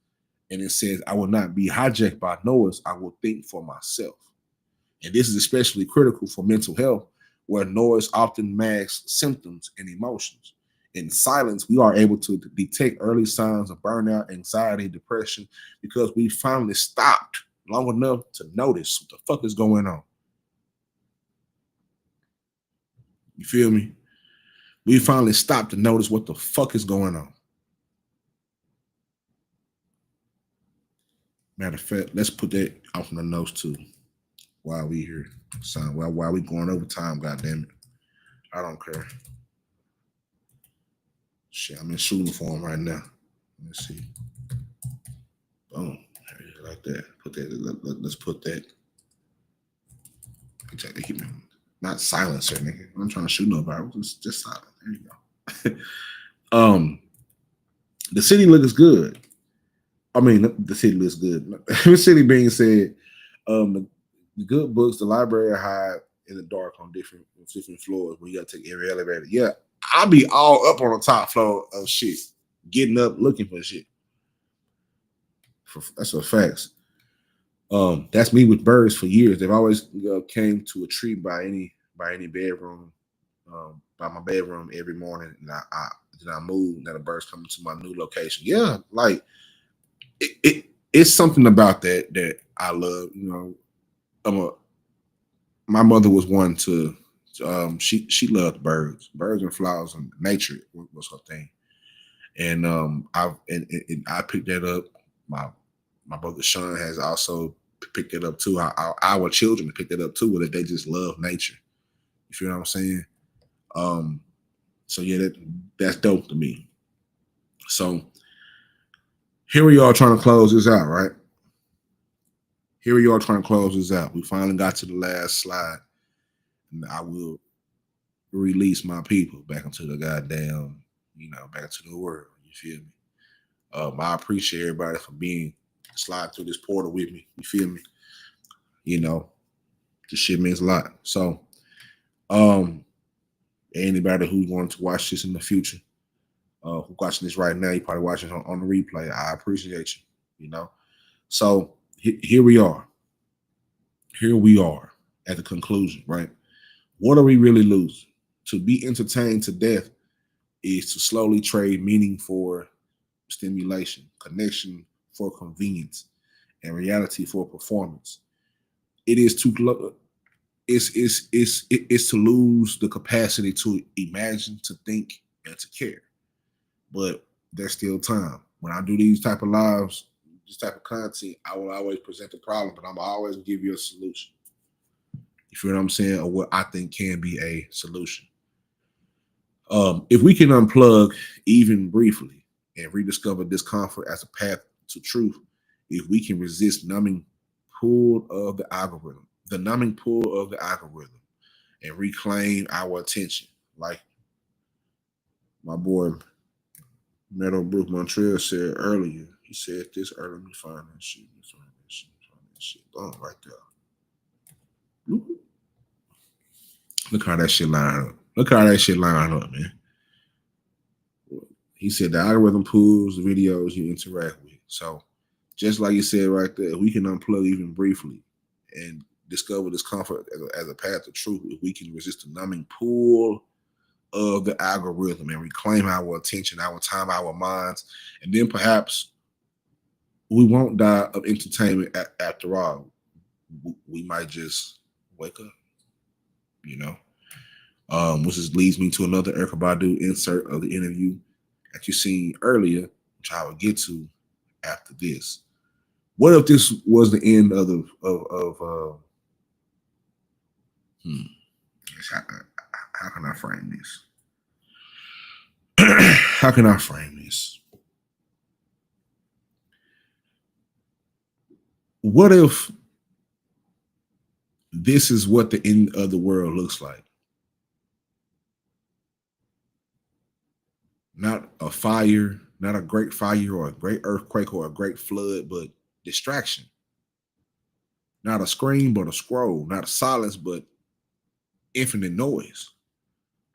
And it says, I will not be hijacked by noise. I will think for myself. And this is especially critical for mental health, where noise often masks symptoms and emotions. In silence, we are able to detect early signs of burnout, anxiety, depression, because we finally stopped long enough to notice what the fuck is going on. You feel me? We finally stopped to notice what the fuck is going on. Matter of fact, let's put that off in the notes too. While we here, son. While we going over time, goddamn it. I don't care. Shit, I'm in shooting form right now. Let's see. Boom. Like that. Put that. Let's put that. Exactly. Keep me. Not silencer, nigga. I'm trying to shoot nobody. Just silent. There you go. The city looks good. I mean, the city looks good. The city being said, the good books, the library hide in the dark on different floors where you gotta take every elevator. Yeah, I'll be all up on the top floor of shit, getting up looking for shit. That's a facts. That's me with birds for years. They've always came to a tree by any bedroom, by my bedroom every morning, and I move. And then the birds come to my new location. Yeah, like it's something about that I love. You know, my mother was one to. She loved birds and flowers, and nature was her thing. And and I picked that up. My brother Sean has also picked it up too. Our children picked it up too, where they just love nature. You feel what I'm saying? So yeah, that's dope to me. So here we are trying to close this out, right? Here we are trying to close this out. We finally got to the last slide, and I will release my people back into the goddamn, back into the world. You feel me? I appreciate everybody for being slide through this portal with me. You feel me? You know, this shit means a lot. So, anybody who wanted to watch this in the future, who watching this right now, you probably watching it on the replay. I appreciate you. You know, so here we are. Here we are at the conclusion, right? What are we really losing? To be entertained to death is to slowly trade meaning for stimulation, connection for convenience, and reality for performance. It is to it's to lose the capacity to imagine, to think, and to care. But there's still time. When I do these type of lives, this type of content, I will always present the problem, but I'm always give you a solution. You feel what I'm saying? Or what I think can be a solution. If we can unplug even briefly and rediscover discomfort as a path to truth, if we can resist the numbing pull of the algorithm, and reclaim our attention, like my boy Meadow Brook Montreal said earlier. He said this earlier. Let me find that shit. Oh, right there. Look how that shit line up. Man. He said the algorithm pulls the videos you interact with. So just like you said right there, we can unplug even briefly and discover discomfort as a path to truth. If we can resist the numbing pull of the algorithm and reclaim our attention, our time, our minds, and then perhaps we won't die of entertainment after all. We might just wake up, which leads me to another Erykah Badu insert of the interview that you seen earlier, which I will get to after this. What if this was the end of how can I frame this? How can I frame this? What if this is what the end of the world looks like? Not a fire, not a great fire or a great earthquake or a great flood, but distraction. Not a scream, but a scroll. Not a silence, but infinite noise.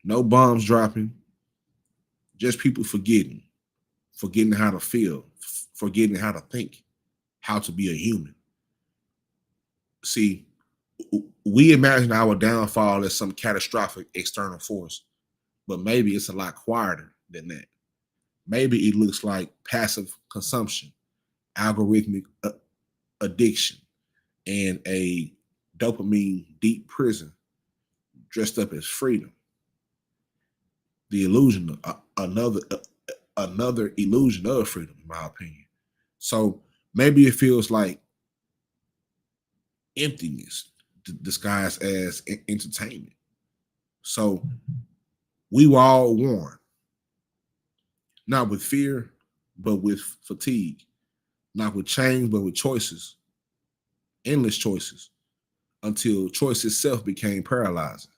No bombs dropping. Just people forgetting how to feel, forgetting how to think, how to be a human. See, we imagine our downfall as some catastrophic external force, but maybe it's a lot quieter than that. Maybe it looks like passive consumption, algorithmic addiction, and a dopamine deep prison dressed up as freedom. The illusion of another illusion of freedom, in my opinion. So maybe it feels like emptiness disguised as entertainment. So we were all warned, not with fear, but with fatigue, not with change, but with choices, endless choices, until choice itself became paralyzing.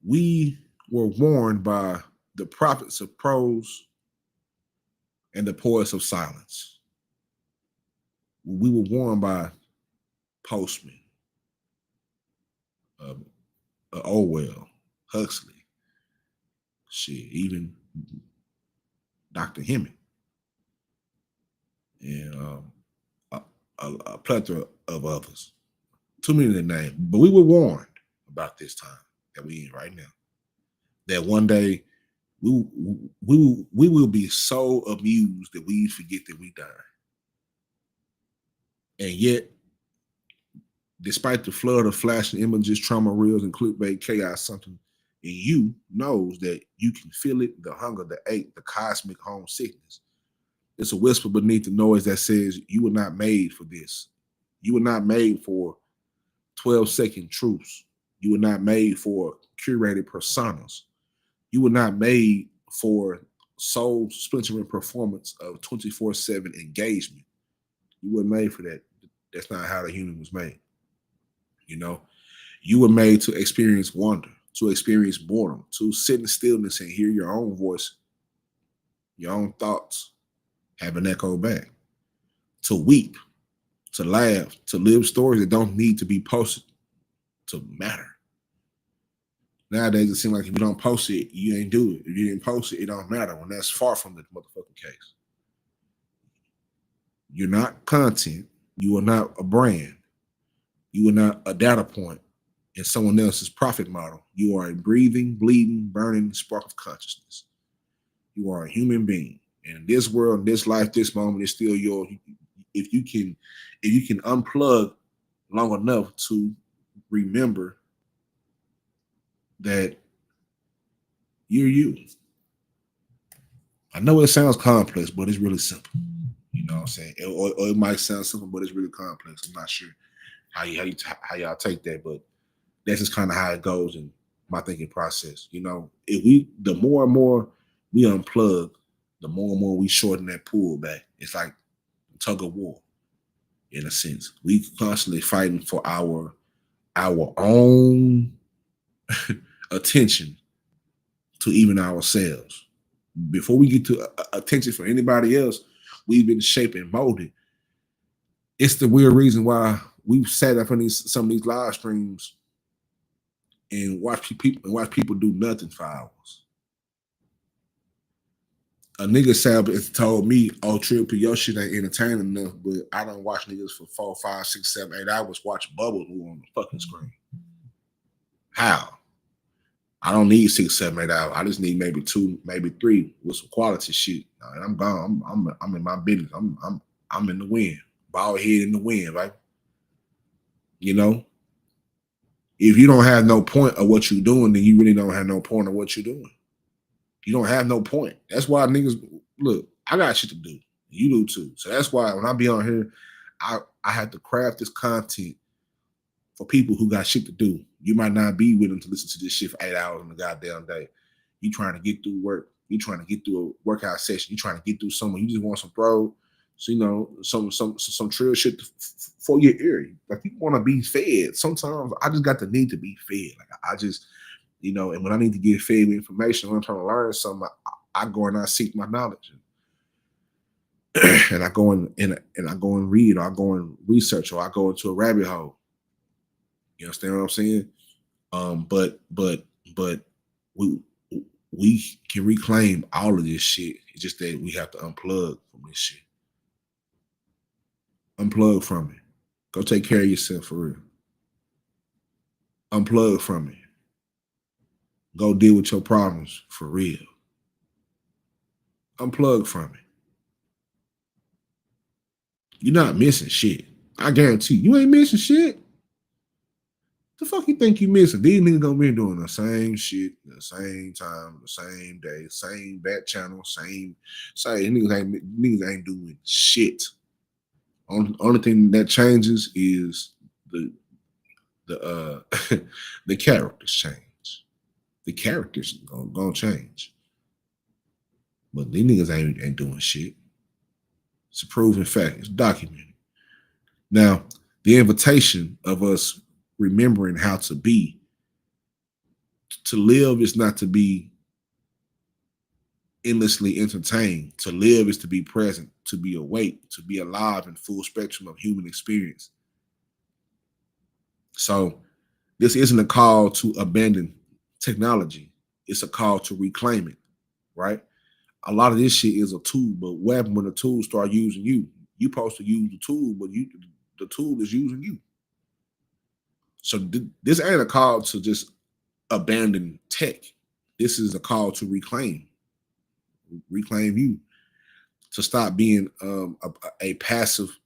We were warned by the prophets of prose and the poets of silence. We were warned by Postman, Orwell, Huxley, shit, even Dr. Hemming. and a plethora of others. Too many to name, but we were warned about this time that we in right now. That one day we will be so amused that we forget that we died. And yet, despite the flood of flashing images, trauma reels, and clickbait chaos, something in you knows that you can feel it, the hunger, the ache, the cosmic homesickness. It's a whisper beneath the noise that says you were not made for this. You were not made for 12-second truths. You were not made for curated personas. You were not made for soul splintering performance of 24/7 engagement. You weren't made for that. That's not how the human was made. You know, you were made to experience wonder, to experience boredom, to sit in stillness and hear your own voice, your own thoughts have an echo back, to weep, to laugh, to live stories that don't need to be posted to matter. Nowadays, it seems like if you don't post it, you ain't do it. If you didn't post it, it don't matter. When that's far from the motherfucking case. You're not content. You are not a brand. You are not a data point in someone else's profit model. You are a breathing, bleeding, burning spark of consciousness. You are a human being. And in this world, this life, this moment is still yours. If you can unplug long enough to remember that you're you. I know it sounds complex, but it's really simple. You know what I'm saying? Or it might sound simple, but it's really complex. I'm not sure how y'all take that, but that's just kind of how it goes in my thinking process. You know, the more and more we unplug, the more and more we shorten that pull back. It's like tug of war, in a sense. We constantly fighting for our own attention to even ourselves. Before we get to attention for anybody else, we've been shaped and molded. It's the weird reason why we've sat up in some of these live streams and watch people do nothing for hours. A nigga sat and told me, "Oh, Triple, your shit ain't entertaining enough," but I don't watch niggas for 4, 5, 6, 7, 8 hours watch bubbles move on the fucking screen. How? I don't need 6, 7, 8 hours. I just need maybe 2, maybe 3 with some quality shit. And I'm gone. I'm in my business. I'm in the wind. Ball head in the wind, right? You know? If you don't have no point of what you're doing, then you really don't have no point of what you're doing. You don't have no point. That's why niggas, look, I got shit to do. You do too. So that's why when I be on here, I have to craft this content for people who got shit to do. You might not be willing to listen to this shit for 8 hours in the goddamn day. You trying to get through work. You trying to get through a workout session. You trying to get through something. You just want some throw, so, you know, some trill shit for your ear. Like, you want to be fed. Sometimes I just got the need to be fed. Like, I just, you know, and when I need to get fed with information, when I'm trying to learn something, I go and I seek my knowledge. And I go and I go and read, or I go and research, or I go into a rabbit hole. You understand what I'm saying? But we can reclaim all of this shit. It's just that we have to unplug from this shit. Unplug from it. Go take care of yourself for real. Unplug from it. Go deal with your problems for real. Unplug from it. You're not missing shit. I guarantee you ain't missing shit. The fuck you think you missing? These niggas gonna be doing the same shit, the same time, the same day, same back channel, same. Niggas ain't doing shit. Only thing that changes is the the characters change. The characters gonna change, but these niggas ain't doing shit. It's a proven fact. It's documented. Now, the invitation of us remembering how to be, to live is not to be endlessly entertained. To live is to be present, to be awake, to be alive in full spectrum of human experience. So this isn't a call to abandon technology. It's a call to reclaim it, right? A lot of this shit is a tool, but what happens when the tools start using you? You supposed to use the tool, but the tool is using you. So this ain't a call to just abandon tech. This is a call to reclaim you, to stop being a passive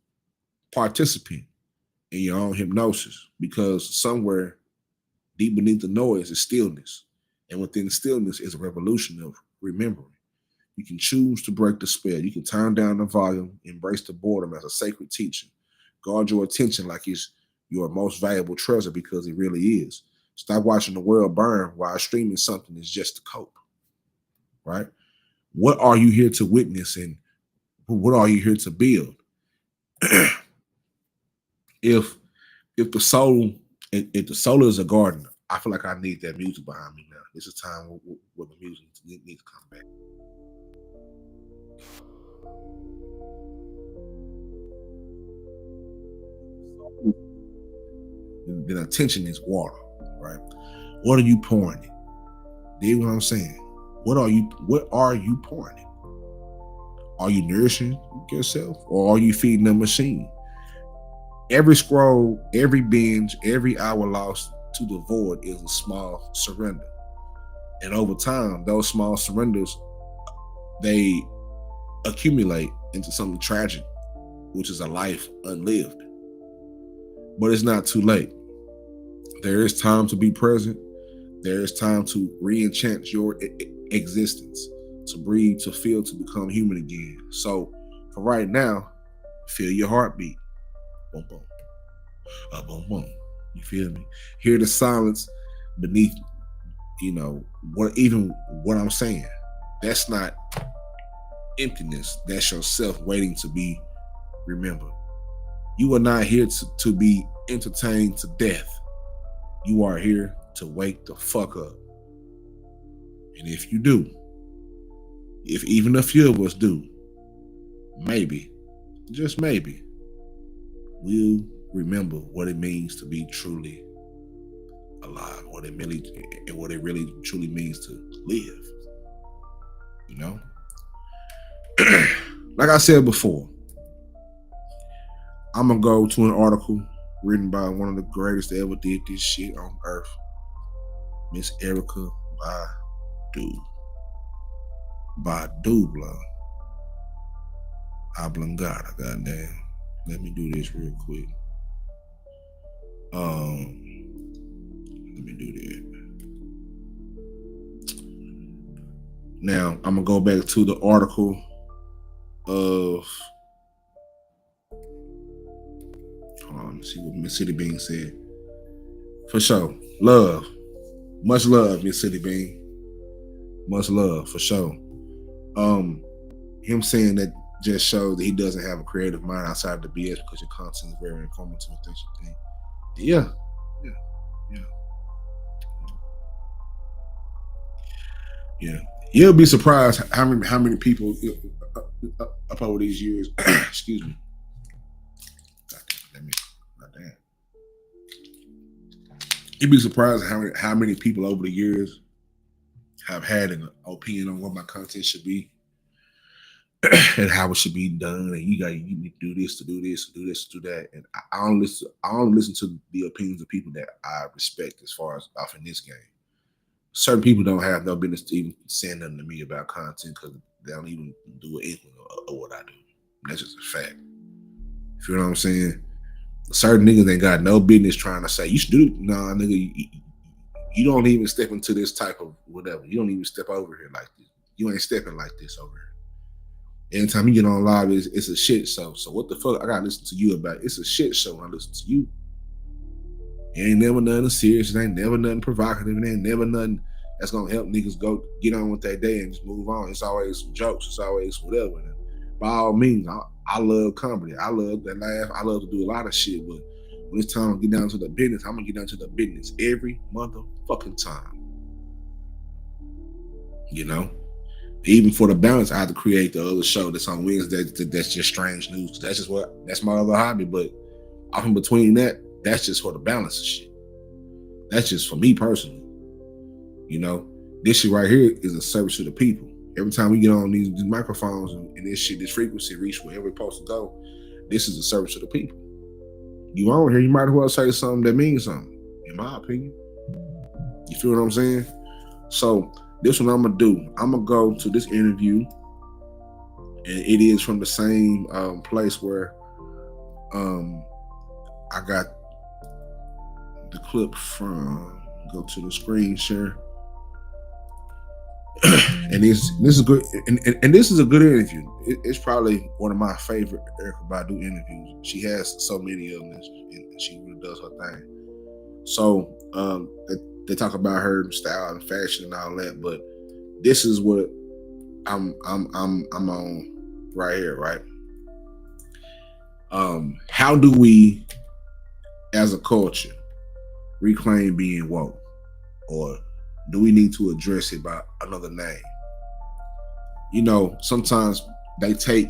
participant in your own hypnosis, because somewhere deep beneath the noise is stillness, and within stillness is a revolution of remembering. You can choose to break the spell. You can turn down the volume, embrace the boredom as a sacred teacher, guard your attention like it's your most valuable treasure, because it really is. Stop watching the world burn while streaming something is just to cope, right? What are you here to witness, and what are you here to build? if the soul is a garden, I feel like I need that music behind me now. This is time where the music needs to come back. Then attention is water, right? What are you pouring in? Do you know what I'm saying? What are you pouring in? Are you nourishing yourself, or are you feeding the machine? Every scroll, every binge, every hour lost to the void is a small surrender. And over time, those small surrenders, they accumulate into something tragic, which is a life unlived. But it's not too late. There is time to be present. There is time to re-enchant your existence, to breathe, to feel, to become human again. So for right now, feel your heartbeat. Boom, boom. Boom, boom. You feel me? Hear the silence beneath, what I'm saying. That's not emptiness. That's yourself waiting to be remembered. You are not here to be entertained to death. You are here to wake the fuck up. And if you do, if even a few of us do, maybe, just maybe, we'll remember what it means to be truly alive, what it really truly means to live. Like I said before, I'm gonna go to an article written by one of the greatest that ever did this shit on earth, Miss Erykah Badu, blah. Oblongata, goddamn. Let me do this real quick. Let me do that. Now, I'm gonna go back to the article of, hold on, let's see what Miss City Bean said. For sure. Love. Much love, Miss City Bean. Much love, for sure. Him saying that just shows that he doesn't have a creative mind outside of the BS, because your content is very informative and things you think. Yeah. You'll be surprised how many people up over these years. Excuse me. Goddamn. You'd be surprised how many people over the years have had an opinion on what my content should be and how it should be done, and you need to do this, to do this, to do this, to do that. And I don't listen to the opinions of people that I respect as far as off in this game. Certain people don't have no business to even saying nothing to me about content, because they don't even do anything of what I do. That's just a fact. You know what I'm saying? Certain niggas ain't got no business trying to say, you should do it. Nah, nigga, you don't even step into this type of whatever. You don't even step over here like this. You ain't stepping like this over here. Anytime you get on live, it's a shit show. So what the fuck I gotta listen to you about? It's a shit show when I listen to you. It ain't never nothing serious. It ain't never nothing provocative. It ain't never nothing that's gonna help niggas go get on with their day and just move on. It's always some jokes. It's always whatever. And by all means, I love comedy. I love that laugh. I love to do a lot of shit. But when it's time to get down to the business, I'm gonna get down to the business every motherfucking time. Even for the balance, I have to create the other show that's on Wednesday. That's just strange news. That's my other hobby. But off in between that, that's just for the balance of shit. That's just for me personally. This shit right here is a service to the people. Every time we get on these microphones and this shit, this frequency reach wherever it's supposed to go, This is a service to the people. You on here, you might as well say something that means something, in my opinion. You feel what I'm saying? So this what I'm gonna do. I'm gonna go to this interview, and it is from the same place where I got the clip from. Go to the screen share. And this is good, and this is a good interview. It's probably one of my favorite Erykah Badu interviews. She has so many of them, and she really does her thing. So they talk about her style and fashion and all that, but this is what I'm on right here, right? How do we, as a culture, reclaim being woke, or do we need to address it by another name? You know, sometimes they take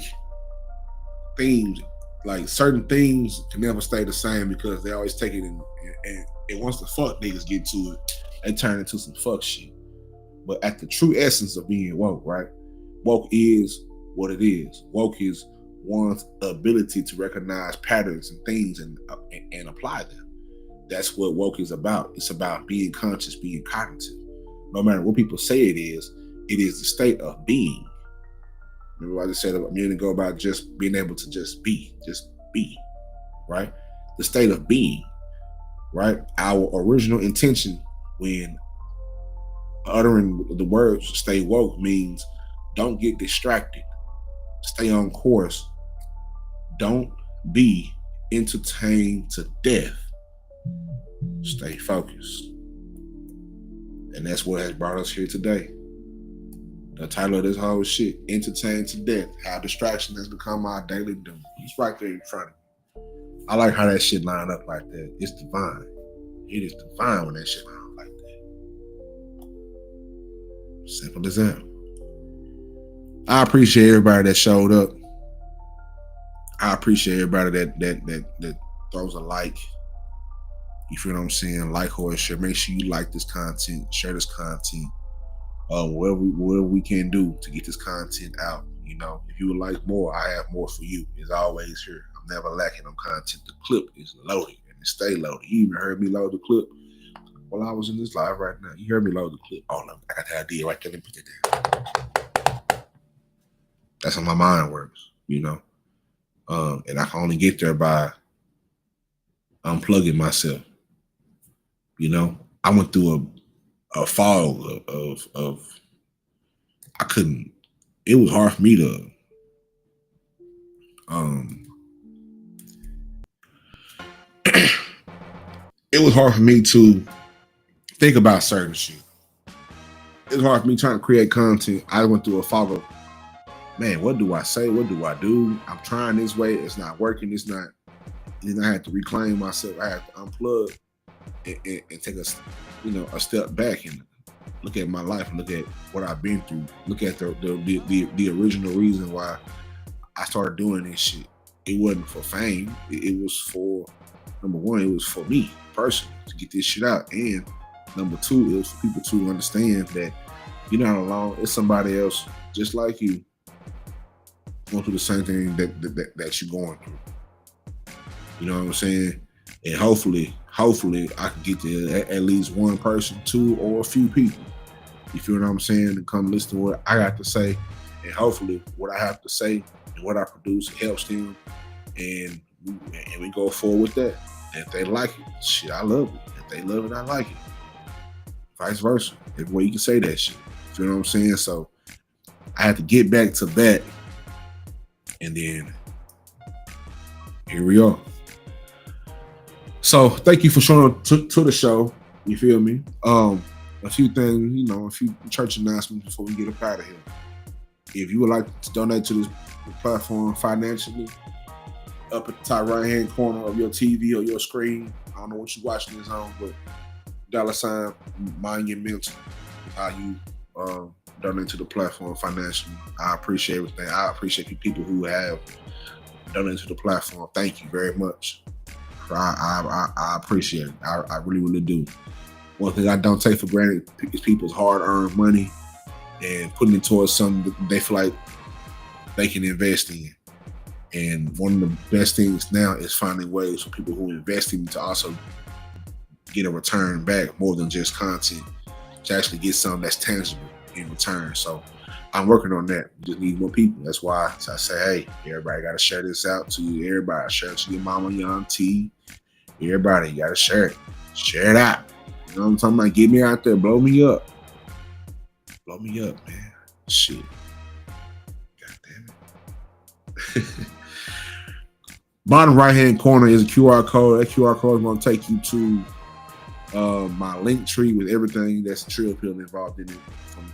themes, like certain things can never stay the same because they always take it and once the fuck niggas get to it, they turn into some fuck shit. But at the true essence of being woke, right? Woke is what it is. Woke is one's ability to recognize patterns and things and apply them. That's what woke is about. It's about being conscious, being cognitive. No matter what people say it is the state of being. Remember what I just said a minute ago about just being able to just be, right? The state of being, right? Our original intention when uttering the words stay woke means don't get distracted, stay on course, don't be entertained to death, stay focused. And that's what has brought us here today. The title of this whole shit, Entertained to Death, How Distraction Has Become Our Daily Doom. It's right there in front of me. I like how that shit line up like that. It's divine. It is divine when that shit line up like that. Simple as that. I appreciate everybody that showed up. I appreciate everybody that throws a like. You feel what I'm saying? Like or share. Make sure you like this content, share this content. Whatever we can do to get this content out. You know, if you would like more, I have more for you. It's always here. I'm never lacking on content. The clip is loaded and it stay loaded. You even heard me load the clip while I was in this live right now. You heard me load the clip. Oh no, I got the idea right there. Let me put it down. That's how my mind works, you know. And I can only get there by unplugging myself. You know, I went through a fog of I couldn't. It was hard for me to it was hard for me to think about certain shit. It was hard for me trying to create content. I went through a fog of, man, what do I say? What do I do? I'm trying this way. It's not working. It's not. And I had to reclaim myself. I had to unplug and take a step back and look at my life and look at what I've been through. Look at the original reason why I started doing this shit. It wasn't for fame. It was for, number one, it was for me personally to get this shit out. And number two, it was for people to understand that you're not alone. It's somebody else just like you going through the same thing that you're going through. You know what I'm saying? And hopefully I can get to at least one person, two, or a few people. You feel what I'm saying? To come listen to what I got to say. And hopefully what I have to say and what I produce helps them. And we go forward with that. And if they like it, shit, I love it. If they love it, I like it. Vice versa. Every way you can say that shit. You feel what I'm saying? So I had to get back to that. And then here we are. So thank you for showing up to the show. You feel me? A few things, a few church announcements before we get up out of here. If you would like to donate to this platform financially, up at the top right-hand corner of your TV or your screen, I don't know what you're watching this on, but $ mind your mental, how you donate to the platform financially. I appreciate everything. I appreciate you people who have donated to the platform. Thank you very much. I appreciate it. I really, really do. One thing I don't take for granted is people's hard-earned money and putting it towards something that they feel like they can invest in. And one of the best things now is finding ways for people who invest in to also get a return back more than just content, to actually get something that's tangible in return. So I'm working on that. We just need more people. That's why I say, hey, everybody got to share this out to you. Everybody share it to your mama, your auntie. Everybody, you got to share it. Share it out. You know what I'm talking about? Get me out there. Blow me up. Blow me up, man. Shit. God damn it. Bottom right-hand corner is a QR code. That QR code is going to take you to my link tree with everything that's Trill Pill involved in it, from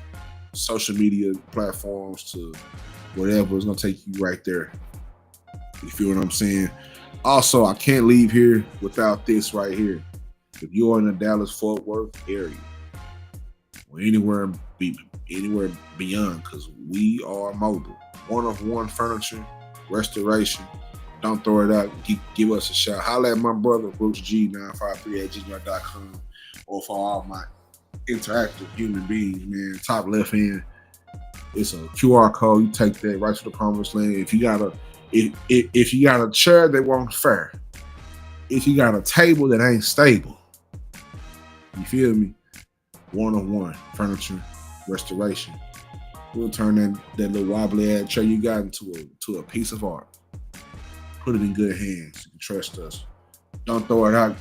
social media platforms to whatever. It's going to take you right there. You feel what I'm saying? Also, I can't leave here without this right here. If you're in the Dallas-Fort Worth area, or anywhere beyond, because we are mobile. One-of-one furniture, restoration. Don't throw it out. Give us a shout. Holla at my brother, BruceG953@gmail.com, or for all my interactive human beings, man. Top left hand, it's a QR code. You take that right to the promised land. If you got a chair that won't fair, if you got a table that ain't stable, you feel me? One-on-one furniture restoration. We'll turn that little wobbly ass chair you got into a piece of art. Put it in good hands. You can trust us. Don't throw it out.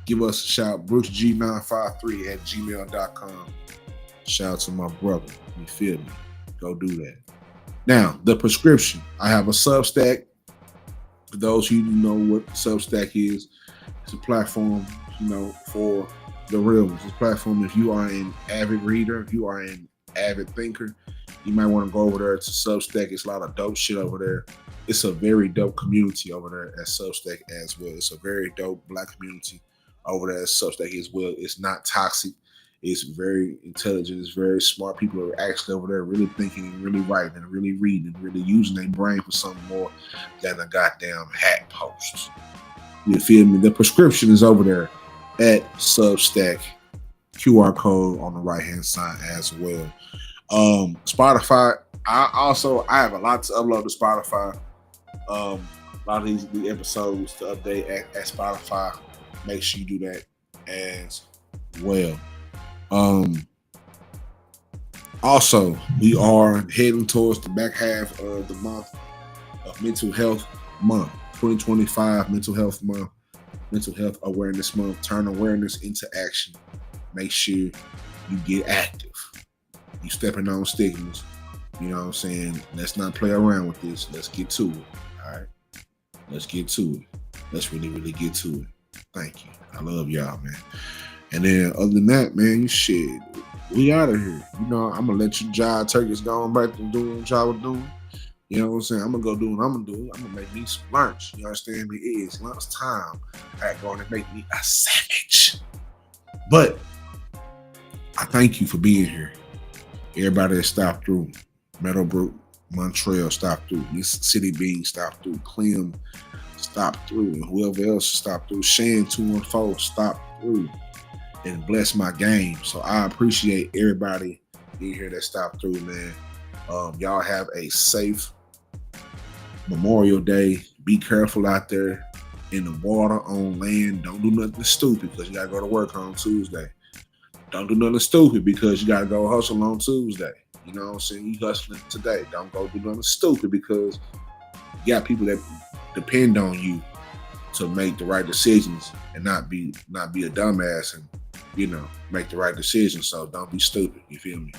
Give us a shout. BruceG953@gmail.com. Shout out to my brother. You feel me? Go do that. Now, the prescription. I have a Substack. For those of you who know what Substack is, it's a platform, for the real ones. It's a platform if you are an avid reader, if you are an avid thinker, you might want to go over there to Substack. It's a lot of dope shit over there. It's a very dope community over there at Substack as well. It's a very dope Black community over there at Substack as well. It's not toxic. It's very intelligent. It's very smart. People are actually over there really thinking and really writing and really reading and really using their brain for something more than a goddamn hat post. You feel me? The prescription is over there at Substack. QR code on the right-hand side as well. Spotify. I have a lot to upload to Spotify. A lot of these episodes to update at Spotify. Make sure you do that as well. Also, we are heading towards the back half of the month of Mental Health Month, 2025 Mental Health Month, Mental Health Awareness Month. Turn awareness into action. Make sure you get active. You stepping on stigmas. You know what I'm saying? Let's not play around with this. Let's get to it. All right? Let's get to it. Let's really, really get to it. Thank you. I love y'all, man. And then other than that, man, shit, we out of here. I'm going to let you jive turkeys going back to doing what y'all was doing. You know what I'm saying? I'm going to go do what I'm going to do. I'm going to make me some lunch. You understand me? It is lunch time. I going to make me a sandwich. But I thank you for being here. Everybody that stopped through. Meadowbrook, Montreal stopped through. This City Bean stopped through. Clem stopped through. And whoever else stopped through. Shan 214 stopped through and bless my game. So I appreciate everybody being here that stopped through, man. Y'all have a safe Memorial Day. Be careful out there in the water, on land. Don't do nothing stupid because you got to go to work on Tuesday. Don't do nothing stupid because you got to go hustle on Tuesday. You know what I'm saying? You hustling today. Don't go do nothing stupid because you got people that depend on you to make the right decisions and not be a dumbass and, make the right decisions. So don't be stupid. You feel me?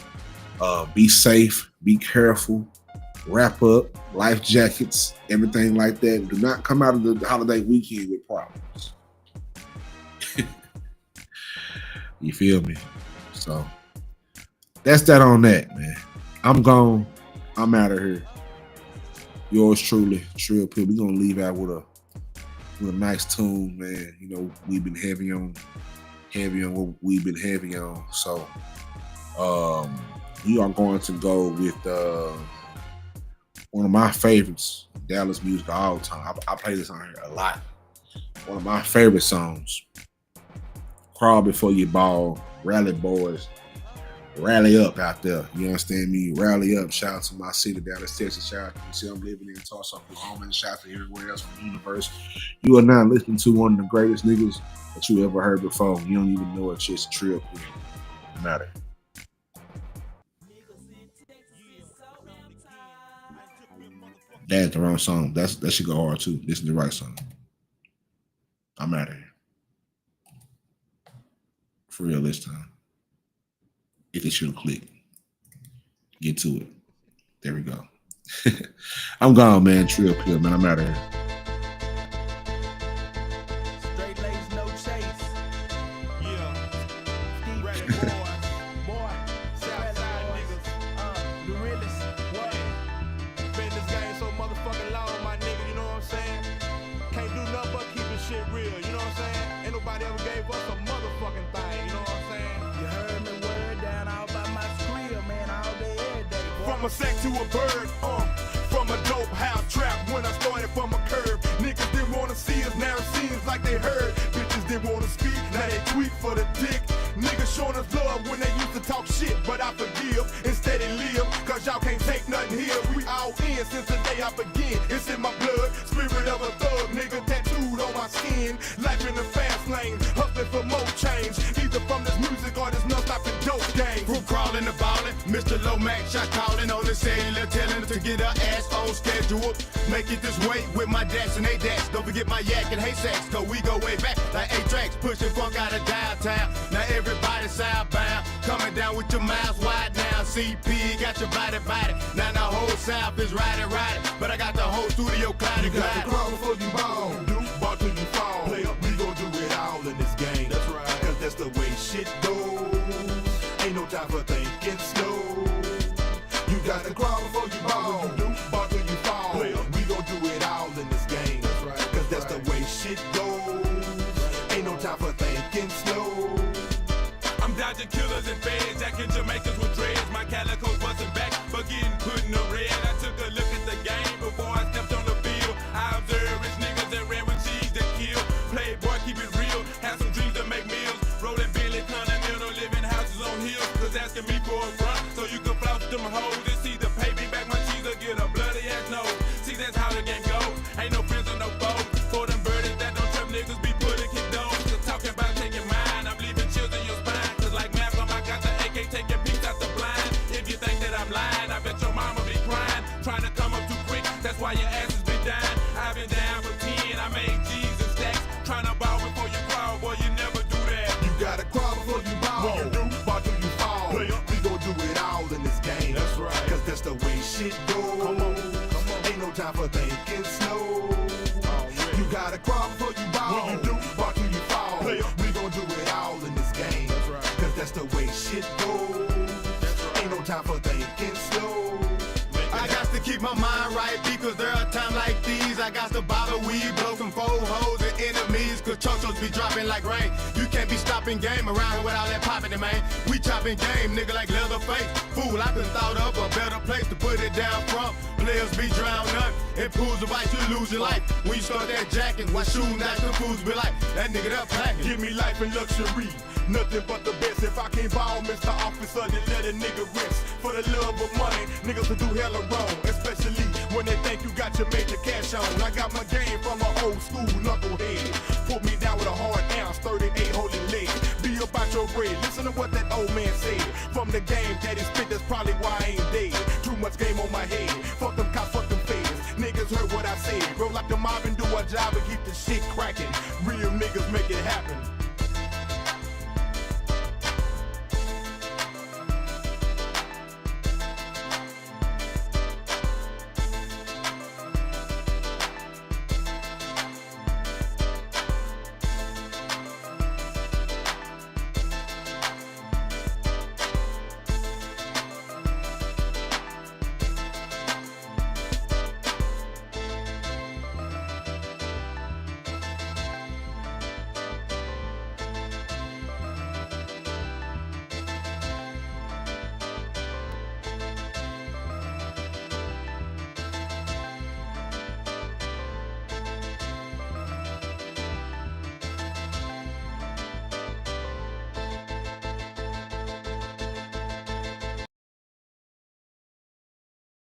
Be safe. Be careful. Wrap up. Life jackets. Everything like that. Do not come out of the holiday weekend with problems. You feel me? So that's that on that, man. I'm gone. I'm out of here. Yours truly, Trill Pill. We're gonna leave out with a nice tune, man. We've been heavy on what we've been heavy on. So we are going to go with one of my favorites, Dallas music of all time. I play this on here a lot. One of my favorite songs. Crawl Before You Ball, Rally Boys, rally up out there. You understand me? Rally up. Shout out to my city, Dallas, Texas. Shout out to the city I'm living in, Tulsa, Oklahoma, and shout out to everywhere else in the universe. You are now listening to one of the greatest niggas that you ever heard before. You don't even know it's just a trip. It matter. That's the wrong song. That should go hard too. This is the right song. I'm out of here. For real this time. If it should click. Get to it. There we go. I'm gone, man. Trill Pill, man. I'm out of here. Straight lace, no chase. Yeah. Ready, boy. Southside niggas. The realest. What? Been this game so motherfucking long, my nigga. You know what I'm saying? Can't do nothing but keeping shit real. You know what I'm saying? Ain't nobody ever gave us a motherfucking thing. You know what I'm saying? You heard me word down all by my screen, man. All day, every day. From a sack to a bird, from a dope house trap when I started from a curb. Niggas didn't wanna see us, now it seems like they heard. Bitches didn't wanna speak, now they tweet for the dick. Niggas showing us love when they used to talk shit, but I forgive and steady live, cause y'all can't take nothing here. We all in since the day I begin. It's in my blood, spirit of a thug, nigga tattooed on my skin. Life in the fast lane, hustling for more change, either from this music or this non-stopping dope game. From crawling to ballin', Mr. Lomax shot calling on the cellular, telling her to get her ass on schedule. Make it this way with my dash and they dash. Don't forget my yak and hay sacks, cause we go way back like 8 tracks, pushing funk out of downtown. Now everybody southbound, coming down with your mouths wide now. CP got your body. Now the whole South is riding. But I got the whole studio clouded. You got to crawl before you ball, ball till you fall. Play up, we gon' do it all in this game. That's right, cause that's the way shit goes. Ain't no time for thinking slow. You got to crawl before you ball, ball till you fall. Play up, we gon' do it all in this game. That's right, cause that's the way shit goes. Ain't no time for thinking slow. I'm dodging killers and feds, jacking Jamaicans with dreads. My calico's busting back, but getting put in the red. I took a look at the game before I stepped on the field. I observed rich niggas that ran with cheese that kill. Playboy, keep it real, have some dreams to make meals. Rolling Billy, continental, living houses on hills. Cause asking me for a front, so you can flout them hoes. It's either pay me back my cheese or get a bloody ass nose. See, that's how the game goes. Ain't no friends or no foes. For them birdies that don't trip niggas be putting kick those. Just talking about taking mine, I'm leaving chills in your spine. Cause like Malcolm, I got the AK taking peeks out the blind. If you think that I'm lying, I bet your mama be crying. Trying to come up too quick, that's why your ass has been dying. I've been down for 10, I made G's and stacks. Trying to ball before you crawl, boy, you never do that. You gotta crawl before you ball. When you do, ball till you fall. Play up, we gon' do it all in this game. That's right, cause that's the way shit goes. Come on. Ain't no time for thinking slow. You gotta crawl before you ball. When you do, ball till you fall. Play up, we gon' do it all in this game. That's right, cause that's the way shit goes. Ain't no time for thinking slow. I got to keep my mind right because there are times like these. I got to bottle weed, blow some four hoes and enemies. Cause chochos be dropping like rain. You can't be stopping game around here without that popping, man. We chopping game, nigga, like Leatherface. Fool, I could've thought of a better place to put it down from. Players be drowned up. In pools of ice, you lose your life. When you start that jacking, what shooting at the fools be like? That nigga that packing. Give me life and luxury. Nothing but the best. If I can't ball, Mr. Officer, then let a nigga rest. For the love of money, niggas will do hella wrong. Especially when they think you got your major cash on. I got my game from an old school knucklehead. Put me down with a hard ounce, 38 holding leg. Be about your bread. Listen to what that old man said. From the game that he spit, that's probably why I ain't dead. Too much game on my head. Fuck them cops, fuck them feds. Niggas heard what I said. Roll like the mob and do our job and keep the shit cracking. Real niggas make it happen.